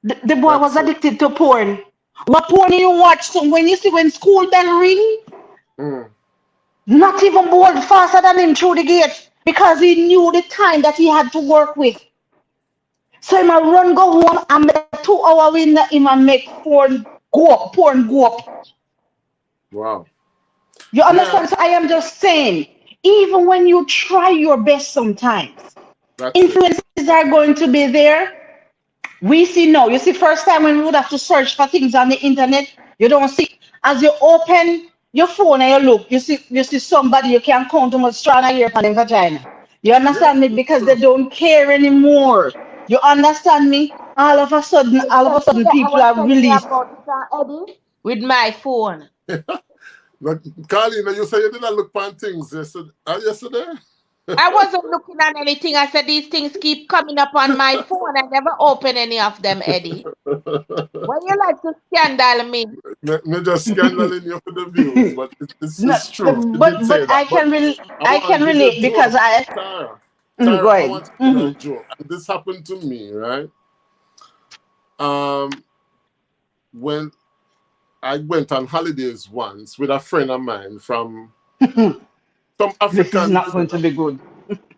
The boy was That's it. addicted to porn. What porn you watch? So when you see when school bell ring, Mm. not even bold faster than him through the gate because he knew the time that he had to work with. So him a run go home and make 2 hour window him and make porn go up. Wow. You Yeah. understand? So I am just saying, even when you try your best sometimes, That's it. influences are going to be there. We see now. You see, first time when we would have to search for things on the internet, you don't see. As you open your phone and you look, you see somebody you can count how much strong hair on their vagina. You Yeah. understand me? It's Because they true. don't care anymore. You understand me? All of a sudden, people are Telling me released. about it, Eddie, with my phone. Like, Carlina, you say you didn't look on things yesterday. Yesterday? I wasn't looking at anything. I said these things keep coming up on my phone. I never open any of them, Eddie. Why you like to scandal me? Me just scandaling you for the views, but No, it's true. She did but say that. I But can I I want can to give you a relate because joke, I Tara. go Tara, I ahead. want to give you a joke. And this happened to me, right? Um, when I went on holidays once with a friend of mine from some This is African. not going to be good.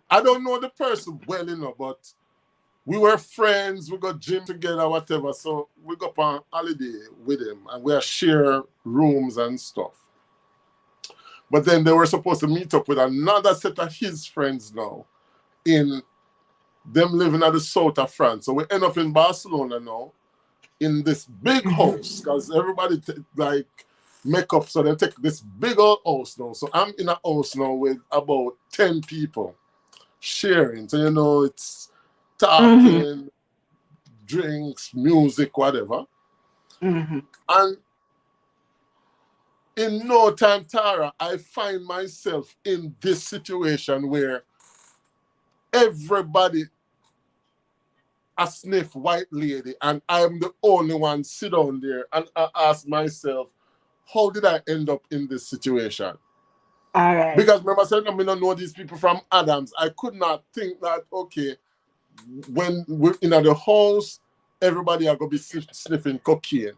I don't know the person well enough, but we were friends. We got gym together, whatever. So we go on holiday with him, and we share rooms and stuff. But then they were supposed to meet up with another set of his friends now in them living at the south of France. So we end up in Barcelona now in this big house because everybody like make up. So they take this big old house now. So I'm in a house now with about 10 people sharing. So, it's Mm-hmm. talking, drinks, music, whatever. Mm-hmm. And in no time, Tara, I find myself in this situation where everybody a sniff white lady and I'm the only one sit down there and I ask myself, how did I end up in this situation? All right. Because remember saying I don't know these people from Adams. I could not think that okay, when we're in the house, everybody are gonna be sniffing cocaine.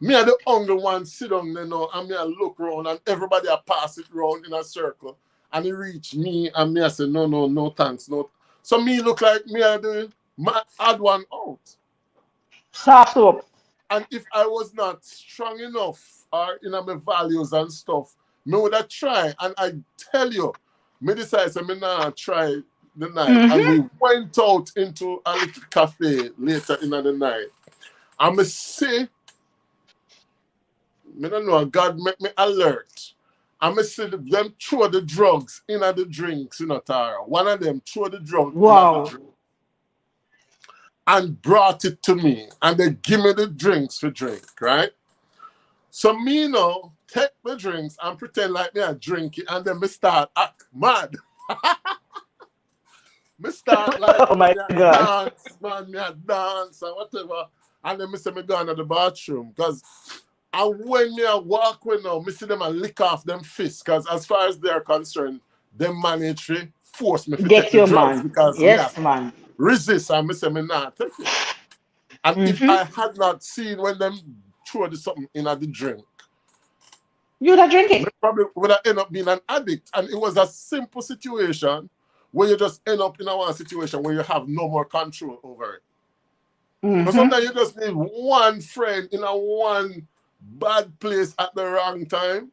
Me are the only one sit down there now and me I look around and everybody are pass it around in a circle and it reach me and me I say no no no thanks no. So me look like me are the odd one out. Soft soap. And if I was not strong enough or my values and stuff, me would have tried. And I tell you, me decided to me nah try the night. And Mm-hmm. we went out into a little cafe later in the night. And me see, me don't know, God make me alert. And me see them throw the drugs in the drinks, Tara. One of them throw the drug in the Wow. drink and brought it to me. And they give me the drinks for drink, right? So me now take the drinks and pretend like me I drink it and then me start act mad. Me start like Oh my me a God. dance, man, me a dance and whatever. And then me say me go into the bathroom. Cause and when me a walk with now, me see them and lick off them fists. Cause as far as they're concerned, them mandatory force me to take Get the your drugs man. because me a Yes, man. resist and me say me not take it. And if Mm-hmm. I had not seen when them throw the something in the drink, You not drink me it. probably would have ended up being an addict. And it was a simple situation where you just end up in a one situation where you have no more control over it. Because Mm-hmm. sometimes you just need one friend in a one bad place at the wrong time.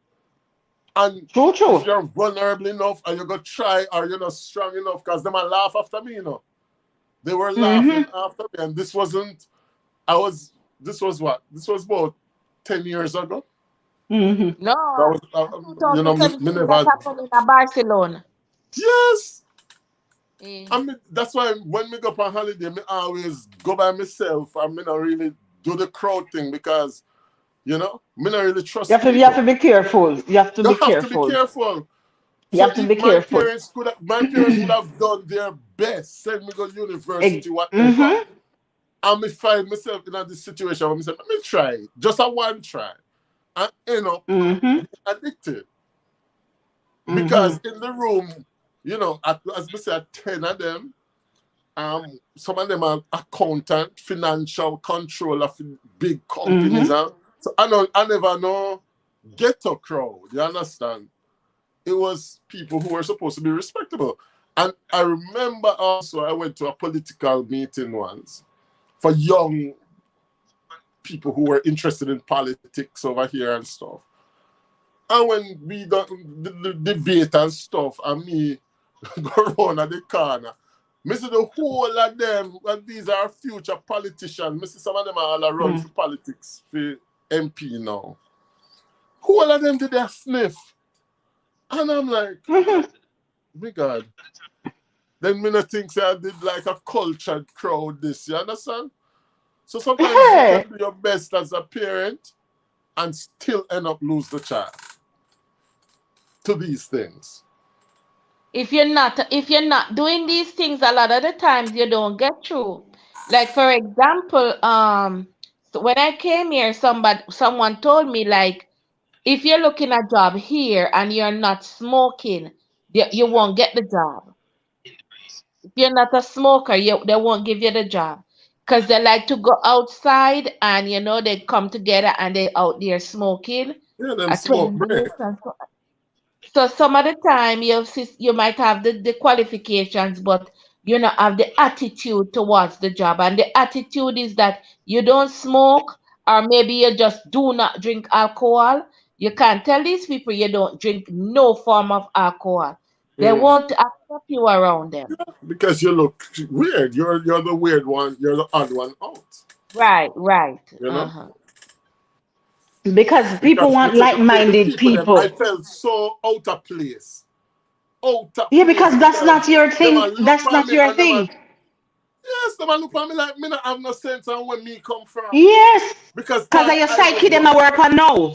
And True, if true. you're vulnerable enough and you're going to try or you're not strong enough, because they might laugh after me. They were laughing Mm-hmm. after me. And this wasn't, this was what? This was about 10 years ago. Mm-hmm. No, That was, me 2017 that never, happened in Barcelona. yes. Eh. I mean, that's why when me go on holiday, me always go by myself. I mean, I really do the crowd thing because Me not really You trust have to you have people. to be careful. You have to You be have to be careful. careful. You So have to if be careful. my parents would have done their best, send me go university, whatever. Mm-hmm. And me find myself in this situation where I say, let me try it. Just a one try. And end up Mm-hmm. being addicted. Mm-hmm. Because in the room, as we say, 10 of them, some of them are accountant, financial controller for big companies. Mm-hmm. So I never know ghetto crowd. You understand? It was people who were supposed to be respectable. And I remember also I went to a political meeting once for young people who were interested in politics over here and stuff. And when we done the debate and stuff, and me go around at the corner, me see the whole of them, and these are future politicians. Me see some of them are all run for politics, for MP now. Whole of them did their sniff. And I'm like, Mm-hmm. my God. Then me not think say I did like a cultured crowd this, you understand? So sometimes you can Hey, do your best as a parent and still end up lose the child to these things. If you're not doing these things, a lot of the times you don't get through. Like for example, so when I came here, someone told me like if you're looking a job here and you're not smoking, you won't get the job. If you're not a smoker, they won't give you the job. Because they like to go outside and they come together and they out there smoking Yeah, them at smoke 20 break. minutes and so some of the time you might have the qualifications, but you not have the attitude towards the job. And the attitude is that you don't smoke, or maybe you just do not drink alcohol. You can't tell these people you don't drink no form of alcohol. They Mm. won't accept you around them. Because you look weird. You're the weird one. You're the odd one out. Right, right. You know? Uh-huh. because people Because me want say the like-minded people them I people. felt so out of place. Out of Yeah, place because that's because not your them thing. a look That's at not me your and them a thing. yes, them a look at me like me not have no sense on where me come from. Yes, Because because your I was psyche them a work on now.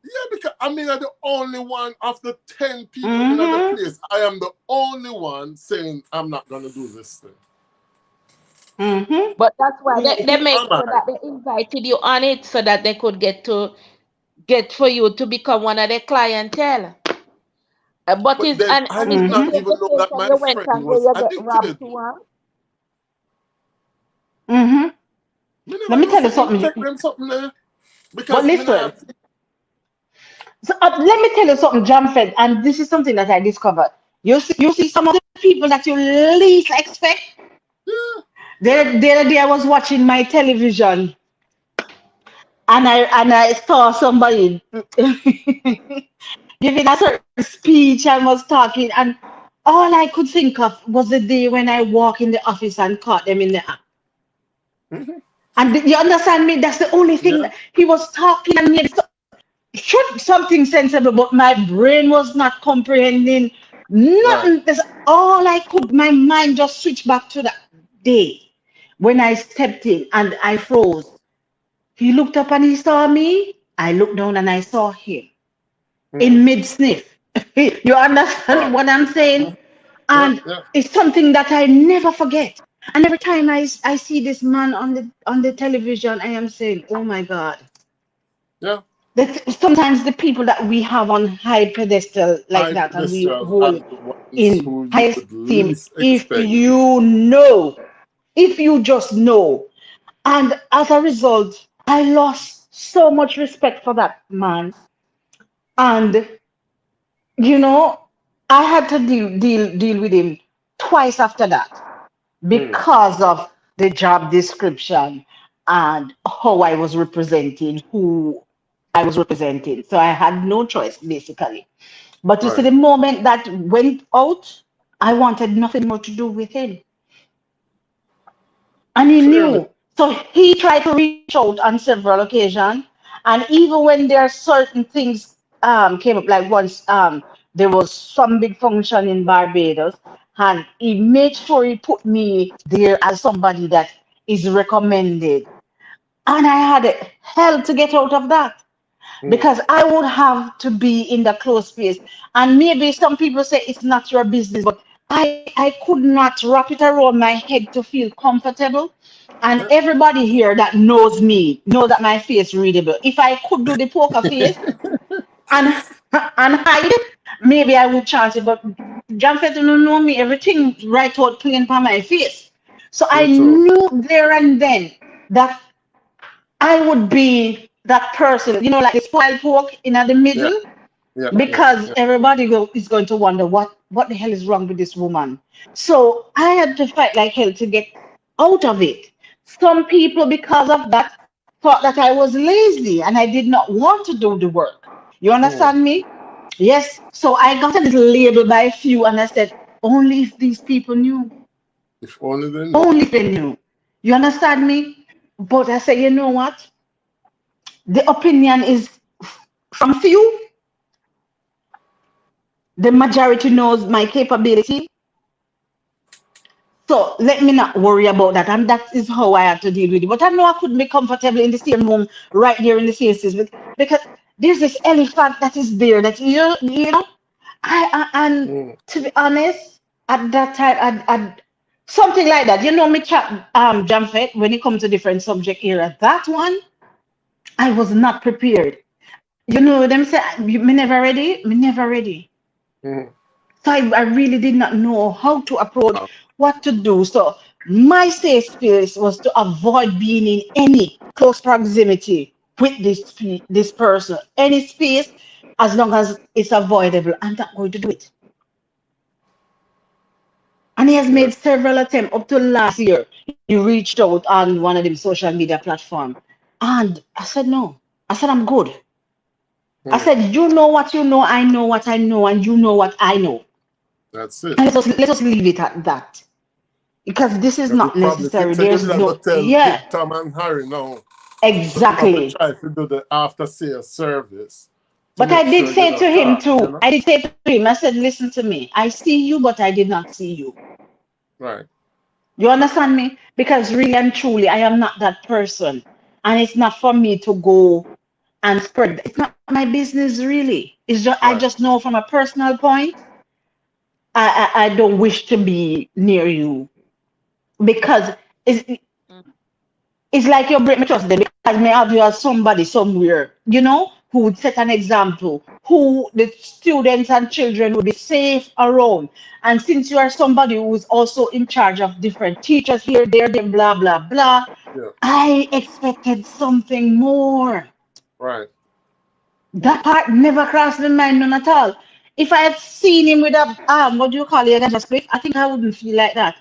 yeah, because I mean I'm the only one of the 10 people in the Mm-hmm. place. I am the only one saying I'm not gonna do this thing. Mm-hmm. But that's why they Who make am sure I? that they invited you on it so that they could get for you to become one of their clientele. But But is then and I and did is not Mm-hmm. the even know that situation my you went friend and where was you get robbed addicted. to one? Mm-hmm. Me Let never me know tell you say him something. take them something there. But Because me listen, not so, let me tell you something, Jamfed, and this is something that I discovered. You see some of the people that you least expect. yeah, The other day I was watching my television, and I saw somebody giving a certain speech and was talking, and all I could think of was the day when I walked in the office and caught them in the act. mhm, And you understand me? That's the only thing yeah, that he was talking and made should something sensible, but my brain was not comprehending right. nothing. That's all I could. My mind just switched back to that day when I stepped in and I froze. He looked up and he saw me. I looked down and I saw him Mm. in mid sniff. You understand Wow. what I'm saying? Mhm, yeah, And yeah, it's something that I never forget. And every time I see this man on the television, I am saying, "Oh my God." yeah. That sometimes the people that we have on high pedestal like High that and we pedestals are hold the ones in who you high would esteem, least if expect. you know, if you just know. And as a result, I lost so much respect for that man. And you know, I had to deal with him twice after that Mm. because of the job description and how I was representing who I was representing. So I had no choice basically. But you see, Right. the moment that went out, I wanted nothing more to do with him. And he Clearly. knew. So he tried to reach out on several occasions. And even when there are certain things came up, like once there was some big function in Barbados, and he made sure he put me there as somebody that is recommended. And I had hell to get out of that. Mm. because I would have to be in the close space. And maybe some people say it's not your business, but I could not wrap it around my head to feel comfortable. And Yeah. everybody here that knows me know that my face readable. If I could do the poker face and and hide, maybe I would chance it. But Jamfet don't know me, everything right out plain on my face. So I True, true. knew there and then that I would be that person, like the spoiled pork in the Yeah, middle, yeah, yeah, because yeah. everybody is going to wonder what the hell is wrong with this woman. So I had to fight like hell to get out of it. Some people, because of that, thought that I was lazy and I did not want to do the work. You Mm. understand me? Yes. So I got a little label by a few, and I said, only if these people knew. If only they knew. Only if they knew. You understand me? But I said, you know what? The opinion is from few. The majority knows my capability. So let me not worry about that. And that is how I had to deal with it. But I know I couldn't be comfortable in the same room right there in the same space because there's this elephant that is there that and Mm. to be honest, at that time I something like that. Me chat Jamfet when it comes to different subject area. That one I was not prepared. Them say me never ready, me never ready. Mm. So I really did not know how to approach, Wow. what to do. So my safe space was to avoid being in any close proximity with this person. Any space, as long as it's avoidable, I'm not going to do it. And he has Yes. made several attempts up to last year. He reached out on one of them social media platform. And I said no. I said I'm good. I Mm. said, you know what you know what I know, and you know what I know. That's it. And let us leave it at that. Because this is Because you not probably necessary. so you There's did have to no, tell yeah, Big Tom and Harry now. But you have to exactly. try to do the after sales service to But make I did sure you say to don't him talk, too, I did say to him, I said, listen to me. I see you, but I did not see you. Right, You understand me? Because really and truly, I am not that person. And it's not for me to go and spread. It's not my business, really. It's just, I right. just know from a personal point, I don't wish to be near you because it's like you break my trust then because may have you as somebody somewhere, who would set an example, who the students and children would be safe around. And since you are somebody who's also in charge of different teachers here, there, blah, blah, blah, Yeah, I expected something more. right. That part never crossed my mind, none at all. If I had seen him with a, what do you call it, a ganja spliff, I think I wouldn't feel like that.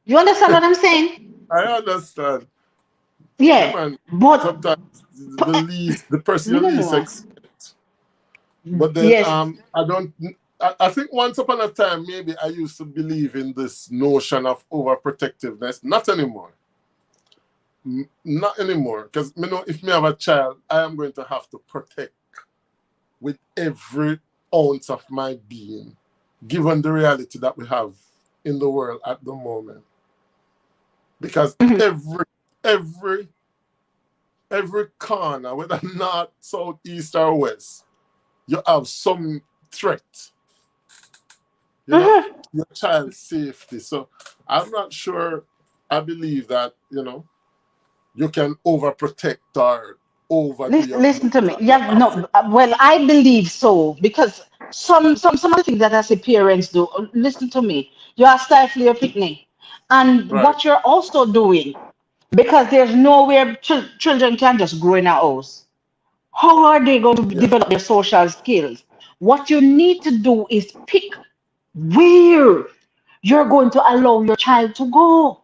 You understand what I'm saying? I understand. Yeah, Yeah. man. But, Sometimes the person me you don't least know. expect. But then Yes. I don't I think once upon a time maybe I used to believe in this notion of overprotectiveness. Not anymore. Not anymore. Because you know if me have a child, I am going to have to protect with every ounce of my being, given the reality that we have in the world at the moment. Because Mhm. every every corner, whether north, south, east, or west, you have some threat, you know, Mhm. your child's safety. So I'm not sure I believe that, you can overprotect or overdo Listen, listen to me. your Yeah, affect. no, well, I believe so because some of the things that as a parents do. Listen to me. You are stifling your picnic, and Right. what you're also doing because there's nowhere children can just grow in a house. How are they going to Yeah. develop their social skills? What you need to do is pick where you're going to allow your child to go.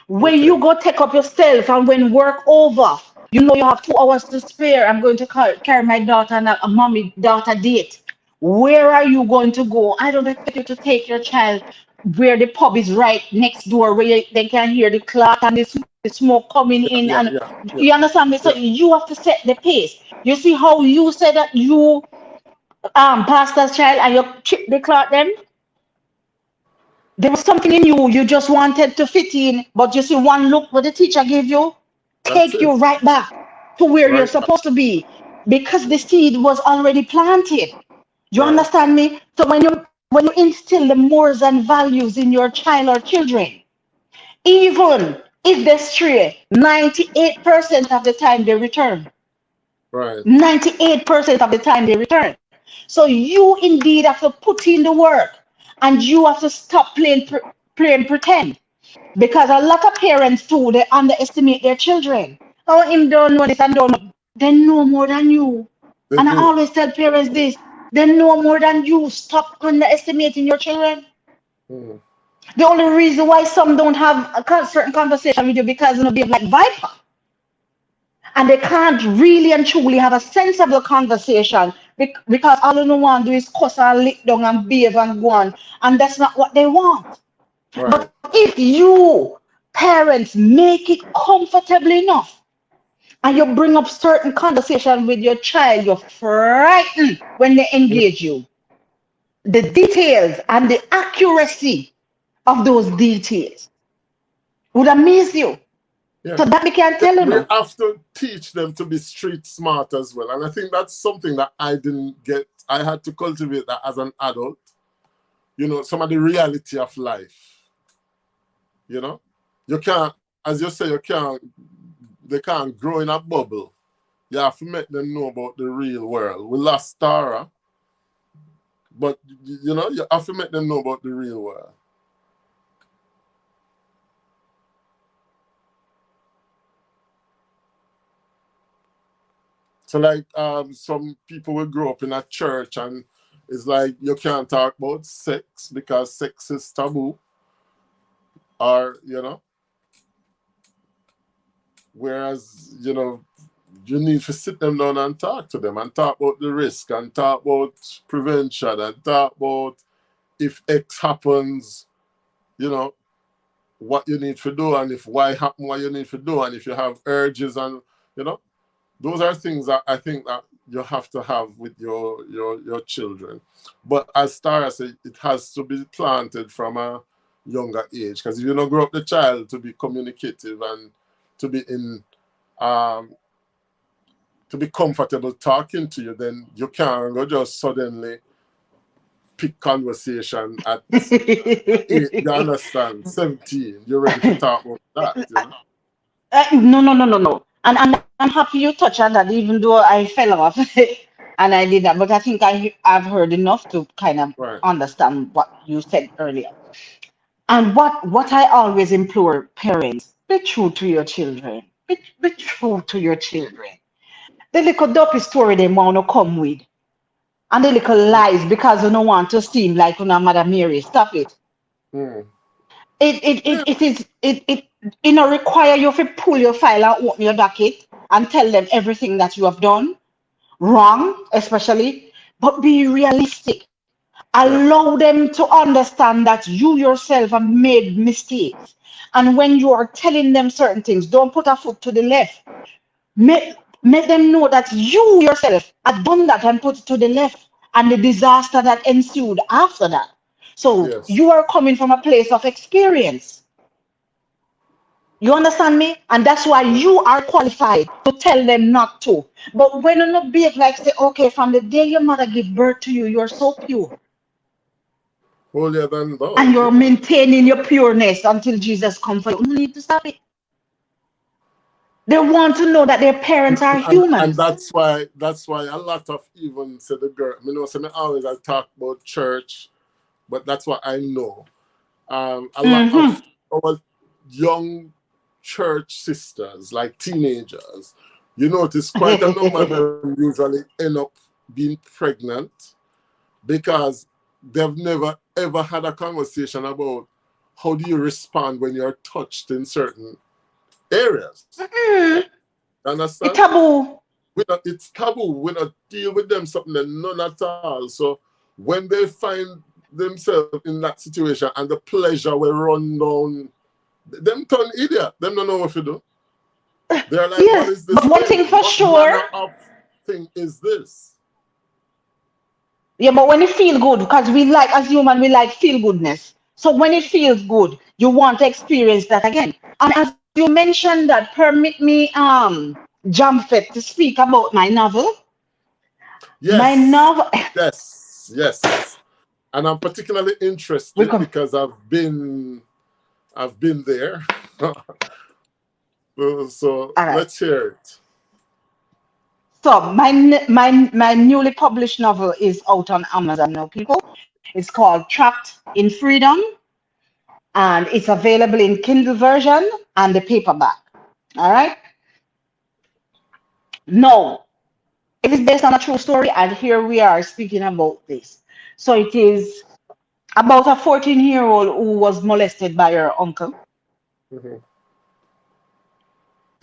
When Okay. you go take up yourself and when work over, you have 2 hours to spare. I'm going to carry my daughter on a mommy daughter date. Where are you going to go? I don't expect you to take your child where the pub is right next door, where they can hear the clock and the smoke coming Yeah, in. yeah, And yeah, yeah, you understand me? So yeah. you have to set the pace. You see how you said that you pastor's child and you chip the clock them? There was something in you, you just wanted to fit in, but you see one look what the teacher gave you, That's take it. you right back. to where you're Right. supposed to be because the seed was already planted. You Right. understand me? So when you instill the morals and values in your child or children, even if they stray, 98% of the time they return. Right. 98% of the time they return. So you indeed have to put in the work and you have to stop playing pretend. Because a lot of parents too, they underestimate their children. Oh, him don't know this and don't know. They know more than you. They And I do. always tell parents this. They know more than you. Stop underestimating your children. Mm. The only reason why some don't have a certain conversation with you because you know behave like viper. And they can't really and truly have a sensible conversation because all they want to do is cuss and lick down and behave and go on. And that's not what they want. Right. But if you parents make it comfortable enough and you bring up certain conversation with your child, you're frightened when they Mm. engage you. The details and the accuracy of those details would amaze you. Yeah. So that we can tell you We now. have to teach them to be street smart as well. And I think that's something that I didn't get. I had to cultivate that as an adult. Some of the reality of life. You know, you can't, as you say, they can't grow in a bubble. You have to make them know about the real world. We lost Tara, but you have to make them know about the real world. So like some people will grow up in a church and it's like you can't talk about sex because sex is taboo. Or, whereas, you need to sit them down and talk to them and talk about the risk and talk about prevention and talk about if X happens, you know, what you need to do, and if Y happen, what you need to do, and if you have urges, and you know, those are things that I think that you have to have with your children. But as Tara said, it has to be planted from a younger age, because if you don't grow up the child to be communicative and to be in um to be comfortable talking to you, then you can't go just suddenly pick conversation at 8, you understand, 17, you're ready to talk about that. No, no, no, no, no. And I'm happy you touched on that, even though I fell off and I did that. But I think I've heard enough to kind of Right. understand what you said earlier. And what I always implore parents, be true to your children. Be true to your children. The little dopey story they want to come with. And the little lies because you don't want to seem like you know Mother Mary. Stop it. Mm. Yeah. It require you to pull your file and open your docket and tell them everything that you have done wrong, especially, but be realistic. Yeah. Allow them to understand that you yourself have made mistakes. And when you are telling them certain things, don't put a foot to the left. Make them know that you yourself had done that and put it to the left and the disaster that ensued after that. So Yes. you are coming from a place of experience. You understand me? And that's why Yeah. you are qualified to tell them not to. But when you not behave like say, okay, from the day your mother give birth to you, you're so pure. Holier than thou. And you're Yeah. maintaining your pureness until Jesus comes for you. You need to stop it. They want to know that their parents are And humans. that's why a lot of even say the girl, so me always I talk about church, but that's what I know. A lot Mm-hmm. of our young church sisters, like teenagers, you notice quite a number of them usually end up being pregnant because they've never ever had a conversation about how do you respond when you're touched in certain areas. Mm, it's Understand? taboo. It's taboo. We don't deal with them something that none at all. So when they find themselves in that situation and the pleasure will run down, them turn idiot. Them don't know what to do. They're like, what Yes. is But this one thing? thing for What manner sure, of thing is this? yeah, but when it feel good, because we like as human, we like feel goodness. So when it feels good, you want to experience that again. And as you mentioned that, permit me Jamfet to speak about my novel. My Yes, novel, yes, yes. And I'm particularly we interested come. because I've been there. So All right. let's hear it. So my newly published novel is out on Amazon now, people. It's called Trapped in Freedom, and it's available in Kindle version and the paperback. All right. No, it is based on a true story, and here we are speaking about this. So it is about a 14-year-old who was molested by her uncle. Mhm.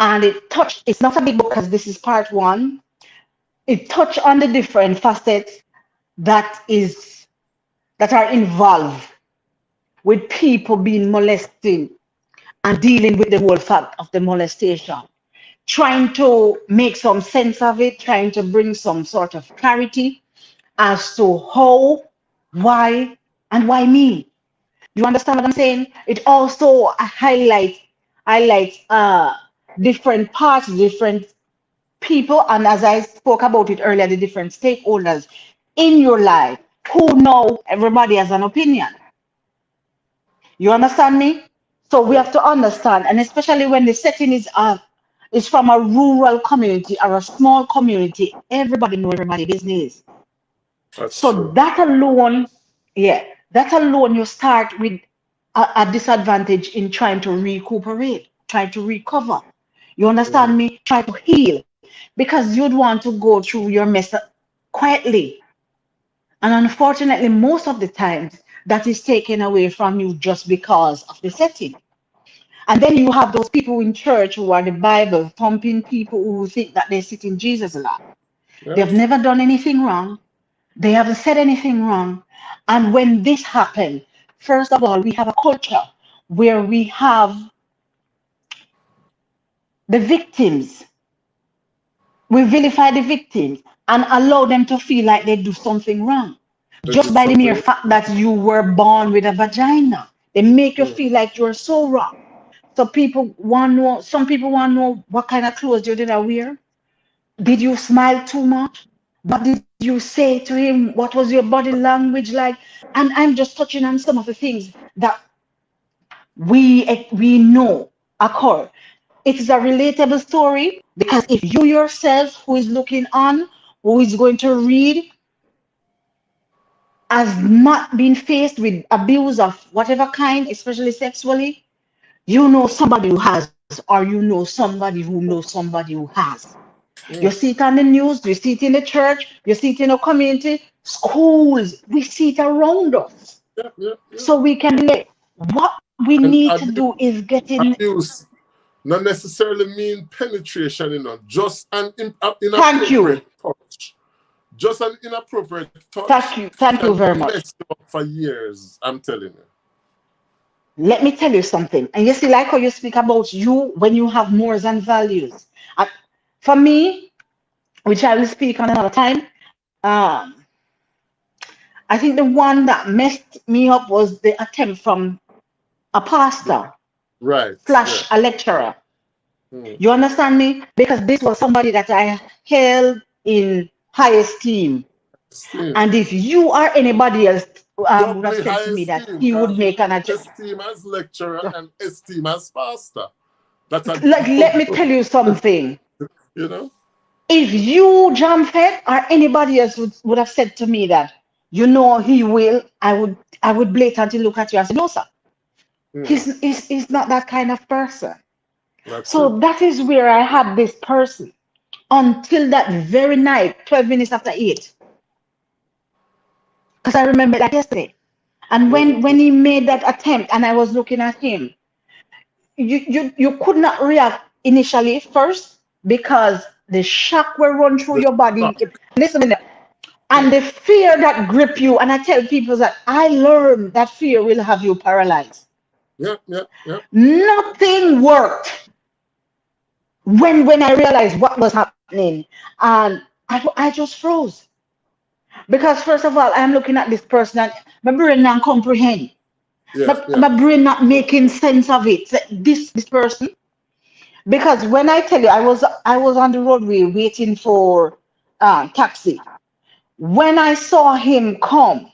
And it touched, it's not a big book because this is part one. It touched on the different facets that is that are involved with people being molested and dealing with the whole fact of the molestation. Trying to make some sense of it, trying to bring some sort of clarity as to how, why, and why me. You understand what I'm saying? It also highlights different parts, different people, and as I spoke about it earlier, the different stakeholders in your life who know everybody has an opinion. You understand me? So we Yeah, have to understand, and especially when the setting is from a rural community or a small community, everybody know everybody business. that's So true. that alone, yeah, that alone, you start with a disadvantage in trying to recuperate, try to recover. You Mhm. understand me? Try to heal because you'd want to go through your mess quietly. And unfortunately, most of the times that is taken away from you just because of the setting. And then you have those people in church who are the Bible thumping people who think that they sit in Jesus a lot. Yeah, They've never done anything wrong. They haven't said anything wrong. And when this happened, first of all, we have a culture where we have the victims. We vilify the victims and allow them to feel like they do something wrong. they Just did by the mere something. fact that you were born with a vagina. They make you Mm. feel like you're so wrong. So people want to know, some people want to know what kind of clothes you did I wear. Did you smile too much? What did you say to him? What was your body language like? And I'm just touching on some of the things that we know occur. It is a relatable story because if you yourself, who is looking on, who is going to read, has not been faced with abuse of whatever kind, especially sexually, you know somebody who has, or you know somebody who knows somebody who has. You Mm. see it on the news, you see it in the church, you see it in the community, schools, we see it around us. Yeah, yeah, yeah. So we can relate. What we And need to do is get in. abuse not necessarily mean penetration, just an Thank you. inappropriate touch. Just an inappropriate touch Thank you. Thank can you very much. mess you up for years. I'm telling you. Let me tell you something. And you see, like how you speak about you when you have morals and values. And for me, which I will speak on another time, I think the one that messed me up was the attempt from a pastor Right. Yeah. slash a lecturer. Mm. You understand me? Because this was somebody that I held in high esteem. Esteem. And if you or anybody else would have Doubly said high to me that esteem he would because you make an have adjustment, esteem as lecturer and esteem as pastor. That's a like, let me double, tell you something. you know? If you, Jamfed, or anybody else would have said to me that, you know, he will, I would blatantly look at you and say, no, sir, Mm. he's not that kind of person. That's it. So that is where I had this person until that very night, 12 minutes after 8. Because I remember that yesterday. And Mm. when he made that attempt and I was looking at him, you could not react initially first because the shock will run through The your body. shock. Listen a minute. Yeah. And the fear that grip you, and I tell people that I learned that fear will have you paralyzed. Yeah. Yeah. Yeah. Nothing worked when I realized what was happening. And I just froze. Because first of all, I'm looking at this person and my brain not comprehend. Yeah. My, Yeah. my brain not making sense of it. So this person Because when I tell you, I was on the roadway waiting for taxi. When I saw him come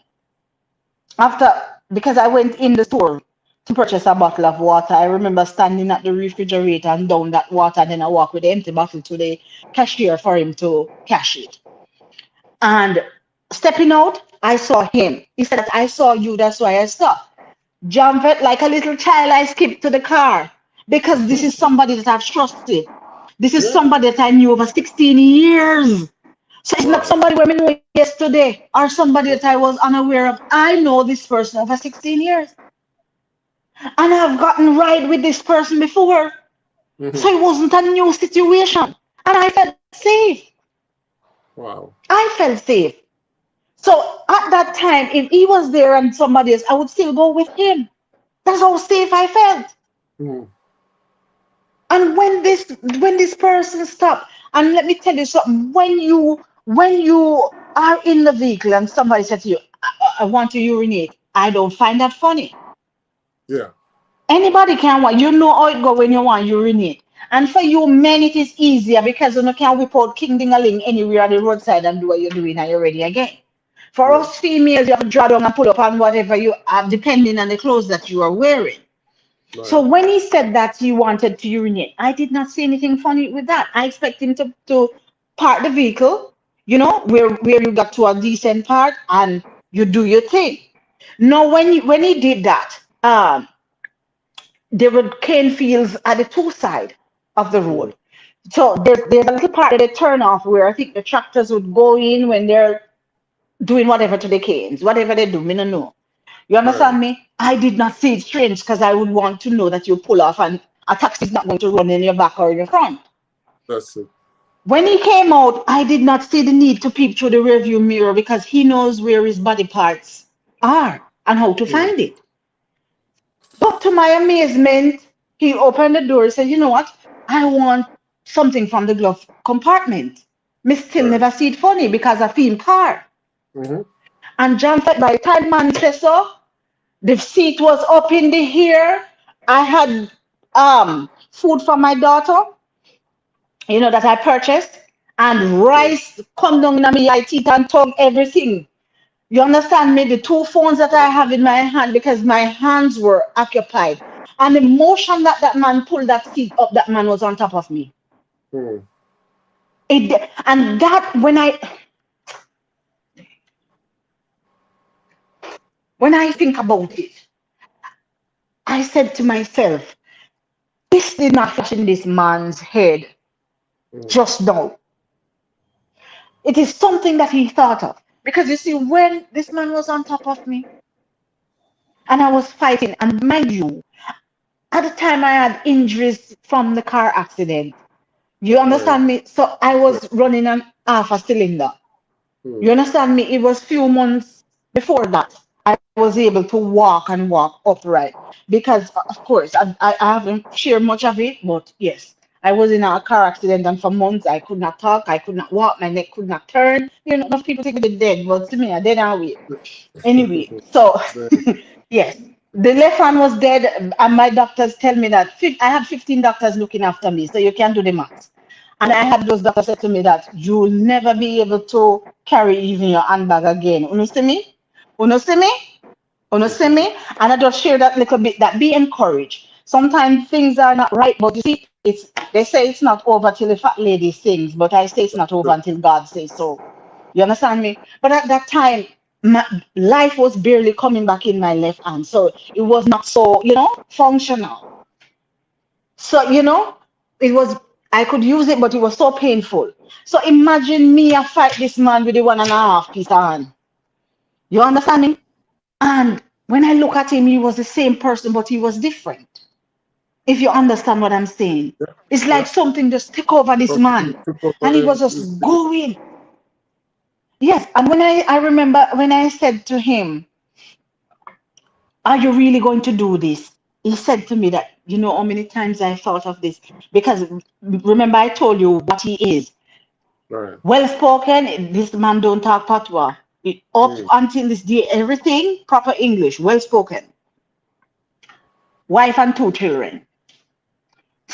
after, because I went in the store to purchase a bottle of water. I remember standing at the refrigerator and down that water, and then I walked with the empty bottle to the cashier for him to cash it. And stepping out, I saw him. He said, I saw you, that's why I stopped. Jumped it like a little child, I skipped to the car because this is somebody that I've trusted. This is Yeah. somebody that I knew over 16 years. So it's not Wow. somebody where I know yesterday or somebody that I was unaware of. I know this person over 16 years. And I've gotten right with this person before. Hmm. So it wasn't a new situation. And I felt safe. Wow. I felt safe. So at that time, if he was there and somebody else, I would still go with him. That's how safe I felt. Hmm. And when this person stopped, and let me tell you something, when you are in the vehicle and somebody said to you, I want to urinate, I don't find that funny. Yeah. Anybody can want, you know how it go when you want urinate. And for you men, it is easier because you can whip out king ding a ling anywhere on the roadside and do what you're doing and you're ready again. For Yeah. us females, you have to draw down and pull up on whatever you have, depending on the clothes that you are wearing. So Right. when he said that he wanted to urinate, I did not see anything funny with that. I expect him to park the vehicle, where you got to a decent part and you do your thing. No, when he did that, there were cane fields at the two side of the Hmm. road. So there's a little part that they turn off where I think the tractors would go in when they're doing whatever to the canes, whatever they do, me no know. You Right. understand me? I did not see it strange because I would want to know that you pull off and a taxi is not going to run in your back or in your front. That's it. When he came out, I did not see the need to peep through the rearview mirror because he knows where his body parts are and how to Hmm. find it. But to my amazement, he opened the door and said, you know what? I want something from the glove compartment. Me still Right. never see it funny because I feel car. Hmm. And John said, by the time man said so, the seat was up in the air. I had food for my daughter, that I purchased, and Yeah. rice come down in my teeth and tongue, everything. You understand me? The two phones that I have in my hand because my hands were occupied. And the motion that man pulled that seat up, that man was on top of me. Hmm. And that when I think about it, I said to myself, this did not flash in this man's head Hmm. just now. It is something that he thought of. Because you see, when this man was on top of me and I was fighting, and mind you, at the time I had injuries from the car accident. You Right. understand me? So I Right. was running on half a cylinder. Hmm. You understand me? It was few months before that I was able to walk and walk upright. Because of course I haven't shared much of it, but yes, I was in a car accident and for months I could not talk, I could not walk, my neck could not turn. Enough people think they're dead, but to me I dead and weird. Anyway, so Damn. yes, the left hand was dead, and my doctors tell me that I had 15 doctors looking after me, so you can do the math. And I had those doctors said to me that you'll never be able to carry even your handbag again. You see me? You see me? You see me? And I just share that little bit that be encouraged. Sometimes things are not right, but you see, they say it's not over till the fat lady sings, but I say it's not over until God says so. You understand me? But at that time, my life was barely coming back in my left hand, so it was not so, functional. So, it was, I could use it, but it was so painful. So imagine me, I fight this man with the 1.5 piece of hand. You understand me? And when I look at him, he was the same person, but he was different. If you understand what I'm saying, Yeah. it's Yeah. like something just took over this Something man, took and he over was his just going. Yes, and when I remember when I said to him, are you really going to do this? He said to me that, how many times I thought of this? Because remember, I told you what he is. right. Well spoken, this man don't talk patois. Up Hmm. until this day, everything proper English, well spoken. Wife and two children.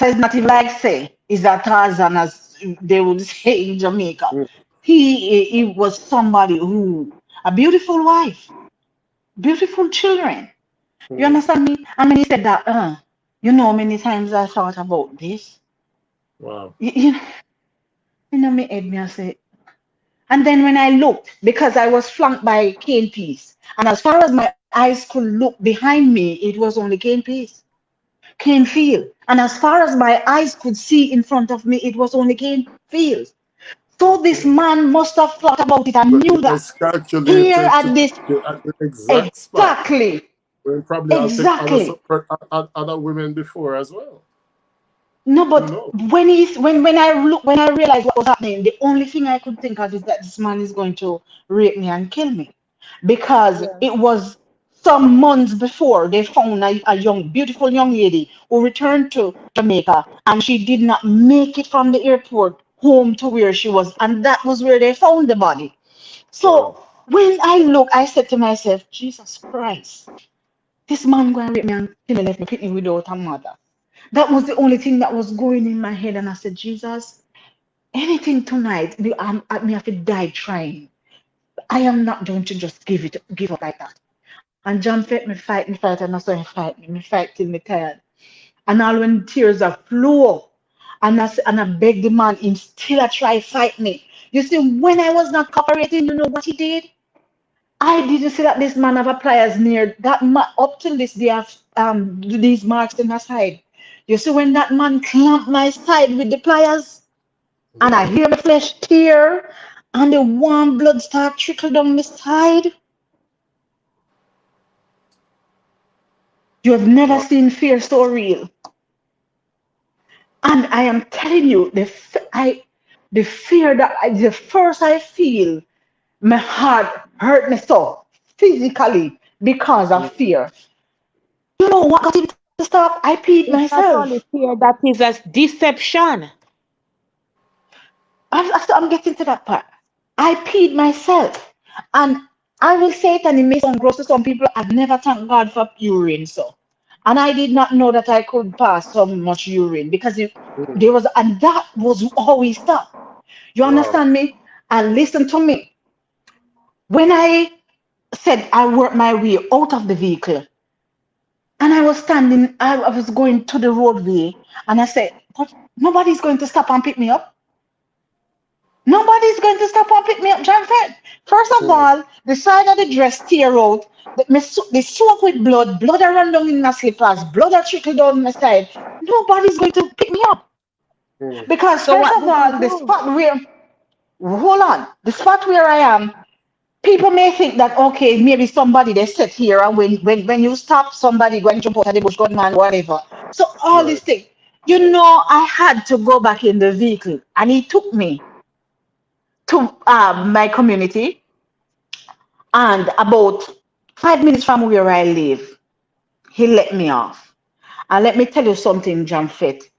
So it's not even like say is that Tarzan as they would say in Jamaica. Mm, He was somebody who a beautiful wife, beautiful children. You mm. understand me? And when he said that, many times I thought about this. Wow. You know, me head me I say. And then when I looked, because I was flanked by cane piece, and as far as my eyes could look behind me, it was only cane piece, cane field. And as far as my eyes could see in front of me, it was only cane field. So this Okay. man must have thought about it So and he knew that was here calculated to at this get at the exact spot. exactly, When probably I'll take exactly. other women before as well. No, Who but knows? when I realized what was happening, the only thing I could think of is that this man is going to rape me and kill me, because Yeah. it was some months before they found a young, beautiful young lady who returned to Jamaica, and she did not make it from the airport home to where she was, and that was where they found the body. Wow. So when I look, I said to myself, Jesus Christ, this man going to rape me and kill me, left me picking without a mother. That was the only thing that was going in my head. And I said, Jesus, anything tonight, me have to die trying. I am not going to just give up like that. And John me fight, and I saw him fight me fight till me tired. And all when tears are flow, and I beg the man, him still a try fight me. You see, when I was not cooperating, you know what he did? I didn't see that this man have a pliers near that up till this day have these marks in my side. You see when that man clamped my side with the pliers and I Wow. hear my flesh tear and the warm blood start trickle down my side. You have never Wow. seen fear so real. And I am telling you, the fear the first I feel, my heart hurt me so physically because of Mm, fear. You know what got him to stop? I peed It's not myself. only fear, that is a deception. I'm getting to that part. I peed myself. And I will say it, and it may sound gross to some people. I've never thanked God for urine, so. And I did not know that I could pass so much urine because mm. there was, and that was how we stopped. You Wow. understand me? And listen to me. When I said I worked my way out of the vehicle, and I was standing, I was going to the roadway, and I said, but nobody's going to stop and pick me up. Nobody's going to stop and pick me up, John Fred. First of Mm, all, the side of the dress tear out, the soak with blood are run down in my slippers, blood are trickle down my side. Nobody's going to pick me up. mm, Because So first what of did you all, do? hold on, the spot where I am, people may think that okay, maybe somebody they sit here, and when you stop somebody going jump out of the bush, gunman, whatever. So all right. these things, I had to go back in the vehicle, and he took me to my community, and about 5 minutes from where I live, he let me off. And let me tell you something, John Fit.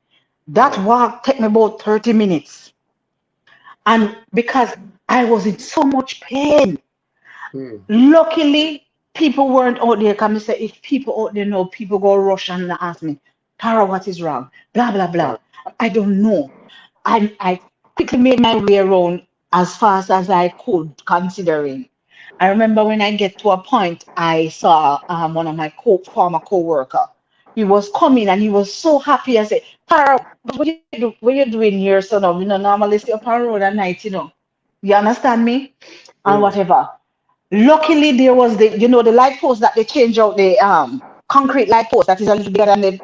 That Right. walk took me about 30 minutes. And because I was in so much pain, Mm, luckily, people weren't out there. Because I say, if people out there know, people go rush and ask me, Tara, what is wrong? Blah, blah, blah. right. I don't know. I quickly made my way around as fast as I could, considering. I remember when I get to a point, I saw one of my former co-worker. He was coming and he was so happy. I said, Tara, what you doing here, son? You know, normally stay up on road at night, you know. You understand me? And Mm, whatever. Luckily, there was the light post that they change out, the concrete light post that is a little bigger than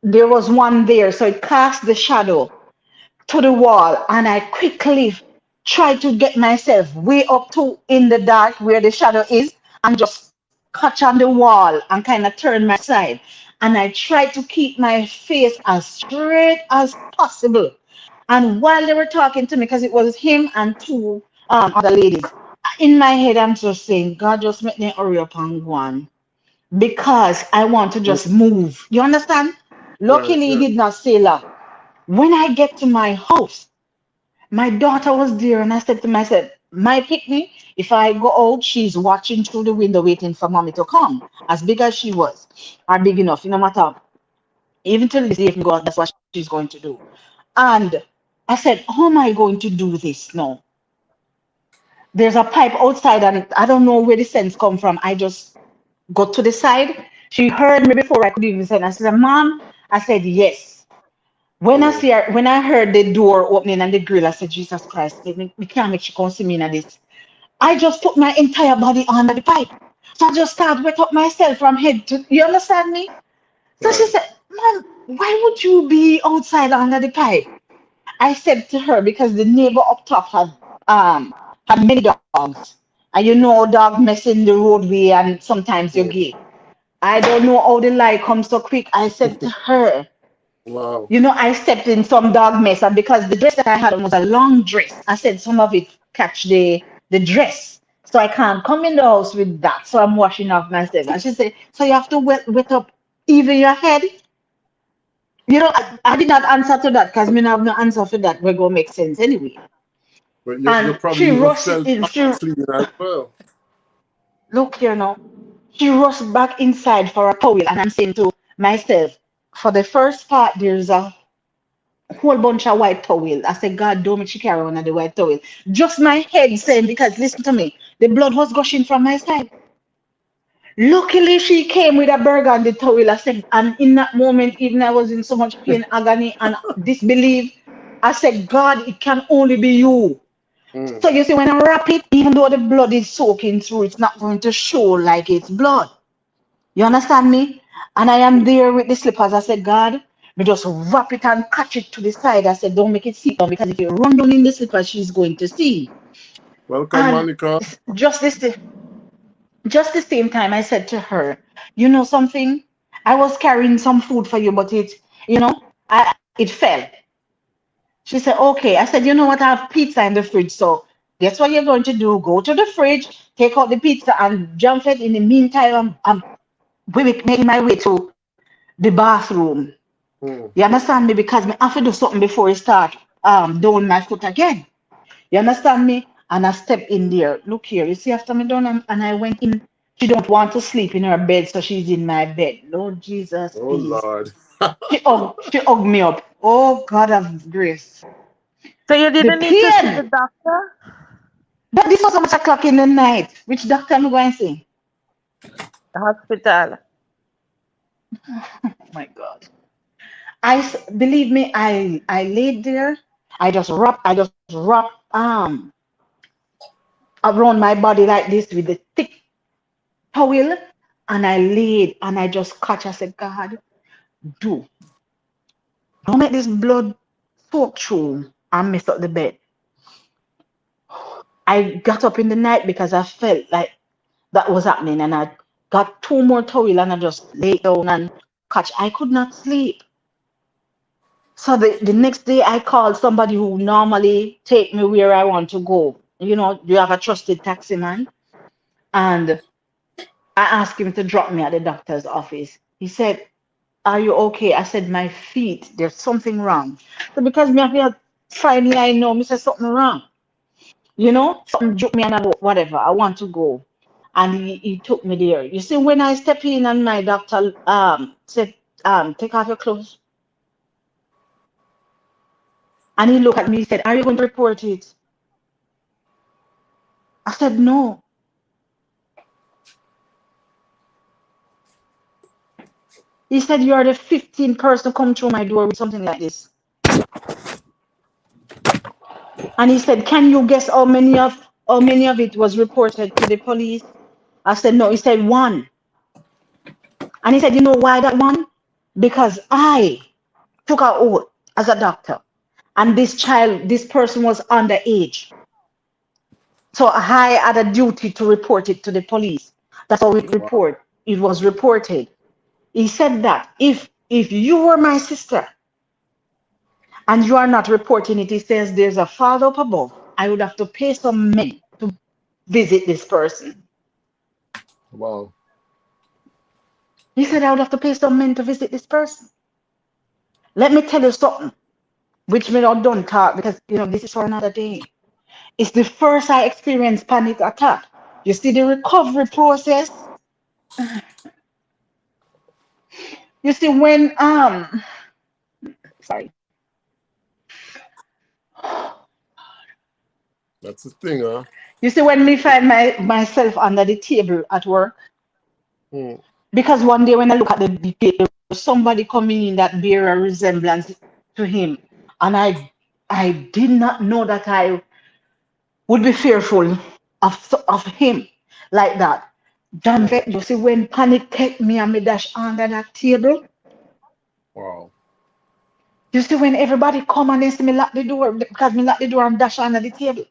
there was one there, so it cast the shadow to the wall, and I quickly tried to get myself way up to in the dark where the shadow is, and just catch on the wall and kind of turn my side. And I tried to keep my face as straight as possible. And while they were talking to me, because it was him and two other ladies, in my head I'm just saying, God, just make me hurry up and go on, because I want to mm, just move. You understand? right. Luckily, he Yeah. did not stay long. When I get to my house, my daughter was there, and I said to myself, my picnic, if I go out, she's watching through the window waiting for mommy to come, as big as she was, or big enough, no matter. Even till this day, if God, that's what she's going to do. And I said, how am I going to do this now? There's a pipe outside, and I don't know where the sense come from. I just got to the side. She heard me before I could even say, I said, Mom, I said, yes. When I Mm. see her, when I heard the door opening and the grill, I said, Jesus Christ, me can't make she come see me in this. I just put my entire body under the pipe. So I just started wet up myself from head to, you understand me? So she Right. said, Mom, why would you be outside under the pipe? I said to her, because the neighbor up top had many dogs. And you know dog mess in the roadway and sometimes you Mm. get. I don't know how the light comes so quick. I said to her, Wow. I stepped in some dog mess, and because the dress that I had on was a long dress, I said some of it catch the dress. So I can't come in the house with that. So I'm washing off myself. And she said, so you have to wet up even your head? I did not answer to that because me not have no answer for that. We're gonna make sense anyway. But you And probably she even rushed felt in. She clean as well. look here now. She rushed back inside for a towel, and I'm saying to myself, for the first part, there's a whole bunch of white towel. I said, God, don't make she carry one of the white towel. Just my head saying, because listen to me, the blood was gushing from my side. Luckily, she came with a burgundy towel. I said, and in that moment, even I was in so much pain, agony, and disbelief. I said, God, it can only be you. Mm. So you see, when I wrap it, even though the blood is soaking through, it's not going to show like it's blood. You understand me? And I am there with the slippers. I said, God, me just wrap it and catch it to the side. I said, don't make it seep down because if you run down in the slippers, she's going to see. Welcome, And Monica. just this, just the same time, I said to her, you know something? I was carrying some food for you, but it fell. She said, okay. I said, you know what? I have pizza in the fridge. So guess what you're going to do? Go to the fridge, take out the pizza and jump it. In the meantime, I'm making my way to the bathroom. Mm. You understand me? Because me have to do something before I start doing my foot again. You understand me? And I step in there. Look here, you see, after me done and I went in, she don't want to sleep in her bed, so she's in my bed. Lord Jesus, Oh, please. Lord. She hugged me up. Oh God of grace. So you The didn't need to see the pain. doctor? But this was almost o'clock in the night. Which doctor am I going to see? The hospital. Oh my God. Believe me, I laid there. I just wrap around my body like this with the thick towel, and I laid and I just catch. I said, God, do don't make this blood soak through and mess up the bed. I got up in the night because I felt like that was happening, and I got two more towel and I just lay down and catch. I could not sleep. So the next day I called somebody who normally take me where I want to go. You have a trusted taxi man, and I asked him to drop me at the doctor's office. He said, are you okay? I said, my feet, there's something wrong. So because me have a fine line now, me say something wrong. Something juke me and whatever. I want to go. And he took me there. You see, when I step in and my doctor said, take off your clothes. And he looked at me, he said, are you going to report it? I said, no. He said, you are the 15th person to come through my door with something like this. And he said, can you guess how many of it was reported to the police? I said, no. He said, one. And he said, you know why that one? Because I took an oath as a doctor. And this person was underage. So I had a duty to report it to the police. That's how Wow. it was reported. He said that if you were my sister and you are not reporting it, he says there's a father up above. I would have to pay some men to visit this person. Wow. He said I would have to pay some men to visit this person. Let me tell you something, which may not done talk because this is for another day. It's the first I experienced panic attack. You see the recovery process. You see, when sorry, That's the thing, huh? you see, when me find myself under the table at work, Mm, because one day when I look at the table, somebody coming in that bear a resemblance to him, and I did not know that I would be fearful of him like that. John mm. Vett, you see, when panic take me and me dash under that table, Wow. you see, when everybody come and they see me lock the door, because me lock the door and dash under the table.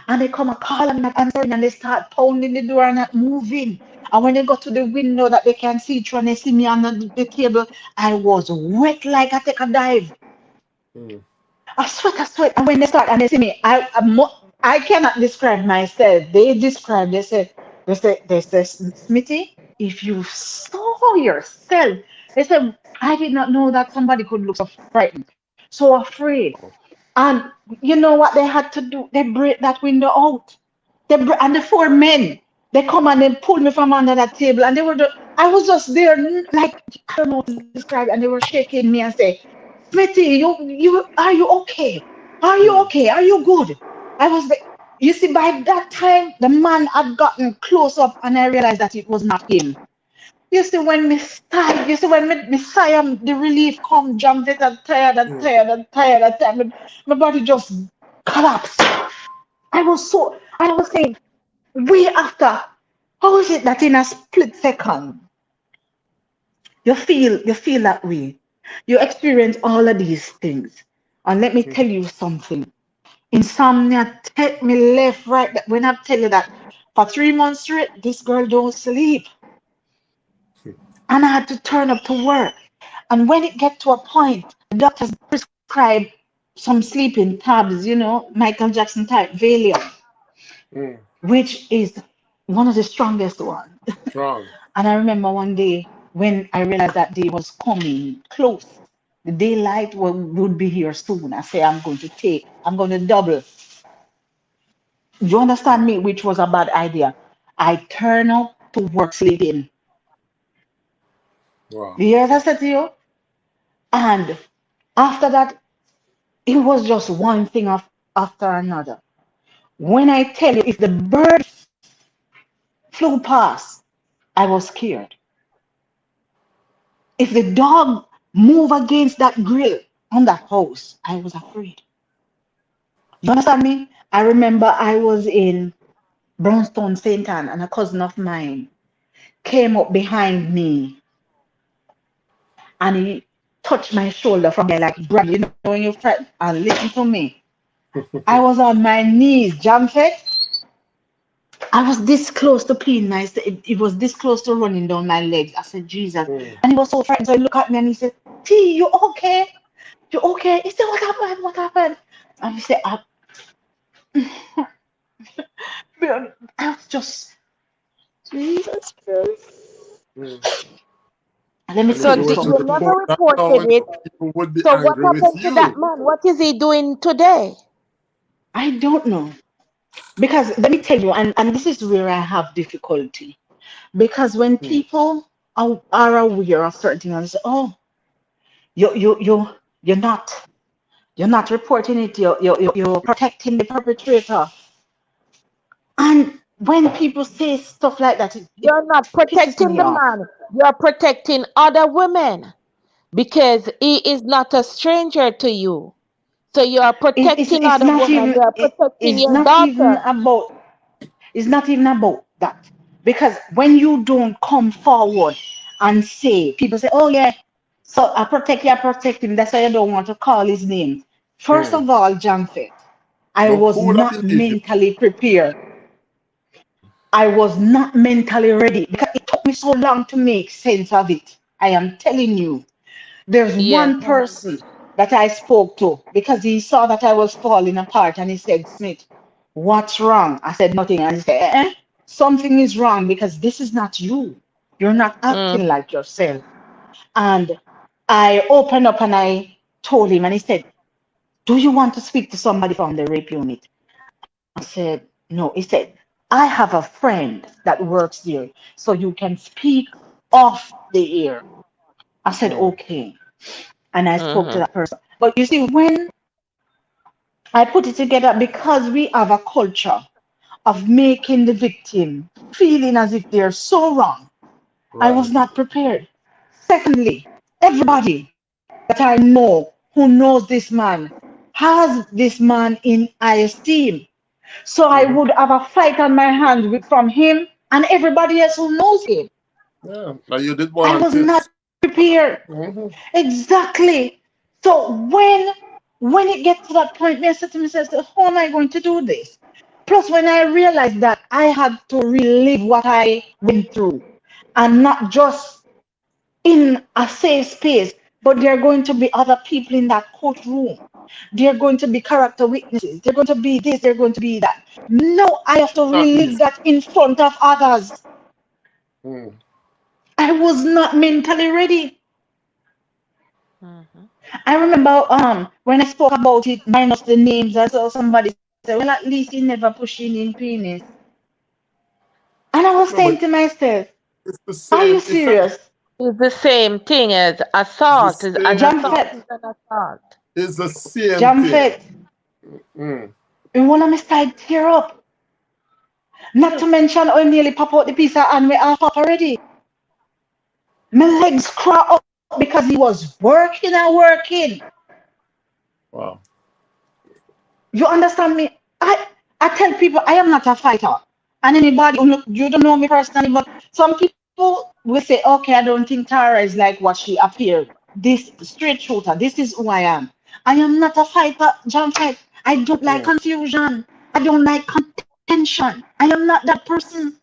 And they come and call and not answering and they start pounding the door and not moving. And when they got to the window that they can see through and they see me under the table, I was wet like I take a dive. Mm, I sweat, I sweat. And when they start and they see me, I cannot describe myself. They describe, they say, Smitty, if you saw yourself, they said, I did not know that somebody could look so frightened, so afraid. wow. And you know what they had to do? They break that window out. And the four men, they come and they pulled me from under that table, and I was just there, like I don't know what to describe, and they were shaking me and say, "Smitty, are you okay? Are you Mm, okay? Are you good?" I was like, you see, by that time, the man had gotten close up, and I realized that it was not him. You see, when me sigh, you see, when me sigh, the relief come, jump it and tired and mm, tired and tired and tired. My body just collapsed. I was saying, way after, how is it that in a split second, you feel that way? You experience all of these things. And let me mm, tell you something. Insomnia take me left, right. When I tell you that for 3 months straight, this girl don't sleep. And I had to turn up to work. And when it get to a point, the doctors prescribe some sleeping tabs, Michael Jackson type Valium, mm. which is one of the strongest ones. Strong. And I remember one day when I realized that day was coming close. The daylight would be here soon. I say I'm going to double. Do you understand Wow. me? Which was a bad idea. I turn up to work sleeping. Wow. You hear what I said to you? And after that, it was just one thing after another. When I tell you, if the bird flew past, I was scared. If the dog moved against that grill on that house, I was afraid. You understand me? I remember I was in Brownstone, St. Anne, and a cousin of mine came up behind me and he touched my shoulder from there like, Brad, when you fret and listen to me. I was on my knees, Jamfet. I was this close to peeing. It was this close to running down my legs. I said, Jesus. Mm. And he was so frightened. So he looked at me and he said, T, you okay? You okay? He said, what happened? What happened? And he said, I was just, Jesus Christ. Mm. Let me And if tell So you you were to you something. never report that now, reported it. people would be So what angry with happened to that you. man? What is he doing today? I don't know. Because let me tell you, and this is where I have difficulty. Because when Mm, people are aware of certain things, and say, oh, you're not you're not reporting it, you're protecting the perpetrator. And when people say stuff like that, it You're not pisses protecting me the off. man. You're protecting other women because he is not a stranger to you. So you're protecting It's other not women. even You're protecting it's your not even daughter. about it's not even about that. Because when you don't come forward and say, people say, oh yeah, so I protect him. That's why I don't want to call his name. First mm. of all, Jamfet, I No, was who would have not believed you? mentally prepared. I was not mentally ready because it took me so long to make sense of it. I am telling you. There's Yes. one person that I spoke to because he saw that I was falling apart and he said, Smith, what's wrong? I said, nothing. And he said, something is wrong because this is not you. You're not acting Mm. like yourself. And I opened up and I told him, and he said, do you want to speak to somebody from the rape unit? I said, no. He said, I have a friend that works there, so you can speak off the air. I said, Mm. okay. And I spoke to Mm-hmm. that person. But you see, when I put it together, because we have a culture of making the victim feeling as if they're so wrong, I was Right. not prepared. Secondly, everybody that I know who knows this man has this man in high esteem. So I Hmm. would have a fight on my hands from him and everybody else who knows him. Yeah. Now you did I was want it. not prepared. Hmm. Exactly. So when it gets to that point, me I said to myself, "So how am I going to do this?" Plus, when I realized that I had to relive what I went through, and not just in a safe space, but there are going to be other people in that courtroom. There are going to be character witnesses. They're going to be this. They're going to be that. No, I have to Not relive easy. that in front of others. Mm. I was not mentally ready. Mm-hmm. I remember when I spoke about it, minus the names, I saw somebody say, well, at least he never pushing in penis. And I was No, saying but to myself, it's the are you same effect. serious? It's the same thing as It's the assault. An same. assault Jamfet, is an assault. It's the same thing. Jamfet, Mm. and one of my side tear up. Not Yeah. to mention, I nearly pop out the piece of hand me half up already. My legs craw up because he was working and working. Wow. You understand me? I tell people I am not a fighter. And anybody who you don't know me personally, but some people will say, okay, I don't think Tara is like what she appeared. This straight shooter, this is who I am. I am not a fighter, John Fight. I don't like Mm. confusion. I don't like contention. I am not that person.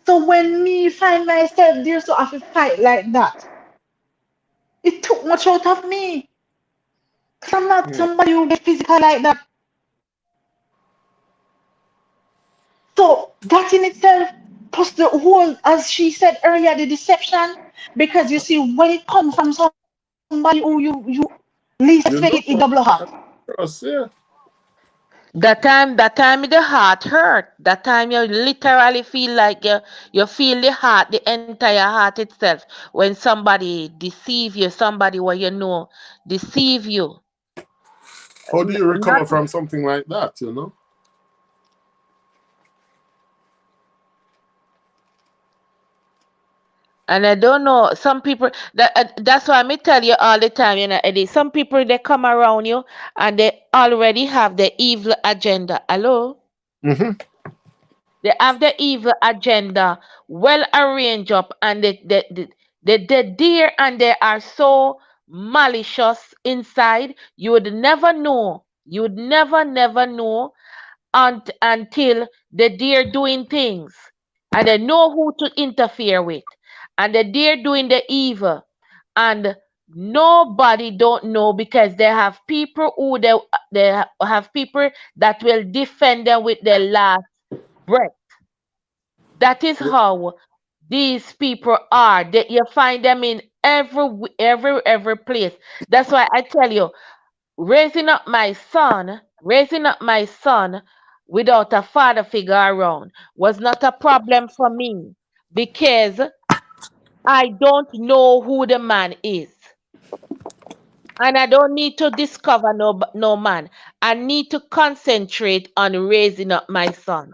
So when me find myself there so I have to fight like that, it took much out of me. Because I'm not Mm. somebody who get physical like that. So that in itself, plus the whole, as she said earlier, the deception, because you see, when it comes from somebody who you least expect it, it You double know hot. what? Trust, yeah. That time the heart hurt. That time you literally feel like you feel the heart, the entire heart itself. When somebody deceive you, somebody where you know deceive you. How do you Not recover from something like that? You know. And I don't know, some people that's why me tell you all the time, Eddie. Some people they come around you and they already have the evil agenda. Hello? Hmm. They have the evil agenda well arranged up and they dear and they are so malicious inside. You would never know. You would never know until the dear doing things and they know who to interfere with and the dear doing the evil and nobody don't know because they have people who they have people that will defend them with their last breath. That is Yeah. how these people are. That you find them in every place. That's why I tell you, raising up my son without a father figure around was not a problem for me because I don't know who the man is. And I don't need to discover no man. I need to concentrate on raising up my son.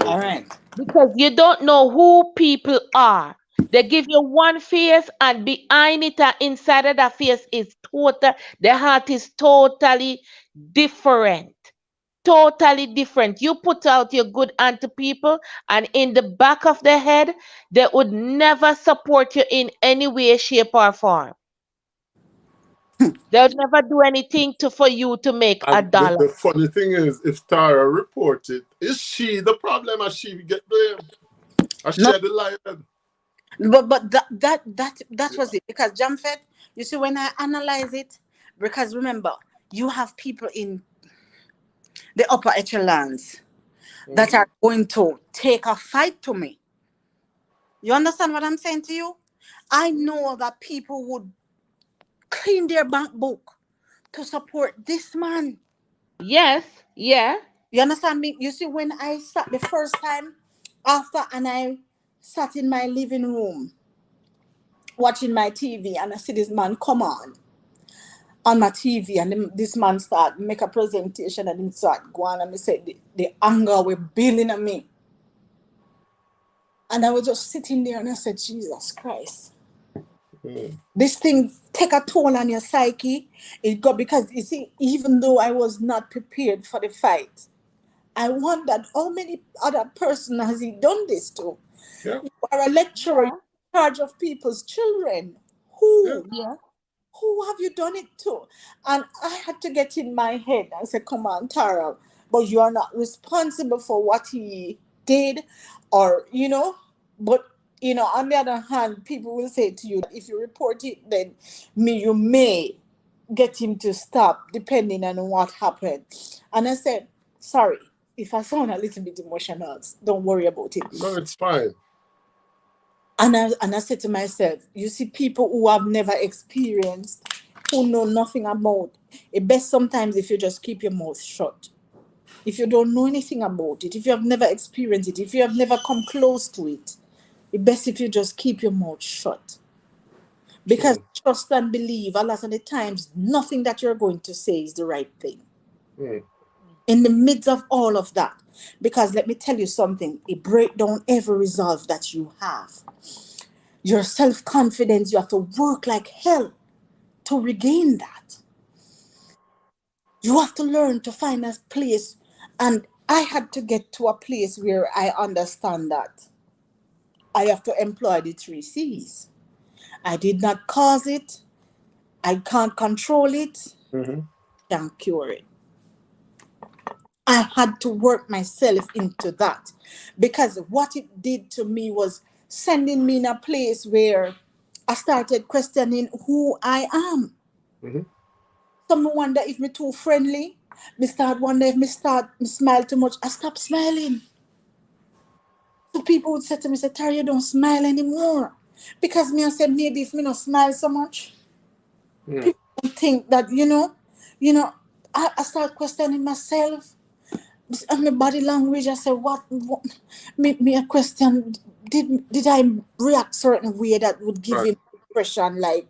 All Mm. right. Because you don't know who people are. They give you one face, and behind it and inside of that face is total. The heart is totally different. Totally different. You put out your good hand to people, and in the back of the head, they would never support you in any way, shape, or form. They would never do anything to for you to make a And dollar. the funny thing is, if Tara reported, is she the problem or she get blamed? Or she No, had the lion? but that was it because Jamfet, you see, when I analyze it, because remember, you have people in the upper echelons that Hmm. are going to take a fight to me. You understand what I'm saying to you? I know that people would clean their bank book to support this man. Yes, yeah. You understand me? You see, when I sat the first time after and I sat in my living room watching my TV and I see this man come on my TV, and then this man start make a presentation and him start going, and me say the anger will building on me. And I was just sitting there and I said, Jesus Christ. This thing take a toll on your psyche. It got, because you see, even though I was not prepared for the fight, I wondered how many other person has he done this to? Yeah. You are a lecturer in charge of people's children. Yeah. Who have you done it to? And I had to get in my head and say, come on, Tara, but you are not responsible for what he did, or, but, on the other hand, people will say to you, if you report it, then you may get him to stop, depending on what happened. And I said, sorry, if I sound a little bit emotional, don't worry about it. No, it's fine. And I said to myself, you see, people who have never experienced, who know nothing about it, best sometimes if you just keep your mouth shut. If you don't know anything about it, if you have never experienced it, if you have never come close to it, it best if you just keep your mouth shut. Because trust and believe, a lot of the times, nothing that you're going to say is the right thing. In the midst of all of that, because let me tell you something, it breaks down every resolve that you have. Your self-confidence, you have to work like hell to regain that. You have to learn to find a place. And I had to get to a place where I understand that I have to employ the 3 C's. I did not cause it. I can't control it. Can't cure it. I had to work myself into that, because what it did to me was sending me in a place where I started questioning who I am. Some wonder if me too friendly. Me start wonder if me smile too much. I stop smiling. So people would say to me, say, Terry, you don't smile anymore. Because me I said, maybe if me not smile so much, people think that, I start questioning myself. And my body language, I said, what me a question, did I react certain way that would give him impression, like,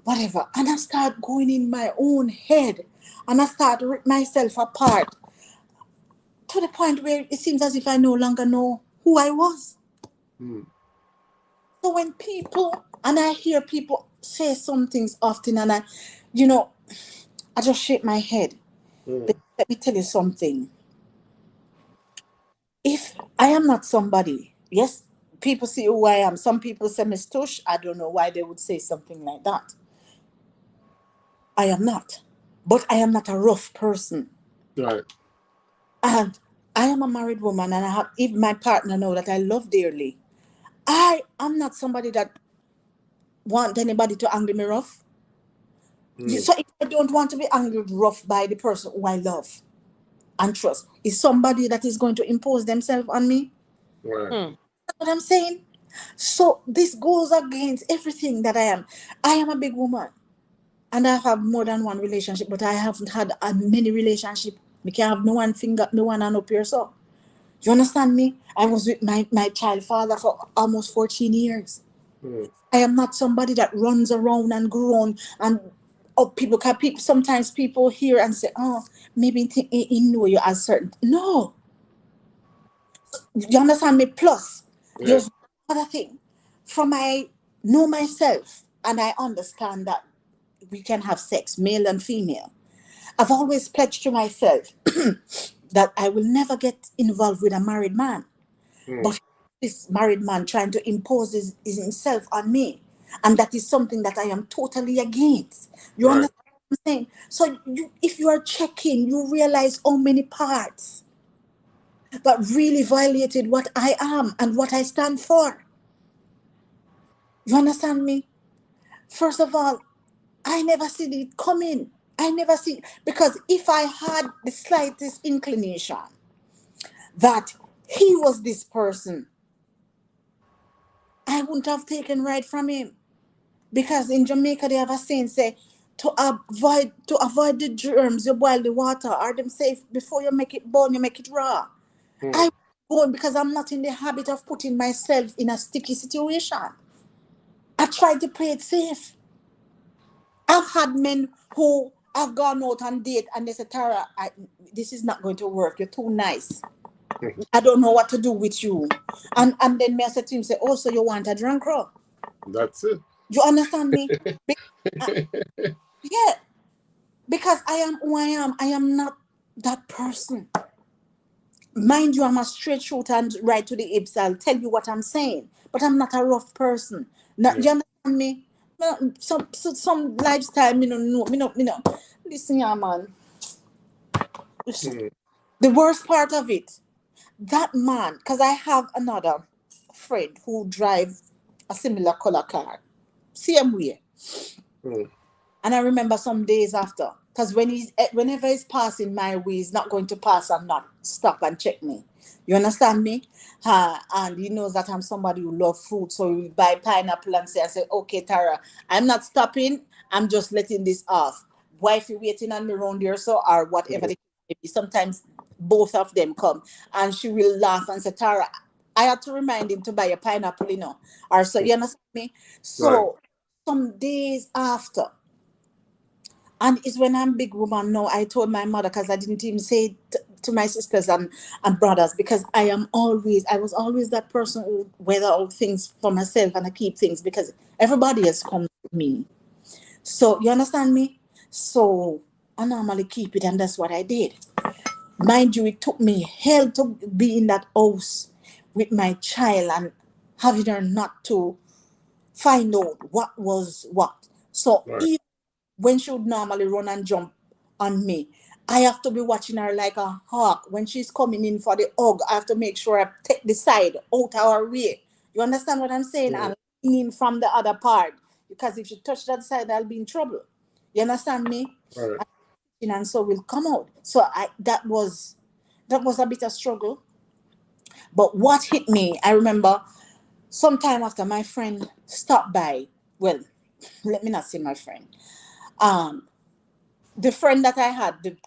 whatever. And I start going in my own head, and I start rip myself apart to the point where it seems as if I no longer know who I was. So when and I hear people say some things often, and I just shake my head. But let me tell you something. If I am not somebody, yes, people see who I am. Some people say Miss Tush. I don't know why they would say something like that. I am not. But I am not a rough person. Right. And I am a married woman, and I have even my partner know that I love dearly. I am not somebody that want anybody to angry me rough. So if I don't want to be angered rough by the person who I love and trust, is somebody that is going to impose themselves on me. Right. That's what I'm saying. So this goes against everything that I am. I am a big woman, and I have more than one relationship, but I haven't had many relationships. I can't have no one finger, no one hand up here. So you understand me? I was with my child father for almost 14 years. I am not somebody that runs around and groan and people can sometimes people hear and say, oh, maybe he know you as certain. No. You understand me? Plus, there's another thing. From I know myself and I understand that we can have sex, male and female. I've always pledged to myself that I will never get involved with a married man. But this married man trying to impose himself on me. And that is something that I am totally against. You understand what I'm saying? So if you are checking, you realize how many parts that really violated what I am and what I stand for. You understand me? First of all, I never see it coming. I never see, because if I had the slightest inclination that he was this person, I wouldn't have taken right from him. Because in Jamaica they have a saying say to avoid the germs, you boil the water, or them say before you make it burn, you make it raw. I go because I'm not in the habit of putting myself in a sticky situation. I tried to play it safe. I've had men who have gone out on date and they say, Tara, this is not going to work. You're too nice. I don't know what to do with you. And then me I said to him, say, oh, so you want a drunk girl? That's it. You understand me? Uh, yeah, because I am who I am. I am not that person. Mind you, I'm a straight shooter and right to the hips. I'll tell you what I'm saying. But I'm not a rough person. Not, Yeah. you understand me? Some lifestyle, me no. Listen, yeah, man. Mm. The worst part of it, that man, because I have another friend who drives a similar color car, same way. Mm. And I remember some days after, because whenever he's passing my way, he's not going to pass and not stop and check me. You understand me? And he knows that I'm somebody who love fruit, so he will buy pineapple and say, okay, Tara, I'm not stopping. I'm just letting this off. Wifey waiting on me around here, so or whatever. Mm. The case may be. Sometimes both of them come, and she will laugh and say, Tara, I had to remind him to buy a pineapple, or so. You understand me? Right. So some days after. And it's when I'm big woman now, I told my mother, because I didn't even say it to my sisters and brothers, because I was always that person who weather out things for myself and I keep things because everybody has come to me. So, you understand me? So, I normally keep it, and that's what I did. Mind you, it took me hell to be in that house with my child and having her not to find out what was what. So, Right. even when she would normally run and jump on me, I have to be watching her like a hawk. When she's coming in for the hug, I have to make sure I take the side out our way. You understand what I'm saying? Mm. And lean in from the other part. Because if she touch that side, I'll be in trouble. You understand me? Right. And so will come out. So that was a bit of struggle. But what hit me, I remember sometime after my friend stopped by. Well, let me not say my friend. Um, the friend that I had,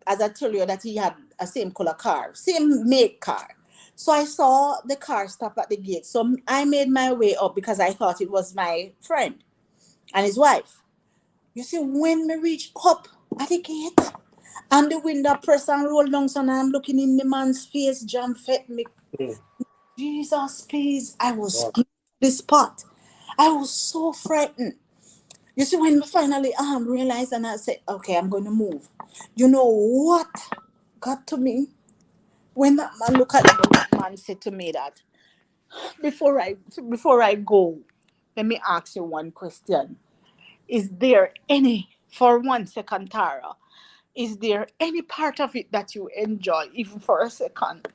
as I told you, that he had a same color car, same make car. So I saw the car stop at the gate. So I made my way up because I thought it was my friend and his wife. You see, when we reach up at the gate and the window press and roll down, so now I'm looking in the man's face, jam fed me. Mm. Jesus, please. I was Wow. on the spot. I was so frightened. You see, when we finally realized and I said, okay, I'm going to move. You know what got to me? When that man looked at me, that man said to me that before I before I go, let me ask you one question. Is there any, for 1 second, Tara, is there any part of it that you enjoy, even for a second?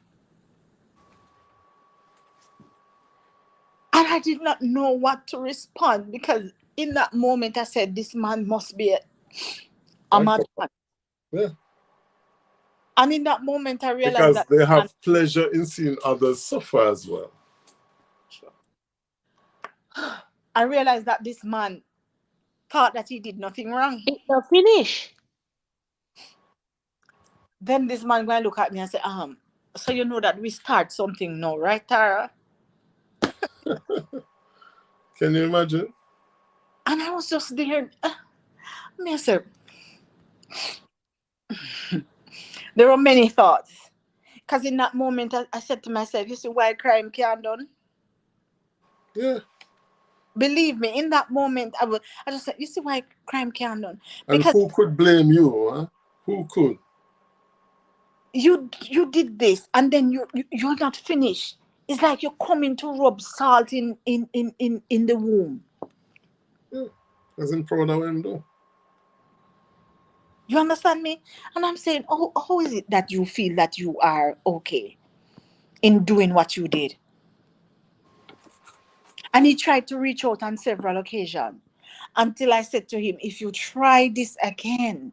And I did not know what to respond because in that moment I said, this man must be a Psycho. madman. Yeah. And in that moment I realized Because that they man, have pleasure in seeing others suffer as well. I realized that this man thought that he did nothing wrong. It the finish. Then this man going to look at me and say, so you know that we start something now, right, Tara? Can you imagine? And I was just there. Me, I said, there were many thoughts. Because in that moment, I said to myself, you see why crime can't done? Yeah. Believe me, in that moment, I just said, you see why crime can't done? And Because who could blame you? Huh? Who could? you did this, and then you're not finished. It's like you're coming to rub salt in the womb. Yeah. Isn't proud of him though. You understand me? And I'm saying, oh, how is it that you feel that you are okay in doing what you did? And he tried to reach out on several occasions until I said to him, if you try this again,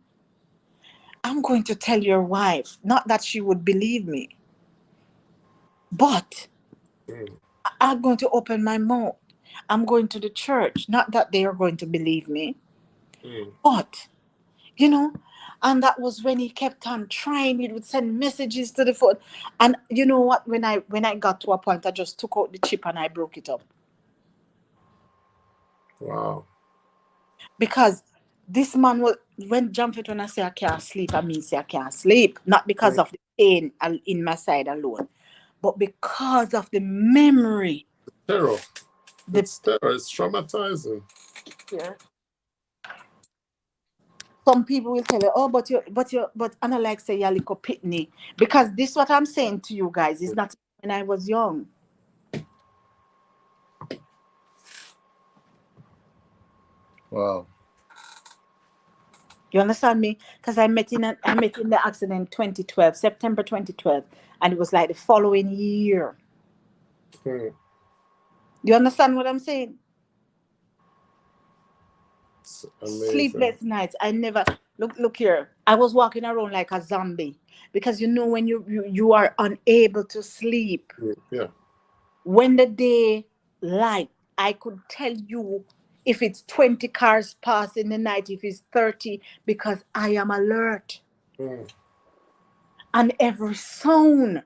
I'm going to tell your wife. Not that she would believe me, but Mm. I'm going to open my mouth. I'm going to the church. Not that they are going to believe me, Mm. but, you know, and that was when he kept on trying. He would send messages to the phone. And you know what? When I got to a point, I just took out the chip and I broke it up. Wow. Because this man was, when Jumpet, when I say I can't sleep, I mean say I can't sleep. Not because Mm. of the pain in my side alone, but because of the memory. Terror. The It's terror. It's traumatizing. Some people will tell you, oh, but Anna like say you're like a pitney. Because this what I'm saying to you guys is not when I was young. Wow. You understand me? Because I met in the accident 2012, September 2012, and it was like the following year. Mm. You understand what I'm saying? It's amazing. Sleepless nights. I never look here. I was walking around like a zombie because you know when you are unable to sleep. Mm. Yeah. When the day light, I could tell you if it's 20 cars pass in the night, if it's 30, because I am alert. Mm. And every sound,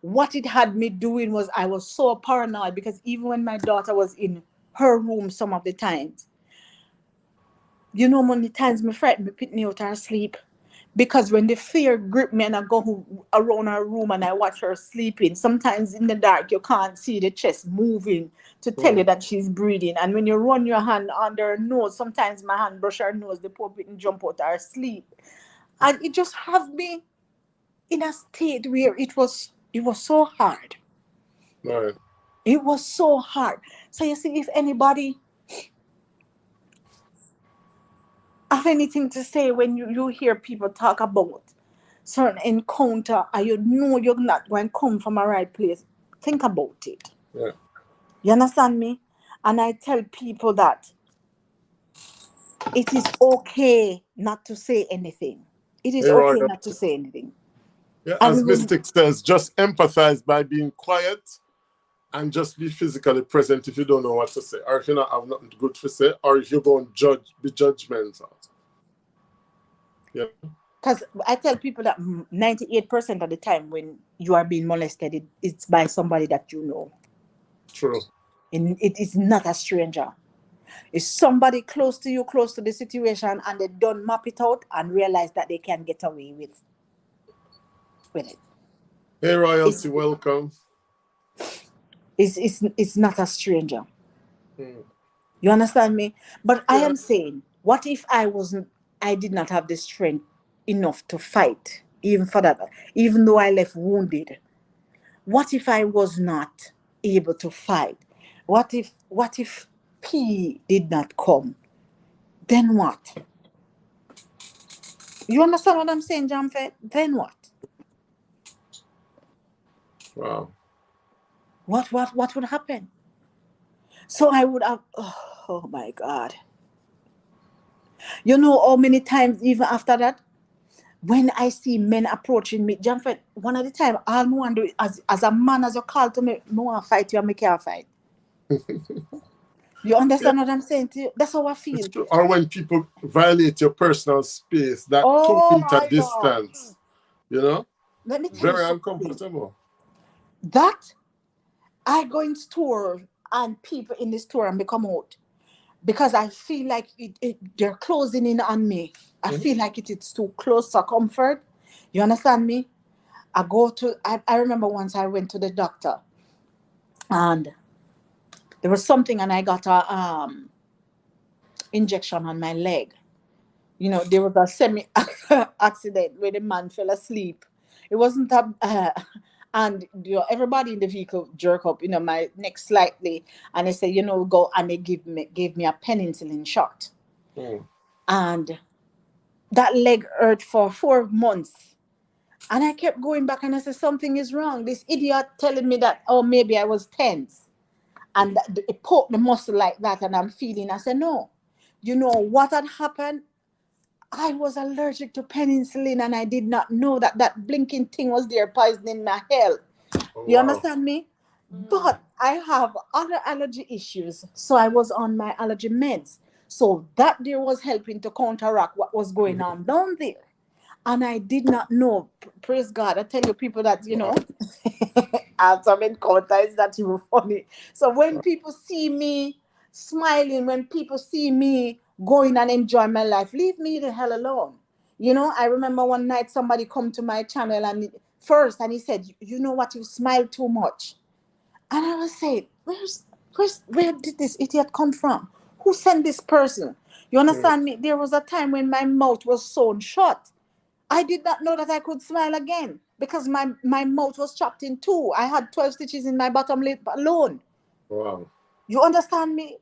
what it had me doing was I was so paranoid because even when my daughter was in her room some of the times, you know, many times me frightened me put me out her sleep. Because when the fear grip me and I go around her room and I watch her sleeping, sometimes in the dark you can't see the chest moving to tell you Mm. that she's breathing. And when you run your hand under her nose, sometimes my hand brush her nose, the poor bit jump out her sleep. And it just have me in a state where it was so hard. Right. It was so hard. So you see, if anybody have anything to say when you hear people talk about certain encounter and you know you're not going to come from a right place, think about it. Yeah. You understand me? And I tell people that it is okay not to say anything. It is Hey, okay not to Royalty. say anything. Yeah, as And when Mystic says, just empathize by being quiet and just be physically present if you don't know what to say, or if you don't have nothing good to say, or if you're going to be judgmental. You know? because I tell people that 98% of the time when you are being molested, it's by somebody that you know. True. And it is not a stranger. It's somebody close to you, close to the situation, and they don't map it out and realize that they can get away with it. Hey, It's Royalty, welcome. it's not a stranger. Mm. You understand me? But I Yeah. am saying, what if I did not have the strength enough to fight, even for that, even though I left wounded? What if I was not able to fight? What if P did not come? Then what? You understand what I'm saying, Jamfet? Then what? Wow. What would happen? So I would have, oh my God. You know how many times even after that, when I see men approaching me, Jamfet, one of the time, all I want to do as a man, as you call to me, I want to fight you and I can't fight. You Yeah, understand what I'm saying to you? That's how I it's feel. true. Or when people violate your personal space, that Oh 2 meter my God. distance, you know, Let me tell you very something. uncomfortable. That I go in store and people in the store and become out because I feel like they're closing in on me. I Mhm. feel like it's too close for comfort. You understand me? I remember once I went to the doctor and there was something and I got a injection on my leg. You know, there was a semi accident where the man fell asleep. It wasn't a, and you know, everybody in the vehicle jerk up, you know, my neck slightly, and they say, you know, go and they gave me a penicillin shot, Mm. and that leg hurt for 4 months. And I kept going back and I said, something is wrong. This idiot telling me that, oh, maybe I was tense. And it poked the muscle like that, and I'm feeling. I said, no. You know what had happened? I was allergic to penicillin and I did not know that that blinking thing was there poisoning my health. Oh, You wow. understand me? But I have other allergy issues. So I was on my allergy meds. So that there was helping to counteract what was going Mhm. on down there. And I did not know. Praise God. I tell you, people that, you Wow. know, I have some encounters that you were funny. So when Wow. people see me smiling when people see me going and enjoy my life. Leave me the hell alone. You know, I remember one night somebody come to my channel and he said, you know what, you smile too much. And I was saying, where did this idiot come from? Who sent this person? You Mm. understand me? There was a time when my mouth was sewn shut. I did not know that I could smile again because my mouth was chopped in two. I had 12 stitches in my bottom lip alone. Wow. You understand me?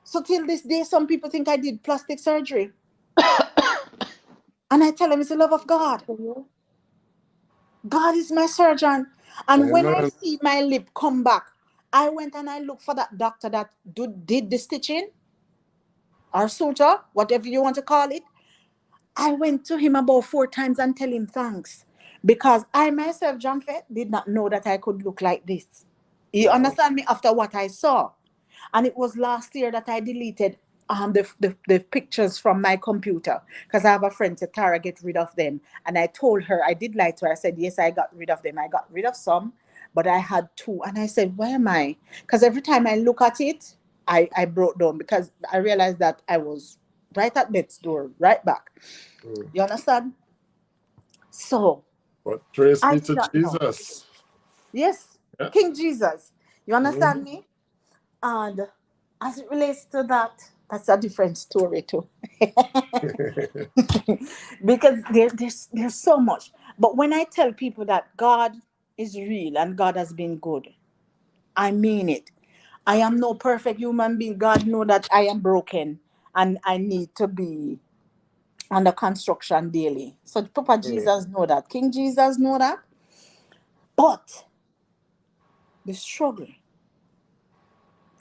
So till this day, some people think I did plastic surgery. And I tell them it's the love of God. God is my surgeon. And when I Amen. see my lip come back, I went and I looked for that doctor that did the stitching or suture, whatever you want to call it. I went to him about 4 times and tell him thanks. Because I myself, John Fett, did not know that I could look like this. You Wow. understand me after what I saw? And it was last year that I deleted the pictures from my computer because I have a friend to Tara get rid of them. And I told her, I did lie to her. I said, yes, I got rid of them. I got rid of some, but I had two. And I said, why am I? Because every time I look at it, I broke down because I realized that I was right at death's door, right back. Mm. You understand? So But praise I be did to not know. Jesus. Yes, Yeah. King Jesus. You Mhm. understand me? And as it relates to that, that's a different story too. Because there's so much. But when I tell people that God is real and God has been good, I mean it. I am no perfect human being. God know that I am broken and I need to be under construction daily. So Papa Mm. Jesus know that. King Jesus know that. But the struggle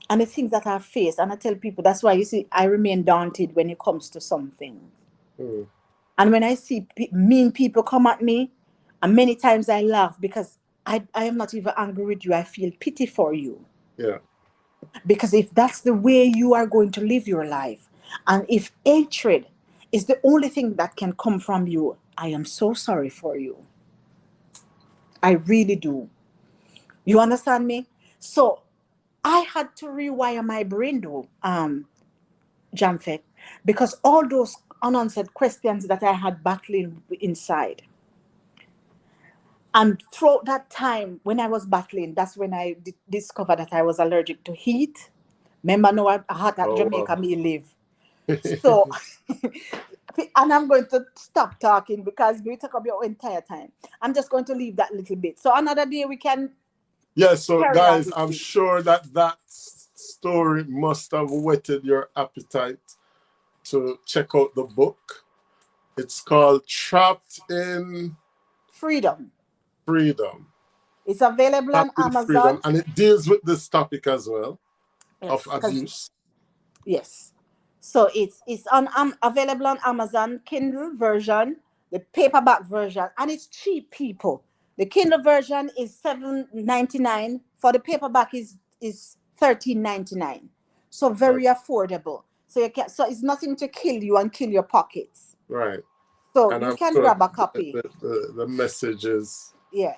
and the things that I face, and I tell people that's why you see I remain daunted when it comes to something. Mm. And when I see mean people come at me, and many times I laugh because I am not even angry with you. I feel pity for you. Yeah. Because if that's the way you are going to live your life, and if hatred is the only thing that can come from you, I am so sorry for you. I really do. You understand me? So I had to rewire my brain though, Jamfet, because all those unanswered questions that I had battling inside. And throughout that time when I was battling, that's when I discovered that I was allergic to heat. Remember, no, I had at Oh wow. Jamaica me live. So, and I'm going to stop talking because we took up your entire time. I'm just going to leave that little bit. So another day we can Yeah, so carry on guys, with I'm it. sure that story must have whetted your appetite to check out the book. It's called Trapped in Freedom. Freedom. It's available on Trapped in Freedom. Amazon. And it deals with this topic as well of Yes, because abuse. yes. So it's on available on Amazon Kindle version, the paperback version, and it's cheap, people. The Kindle version is $7.99. For the paperback is $13.99. So Okay. very affordable. So you can so it's nothing to kill you and kill your pockets. Right. So And you I'm can sure grab a copy. the message is Yeah,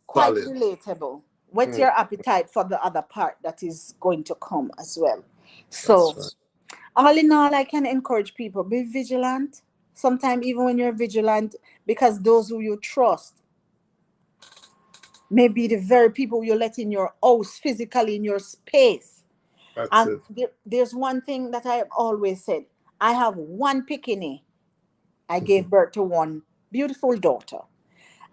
quite valid. relatable. Whet Mm, your appetite for the other part that is going to come as well. that's So right. all in all, I can encourage people be vigilant. Sometimes, even when you're vigilant, because those who you trust may be the very people you let in your house, physically in your space. That's And it. there's one thing that I have always said: I have one pickiney. I gave birth to one beautiful daughter,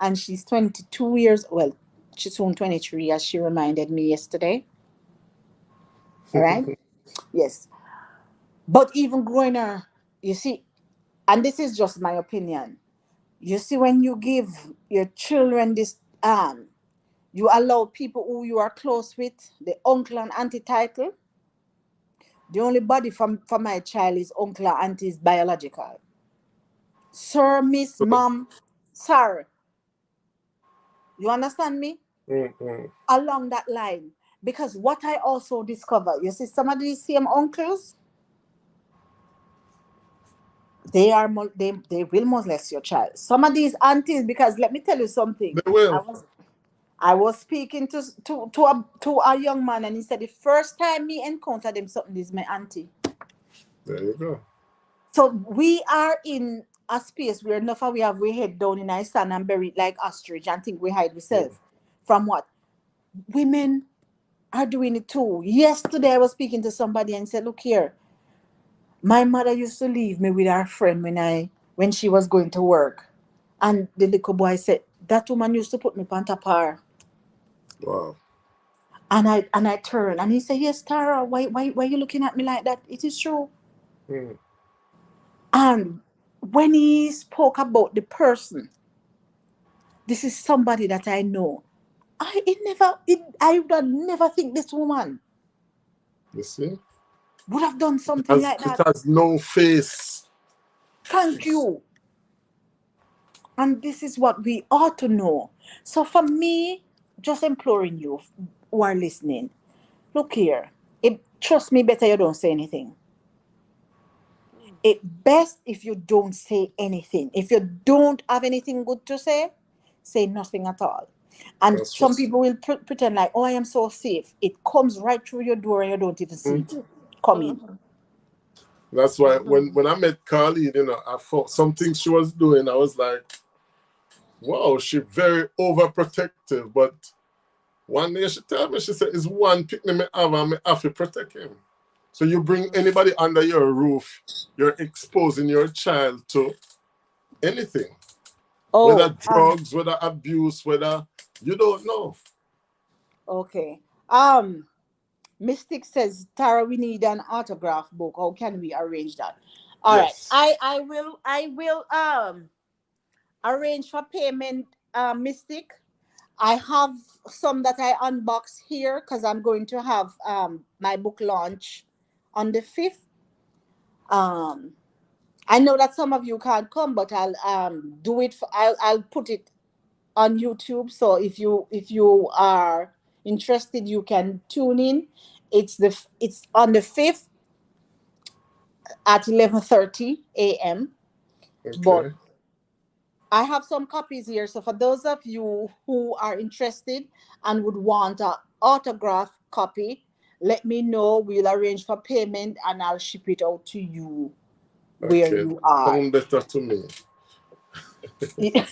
and she's 22 years. Well, she's soon 23, as she reminded me yesterday. All right. Yes. But even growing her, you see, and this is just my opinion. You see, when you give your children this, you allow people who you are close with, the uncle and auntie title. The only body for my child is uncle and auntie is biological. Sir, miss, Good. mom, sir. You understand me? Mm, mm. Along that line. Because what I also discover, you see, some of these same uncles, they will molest your child. Some of these aunties, because let me tell you something. They I will. was I was speaking to a young man, and he said the first time me encountered him, something is my auntie. There you go. So we are in a space where enough of we have we head down in our sand and buried like ostrich and think we hide Mm. ourselves from what? Women are doing it too. Yesterday I was speaking to somebody and said, look here, my mother used to leave me with her friend when she was going to work. And the little boy said, that woman used to put me on top of her. Wow. And I turned and he said, yes, Tara, why are you looking at me like that? It is true. Mm. And when he spoke about the person, this is somebody that I know. I would have never think this woman You see? would have done something As like it that. has no face. Thank you. And this is what we ought to know. So for me, just imploring you who are listening, look here. Trust me, better you don't say anything. It best if you don't say anything. If you don't have anything good to say nothing at all. And That's true. some people will pretend like, oh, I am so safe. It comes right through your door and you don't even see it Mhm. come in. That's why when I met Carly, I thought something she was doing, I was like, wow, she very overprotective. But one day she told me, she said, it's one picnic me have and me have to protect him. So you bring anybody under your roof, you're exposing your child to anything. Whether Oh, drugs, whether abuse, whether you don't know. okay. Mystic says, Tara, we need an autograph book. How can we arrange that? All right. Yes. I will arrange for payment, Mystic. I have some that I unbox here because I'm going to have my book launch on the 5th. Um I know that some of you can't come, but I'll do it I'll put it on YouTube. So if you are interested, you can tune in. It's on the 5th at 11:30 a.m. But Okay. I have some copies here. So for those of you who are interested and would want an autograph copy, let me know. We'll arrange for payment and I'll ship it out to you where Okay. you are. Sound better to me. Yes.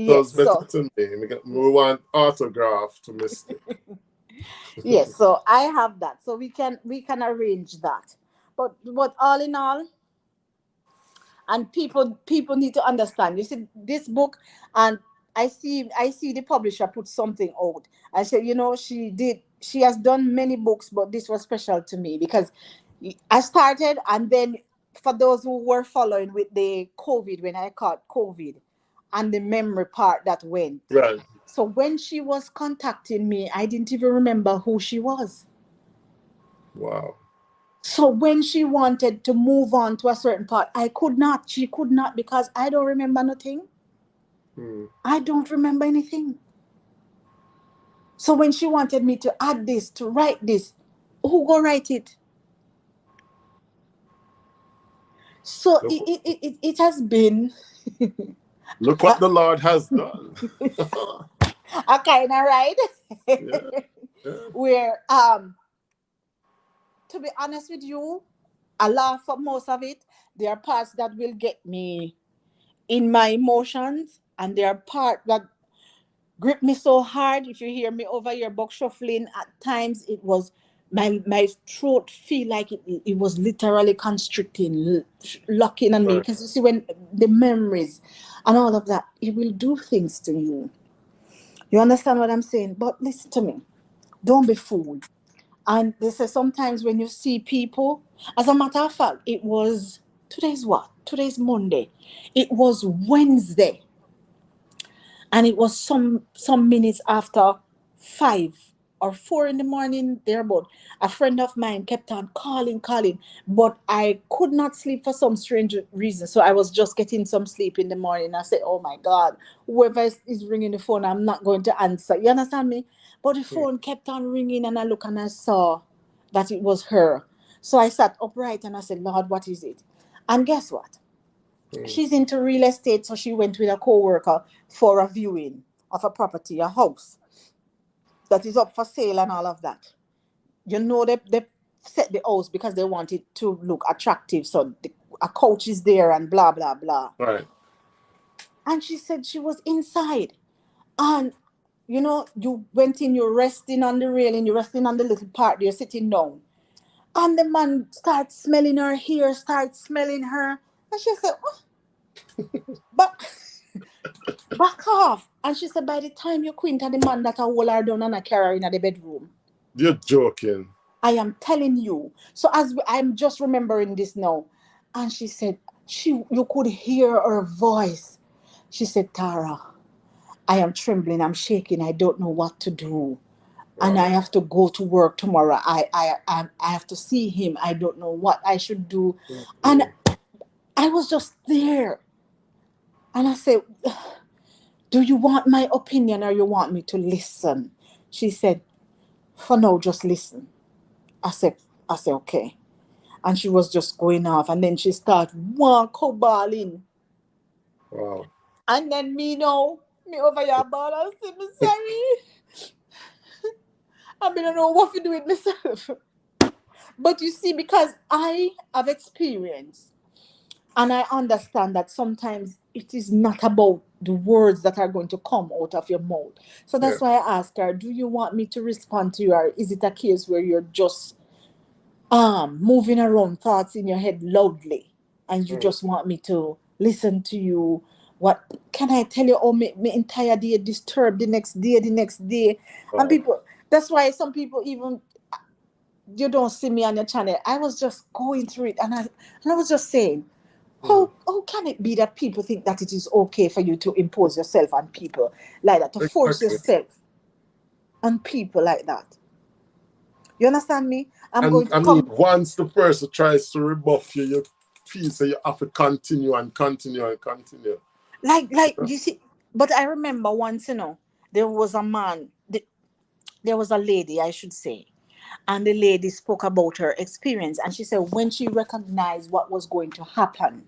Sounds better So to me. We want autograph to Mystic. yes. So I have that. So we can arrange that. But all in all, and people need to understand, you see this book, and I see the publisher put something out. I said, she has done many books, but this was special to me because I started, and then for those who were following with the COVID, when I caught COVID and the memory part that went, Right. so when she was contacting me, I didn't even remember who she was. Wow. So when she wanted to move on to a certain part, I could not. She could not because I don't remember nothing. Hmm. I don't remember anything. So when she wanted me to add this, to write this, who go write it? So Look, it has been look what a, the Lord has done. a kind of ride Yeah. Yeah. where, to be honest with you, I laugh for most of it. There are parts that will get me in my emotions, and there are parts that grip me so hard. If you hear me over your book shuffling, at times it was my throat feel like it was literally constricting, locking on me. Right. Because you see, when the memories and all of that, it will do things to you. You understand what I'm saying? But listen to me. Don't be fooled. And they say sometimes when you see people, as a matter of fact, it was today's what? Today's Monday. It was Wednesday, and it was some minutes after 5 or 4 in the morning thereabout. A friend of mine kept on calling, but I could not sleep for some strange reason. So I was just getting some sleep in the morning. I said, oh my God, whoever is ringing the phone, I'm not going to answer. You understand me? But the Hmm. phone kept on ringing, and I looked and I saw that it was her. So I sat upright and I said, Lord, what is it? And guess what? Hmm. She's into real estate, so she went with a co-worker for a viewing of a property, a house. that is up for sale and all of that. You know, they set the house because they want it to look attractive. So a couch is there and blah, blah, blah. Right. And she said she was inside. And, you know, you went in, you're resting on the railing, you're resting on the little part, you're sitting down. And the man starts smelling her hair, starts smelling her. And she said, oh, but back off. And she said, by the time you quint the man that I hold her down and I carry her in the bedroom. You're joking. I am telling you. So I'm just remembering this now. And she said, you could hear her voice. She said, Tara, I am trembling, I'm shaking, I don't know what to do. And I have to go to work tomorrow. I have to see him. I don't know what I should do. And I was just there. And I said, do you want my opinion or you want me to listen? She said, for now, just listen. I said, okay. And she was just going off. And then she started bawling. Wow. And then me over your ball, I said, I'm sorry. I don't know what to do with myself. But you see, because I have experience and I understand that sometimes it is not about the words that are going to come out of your mouth. So that's why I asked her, do you want me to respond to you, or is it a case where you're just moving around thoughts in your head loudly and you just want me to listen to you? What can I tell you? Oh, my entire day disturbed the next day. And people, that's why some people even, you don't see me on your channel. I was just going through it and I was just saying, how can it be that people think that it is okay for you to impose yourself on people like that, to force yourself on people like that? You understand me? I mean, once the person tries to rebuff you, you feel so you have to continue and continue and continue. Like you see, but I remember once, there was a man, there was a lady, I should say, and the lady spoke about her experience, and she said when she recognized what was going to happen,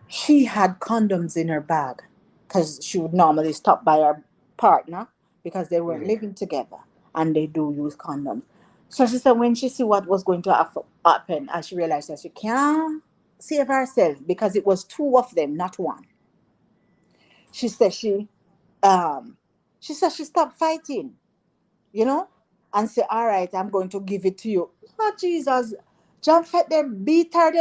she had condoms in her bag because she would normally stop by her partner because they weren't living together and they do use condoms. So she said when she see what was going to happen, and she realized that she can't save herself because it was two of them, not one. She said she stopped fighting, and say, all right, I'm going to give it to you. Oh, Jesus. John fed them, beat her.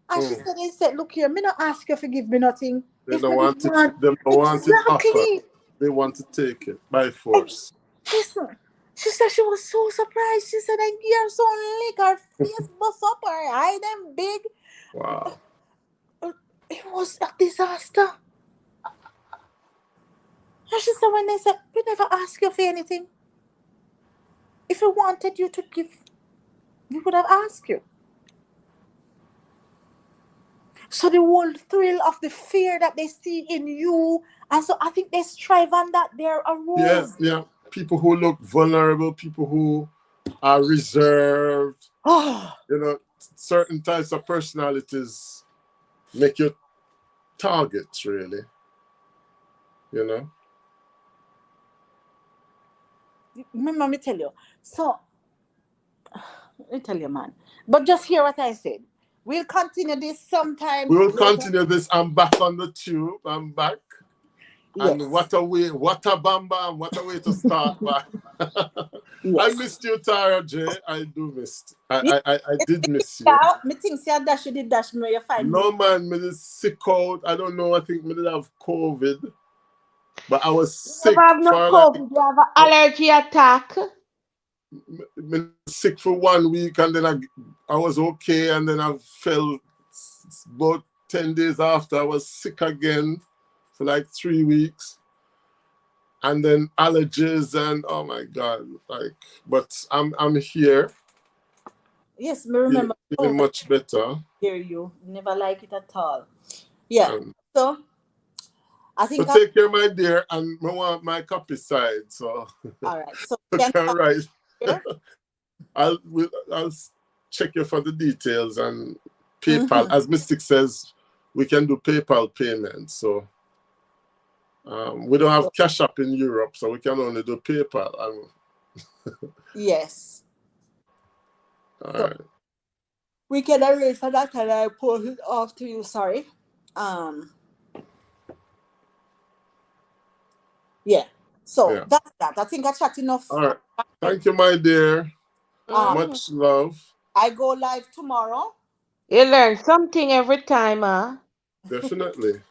And she said, they said, look here, me not ask you to give me nothing. They don't want it. They don't want it offered. They want to take it by force. Listen, she said she was so surprised. She said, I hear so lick, her face bust up, her eye them big. Wow. It was a disaster. And she said, when they said, we never ask you for anything. If we wanted you to give, we would have asked you. So the whole thrill of the fear that they see in you, and so I think they strive on that. They're a rose. Yeah. People who look vulnerable, people who are reserved. Certain types of personalities make you targets, really. Remember me tell you. So, let me tell you, man. But just hear what I said. We'll continue this sometime. We will continue this. I'm back on the tube. I'm back. Yes. And what a way to start. Yes. I missed you, Tara J. I do miss. I did miss you. Me think you dash, you did dash me. You find no, man, me did sick out. I don't know. I think me did have COVID. But I was sick. You have no COVID. You have an allergy attack. Me sick for 1 week, and then I was okay, and then I fell about 10 days after. I was sick again for like 3 weeks, and then allergies, and oh my God, but I'm here. Yes, me remember. Feeling much better. Hear you. Never like it at all. Yeah. So I think. So take care, my dear, and I want my copy side. So. All right. So right. I'll check you for the details and PayPal. As Mystic says, we can do PayPal payments. So We don't have Cash App in Europe, so we can only do PayPal. Yes. All So right. we can arrange for that, and I post it off to you. Sorry. Yeah. So Yeah. that's that. I think I chat enough. All right. Thank you, my dear. Um, Mhm. Much love. I go live tomorrow. You learn something every time, huh? Definitely.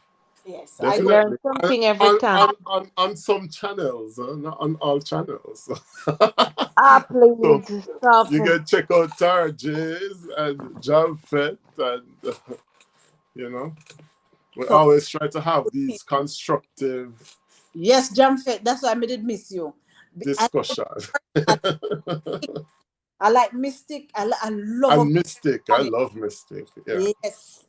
Yes, I You go. learn Definitely. something every time. On some channels, not on all channels. Ah, So please stop. you can check out Tara Jays and John Fett, and you know, we So always try to have these constructive yes, Jamfet. That's why I did miss you. I, discussions. I, I like Mystic. I love And of Mystic, I channel. love Mystic. Yeah. Yes,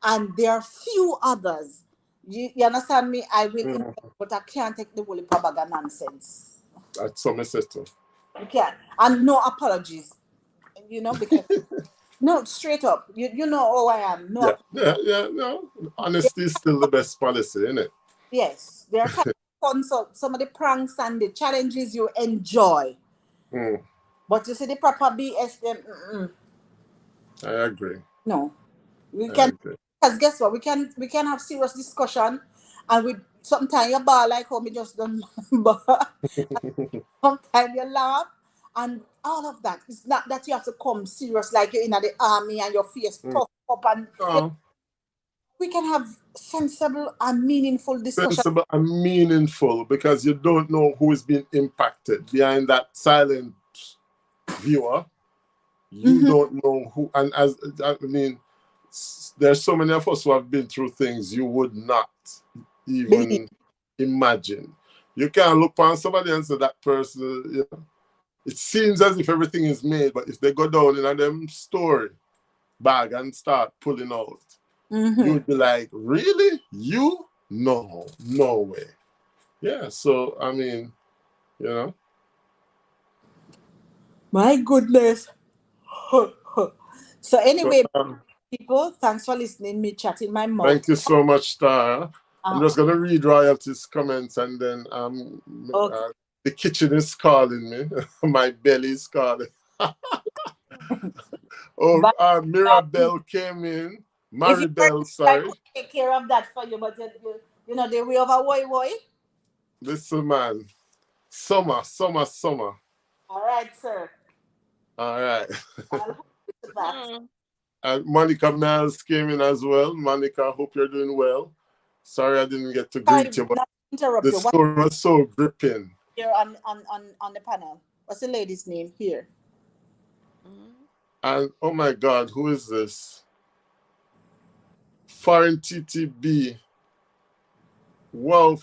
and there are few others. You understand me? I will, Mm, but I can't take the whole propaganda nonsense. that's so too. You can't, and no apologies. Because no, straight up. You know who I am. No, Yeah, yeah, yeah. No, honesty is still the best policy, isn't it? yes, there are times fun. So some of the pranks and the challenges you enjoy, Mm, but you see the proper BS them. I agree. No, we I can, agree. because guess what? We can have serious discussion, and we sometimes you bar like how me just done, but sometimes you laugh, and all of that. It's not that you have to come serious like you're in the army and your face Mm. puffed up, and No, we can have sensible and meaningful discussion. sensible and meaningful because you don't know who is being impacted behind that silent viewer. You Mm-hmm. don't know who, and as I mean, there's so many of us who have been through things you would not Believe. even imagine. You can't look on somebody and say that person, it seems as if everything is made, but if they go down in a them story bag and start pulling out, you Mm-hmm. would be like, really? You? No, no way. Yeah, so I mean, you know. My goodness. So So anyway, people, thanks for listening. Me chatting my mouth. thank you so much, Tara. I'm Uh, just gonna read royalties comments and then okay. the kitchen is calling me. My belly is calling. Oh, But Mirabelle came in. if you Maribel, I sorry. could take care of that for you, but you know the way of a boy. Listen, man. Summer. All right, sir. All right. I'll hold you to that. Mm. And Monica Miles came in as well. Monica, hope you're doing well. Sorry I didn't get to Sorry, greet you, but not to interrupt the you. What story was so gripping. here on the panel? What's the lady's name here? Mm. And oh my God, who is this? Foreign TTB. Wow,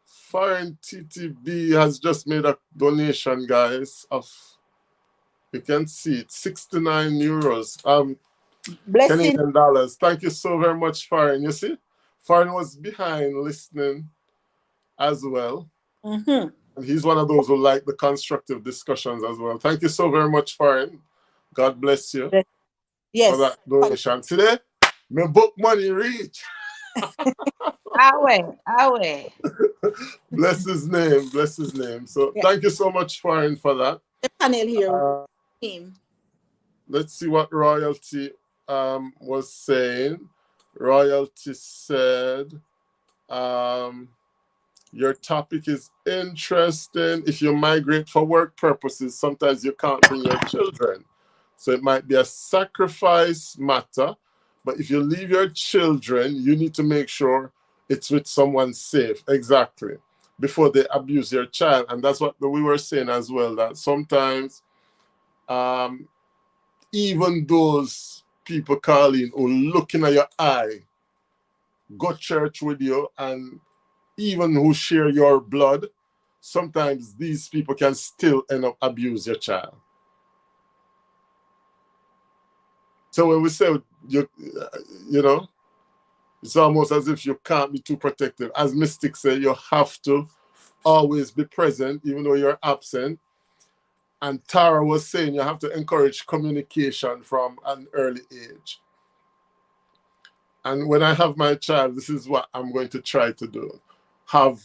Foreign TTB has just made a donation, guys, of, you can see it, 69 euros. Blessing. Canadian dollars. Thank you so very much, Foreign. You see, Foreign was behind listening as well. Mm-hmm. And he's one of those who like the constructive discussions as well. Thank you so very much, Foreign. God bless you for Yes. that donation. Today, my book money reach. Awe. Bless his name. Bless his name. So Yeah. thank you so much, Foreign, for that. The panel here. Uh, Team. let's see what Royalty was saying. Royalty said, um, your topic is interesting. If you migrate for work purposes, sometimes you can't bring your children. So it might be a sacrifice matter. But if you leave your children, you need to make sure it's with someone safe. Exactly. Before they abuse your child. And that's what we were saying as well, that sometimes um, even those people calling or looking at your eye, go church with you, and even who share your blood, sometimes these people can still end up abuse your child. So when we say you know, it's almost as if you can't be too protective. As mystics say, you have to always be present, even though you're absent. And Tara was saying you have to encourage communication from an early age. And when I have my child, this is what I'm going to try to do. Have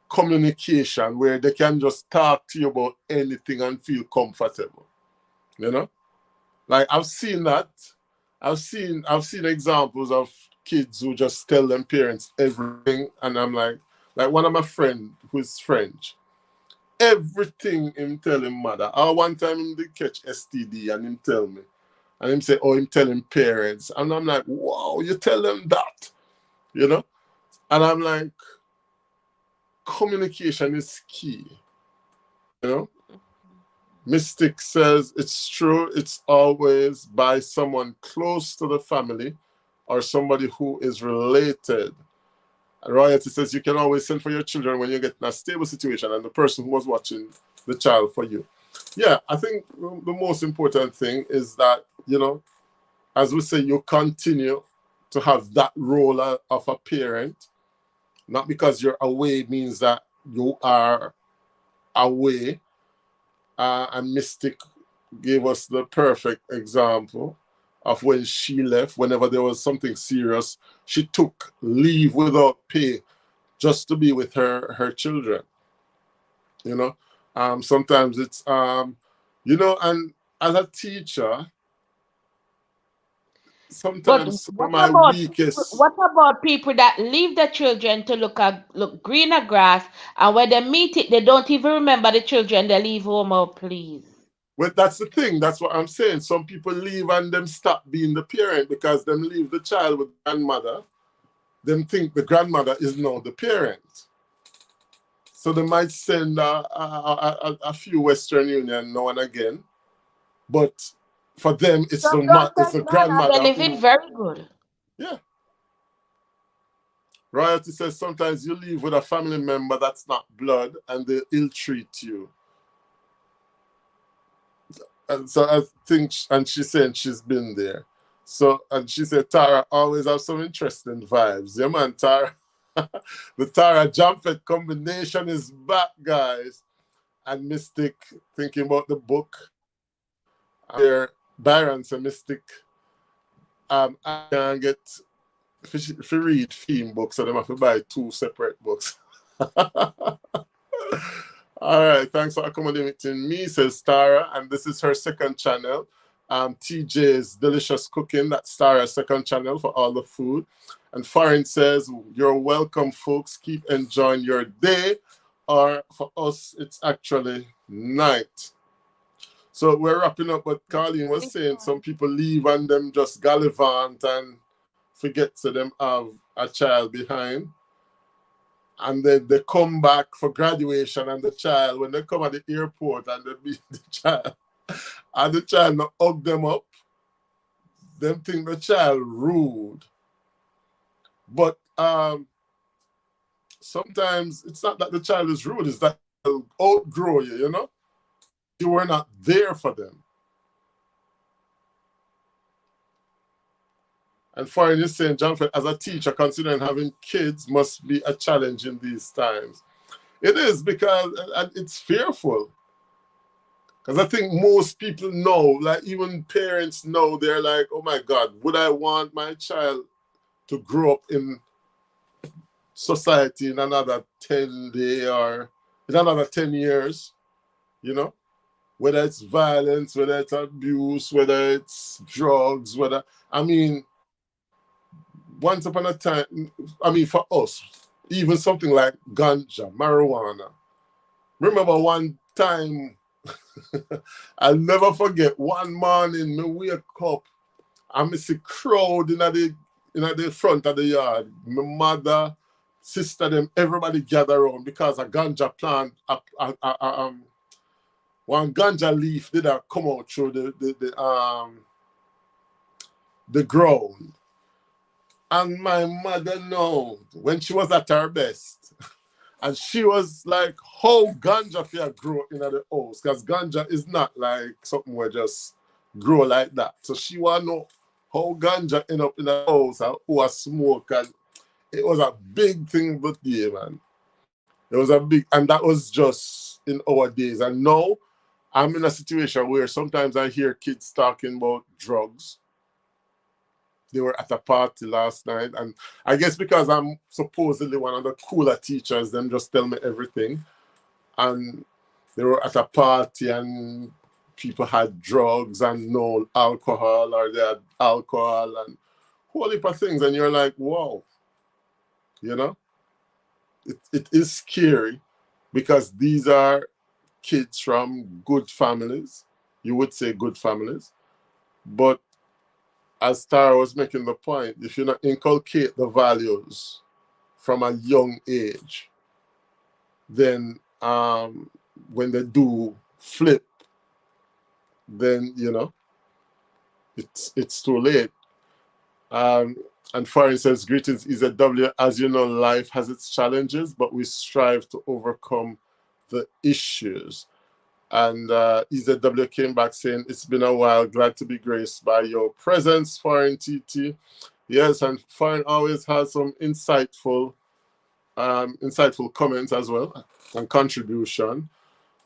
communication where they can just talk to you about anything and feel comfortable. You know? Like I've seen that. I've seen examples of kids who just tell them parents everything, and I'm like one of my friend who's French. Everything him tell him mother. Or one time him did catch STD and him tell me. And him say, oh, him tell him parents. And I'm like, wow, you tell them that. You know? And I'm like, communication is key. You know? Mystic says it's true, it's always by someone close to the family or somebody who is related. Royalty says you can always send for your children when you get in a stable situation and the person who was watching the child for you. Yeah, I think the most important thing is that, you know, as we say, you continue to have that role of a parent. Not because you're away means that you are away. And Mystic gave us the perfect example of when she left, whenever there was something serious, she took leave without pay just to be with her children. You know, sometimes it's you know, and as a teacher, But sometimes some of my weakest. what about people that leave their children to look greener grass, and when they meet it, they don't even remember the children they leave home? Oh, please. Well, that's the thing. That's what I'm saying. Some people leave and them stop being the parent because them leave the child with grandmother. Them think the grandmother is now the parent. So they might send a few Western Union now and again, but for them Some don't it's the send none, and they grandmother live it who. very good. Yeah. Royalty says sometimes you live with a family member that's not blood and they ill treat you. And so I think, and she's saying she's been there. So, and she said, Tara always have some interesting vibes. Yeah, man, Tara. The Tara Jumpet combination is back, guys. And Mystic, thinking about the book. There, Byron's a Mystic. I can get, if you read theme books, so they have to buy two separate books. All right, thanks for accommodating me, says Tara, and this is her second channel. TJ's Delicious Cooking, that's Tara's second channel for all the food. And Farin says, you're welcome, folks. Keep enjoying your day. Or for us, it's actually night. So we're wrapping up what Colleen was saying. Some people leave and them just gallivant and forget to them have a child behind. And then they come back for graduation, and the child, when they come at the airport and they meet the child, and the child not hug them up, them think the child rude. But sometimes it's not that the child is rude, it's that they'll outgrow you, you know? You were not there for them. And Foreign is saying, John, as a teacher, considering having kids must be a challenge in these times. It is because it's fearful. Because I think most people know, like even parents know, they're like, oh my God, would I want my child to grow up in society in another 10 day or in another 10 years, you know? Whether it's violence, whether it's abuse, whether it's drugs, I mean, once upon a time, I mean, for us, even something like ganja, marijuana. Remember one time, I'll never forget, one morning, me wake up, and me see crowd in the front of the yard. My mother, sister, them, everybody gather around because a ganja plant, one ganja leaf did come out through the ground. And my mother know when she was at her best. And she was like, how ganja fear grow in the house? Because ganja is not like something where just grow like that. So she want to know how ganja end up in the house and who a smoke. And it was a big thing that day, man. It was a big, and that was just in our days. And now I'm in a situation where sometimes I hear kids talking about drugs. They were at a party last night, and I guess because I'm supposedly one of the cooler teachers, them just tell me everything. And they were at a party, and people had drugs and no alcohol, or they had alcohol and whole heap of things, and you're like, whoa, you know, it is scary because these are kids from good families. You would say good families, but as Tara was making the point, if you not inculcate the values from a young age, then when they do flip, then it's too late. Um, and Foreign says, greetings, EZW. As you know, life has its challenges, but we strive to overcome the issues. And EZW came back saying, it's been a while, glad to be graced by your presence, Foreign TT. Yes, and Foreign always has some insightful comments as well and contribution.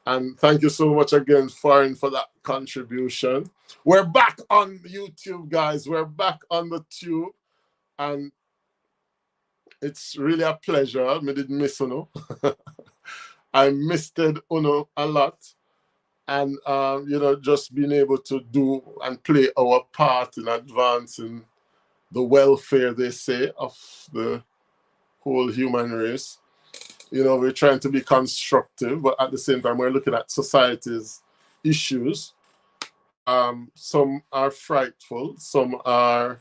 And thank you so much again, Foreign, for that contribution. We're back on YouTube, guys. We're back on the tube. And it's really a pleasure. I did miss Uno. I missed Uno a lot. And, just being able to do and play our part in advancing the welfare, they say, of the whole human race. We're trying to be constructive, but at the same time, we're looking at society's issues. Some are frightful, some are,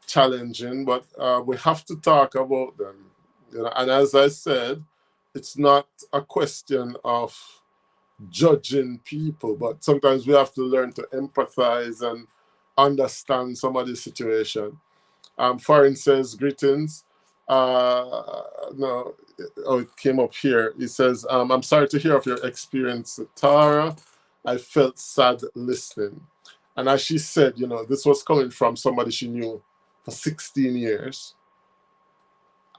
challenging, but we have to talk about them. And as I said, it's not a question of judging people, but sometimes we have to learn to empathize and understand somebody's situation. Foreign says, greetings. No, it came up here. He says, I'm sorry to hear of your experience, Tara. I felt sad listening. And as she said, this was coming from somebody she knew for 16 years,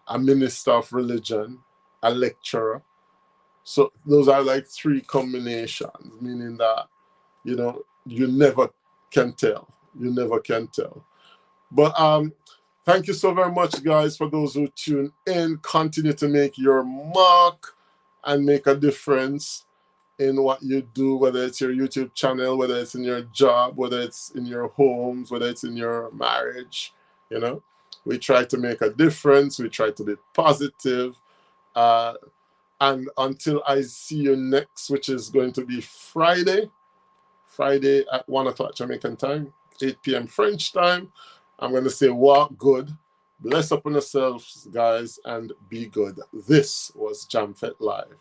a minister of religion, a lecturer. So those are like three combinations, meaning that, you never can tell. You never can tell. But thank you so very much, guys, for those who tune in. Continue to make your mark and make a difference in what you do, whether it's your YouTube channel, whether it's in your job, whether it's in your homes, whether it's in your marriage. We try to make a difference. We try to be positive. And until I see you next, which is going to be Friday at 1 o'clock Jamaican time, 8 p.m. French time, I'm going to say walk good, bless up on yourselves, guys, and be good. This was JamFet Live.